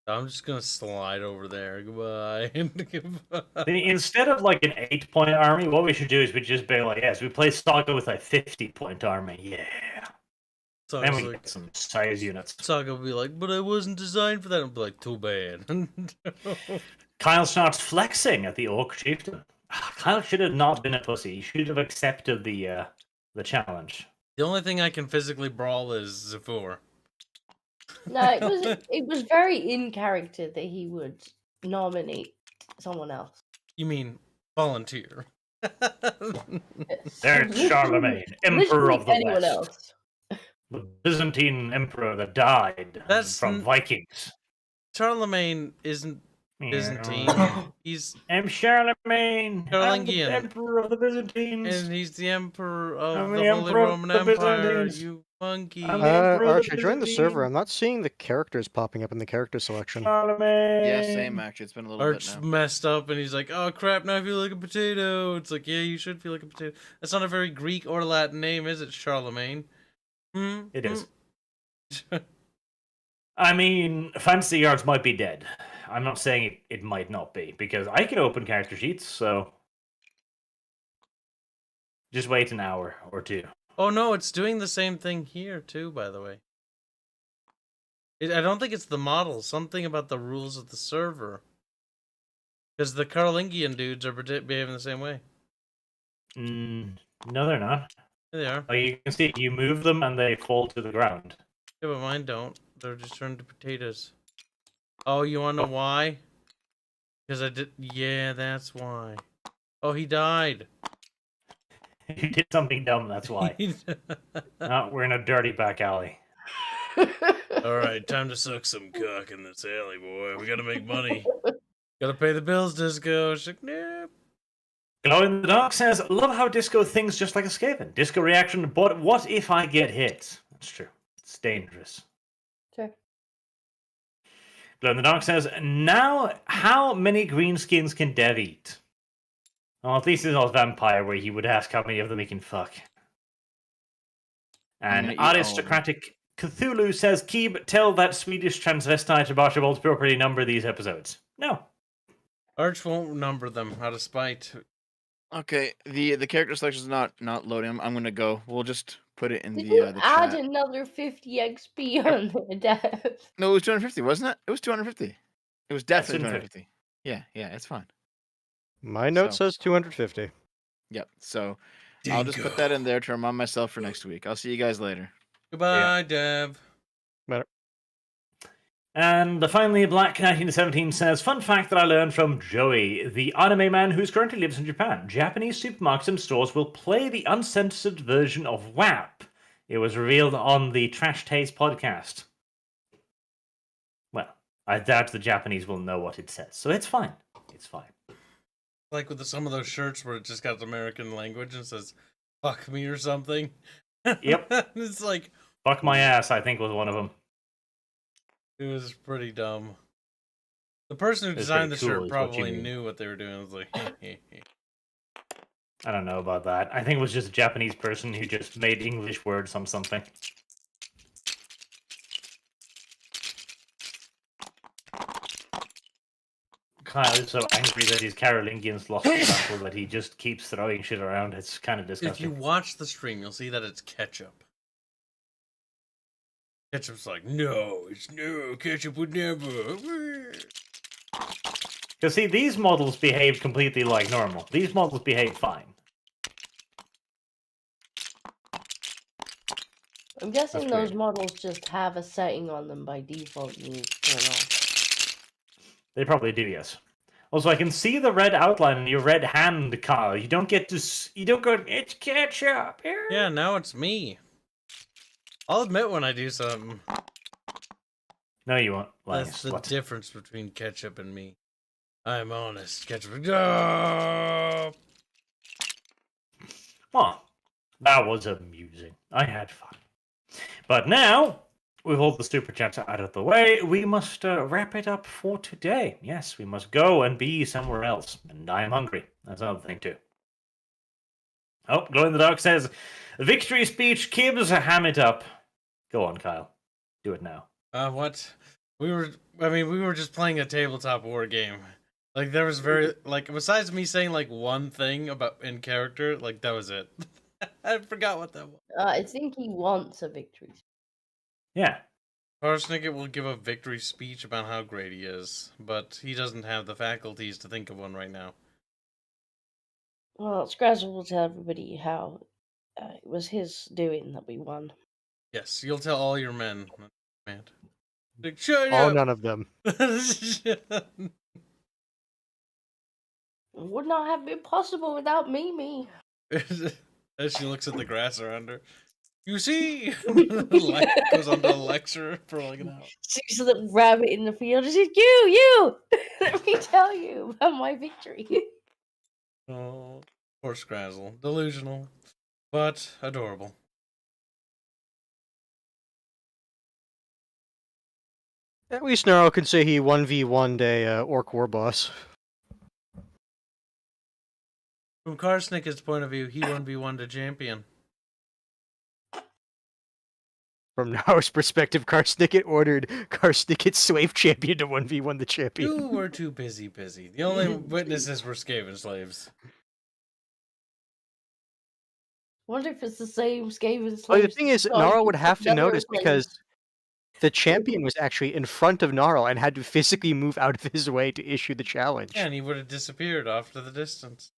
I'm just gonna slide over there. Goodbye. Goodbye. Instead of, like, an 8-point army, what we should do is we just be like, yes, we play Saga with a 50-point army. Yeah. Then Saga's we like, get some size units. Saga will be like, but I wasn't designed for that. I'll be like, too bad. Kyle starts flexing at the Orc Chieftain. Kyle should have not been a pussy. He should have accepted the challenge. The only thing I can physically brawl is Zephyr. No, it was very in character that he would nominate someone else. You mean volunteer? Yes. There's Charlemagne, Emperor of the anyone West. else. The Byzantine Emperor that died from Vikings. Charlemagne isn't Byzantine. He's I'm Charlemagne. I'm the Carolingian. Emperor of the Byzantines. and he's the emperor of I'm the the Holy emperor of Roman the Empire. Byzantines. You monkey. I'm the Emperor of the Arch, I joined the server. Byzantines. I'm not seeing the characters popping up in the character selection. Charlemagne. Yeah, same actually. It's been a little Arch bit now. messed up and he's like, oh crap, now I feel like a potato. It's like, yeah, you should feel like a potato. That's not a very Greek or Latin name, is it, Charlemagne? It is. I mean, Fantasy Yards might be dead. I'm not saying it might not be, because I can open character sheets, so... Just wait an hour or two. Oh no, it's doing the same thing here too, by the way. I don't think it's the model. Something about the rules of the server. Because the Carolingian dudes are behaving the same way. No, they're not. There they are. Like, you can see, you move them and they fall to the ground. Yeah, but mine don't. They're just turned to potatoes. Oh, you wanna know why? Because I did. Yeah, that's why. Oh, he died. You did something dumb, that's why. We're in a dirty back alley. All right, time to suck some cock in this alley, boy. We gotta make money. Gotta pay the bills, Disco. She's like, nope. Glow in the Dark says, love how Disco thinks just like a Skaven. Disco reaction, but what if I get hit? That's true. It's dangerous. Sure. Glow in the Dark says, now, how many greenskins can Dev eat? Well, at least it's not vampire where he would ask how many of them he can fuck. I'm And gonna eat all of them. Aristocratic Cthulhu says, Keeb, tell that Swedish transvestite Archibald to properly number these episodes. No. Arch won't number them out of spite. Okay, the character selection is not loading. I'm gonna go. We'll just put it in Did the you the add chat. another 50 XP on there, Dev? No, it was 250, wasn't it? It was 250. It was definitely 250. 250. Yeah, it's fine. My note So- says 250. Yep. So I'll just put that in there to remind myself for next week. I'll see you guys later. Goodbye, Dev. And finally, Black 1917 says, fun fact that I learned from Joey, the anime man who currently lives in Japan. Japanese supermarkets and stores will play the uncensored version of WAP. It was revealed on the Trash Taste podcast. Well, I doubt the Japanese will know what it says, so it's fine. It's fine. Like with some of those shirts where it just got the American language and says "fuck me" or something. Yep. It's like Fuck my ass, I think was one of them. it was pretty dumb. The person who It's designed the pretty shirt cool, is what you probably mean. knew what they were doing. It was like, I don't know about that. I think it was just a Japanese person who just made English words on something. Kyle is so angry that his Carolingians lost the battle that he just keeps throwing shit around. It's kind of if you disgusting. watch the stream, you'll see that it's ketchup. Ketchup's like, no, ketchup would never. Because see, these models behave completely like normal. These models behave fine. I'm guessing That's those weird. models just have a setting on them by default and you turn off. They probably do, yes. Also, I can see the red outline in your red hand, Kyle. You don't get to. You don't go. It's ketchup. Yeah, now it's me. I'll admit when I do something. No, you won't. That's the What? difference between ketchup and me. I'm honest. Ketchup. Oh! Well, that was amusing. I had fun. But now, with all the super chats out of the way, we must wrap it up for today. Yes, we must go and be somewhere else. And I am hungry. That's another thing, too. Oh, Glow in the Dark says, victory speech, Kibbs, ham it up. Go on, Kyle. Do it now. What? We were just playing a tabletop war game. Like, there was besides me saying, like, one thing about in character, like, that was it. I forgot what that was. I think he wants a victory. Yeah. Parsnicket will give a victory speech about how great he is, but he doesn't have the faculties to think of one right now. Well, Scrazzle will tell everybody how it was his doing that we won. Yes, you'll tell all your men. Man. Like, shut All up! none of them. It would not have been possible without Mimi. As she looks at the grass around her. You see? Like, goes on to a lecture for like an hour. Sees a little rabbit in the field and says, You! Let me tell you about my victory. Oh, poor Scrazzle. Delusional, but adorable. At least Gnarl can say he 1v1'd a orc war boss. From Karsnick's point of view, he 1v1'd a champion. From Gnarl's perspective, Karsnicket ordered Karsnicket's slave champion to 1v1 the champion. You were too busy. The only witnesses were Skaven slaves. Wonder if it's the same Skaven slaves. Well, the thing is, that Gnarl would took have to another notice place. because the champion was actually in front of Gnarl and had to physically move out of his way to issue the challenge. Yeah, and he would have disappeared off to the distance.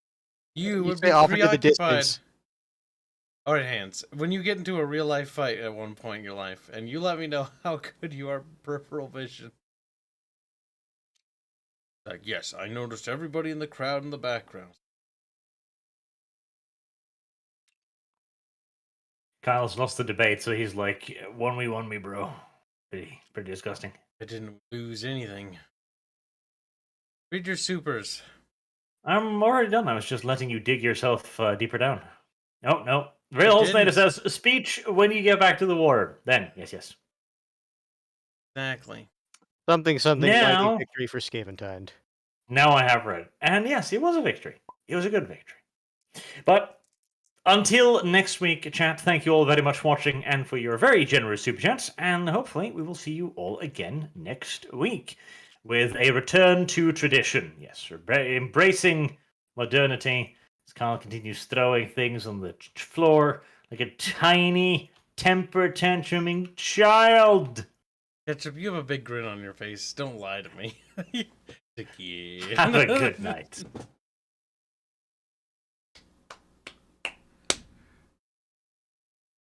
You would say be off into the preoccupied. distance. All right, Hans. When you get into a real life fight at one point in your life, and you let me know how good you are peripheral vision. Like, yes, I noticed everybody in the crowd in the background. Kyle's lost the debate, so he's like, "Won me, bro." Pretty disgusting. I didn't lose anything. Read your supers. I'm already done. I was just letting you dig yourself deeper down. Oh, no. Real Holznader says, speech when you get back to the war. Then, yes. Exactly. Something, Now- mighty victory for Skaventine. Now I have read. And yes, it was a victory. It was a good victory. But until next week, chat, thank you all very much for watching and for your very generous super chats. And hopefully we will see you all again next week with a return to tradition. Yes, embracing modernity as Kyle continues throwing things on the floor like a tiny, temper tantruming child. Ketchup, you have a big grin on your face. Don't lie to me. Have a good night.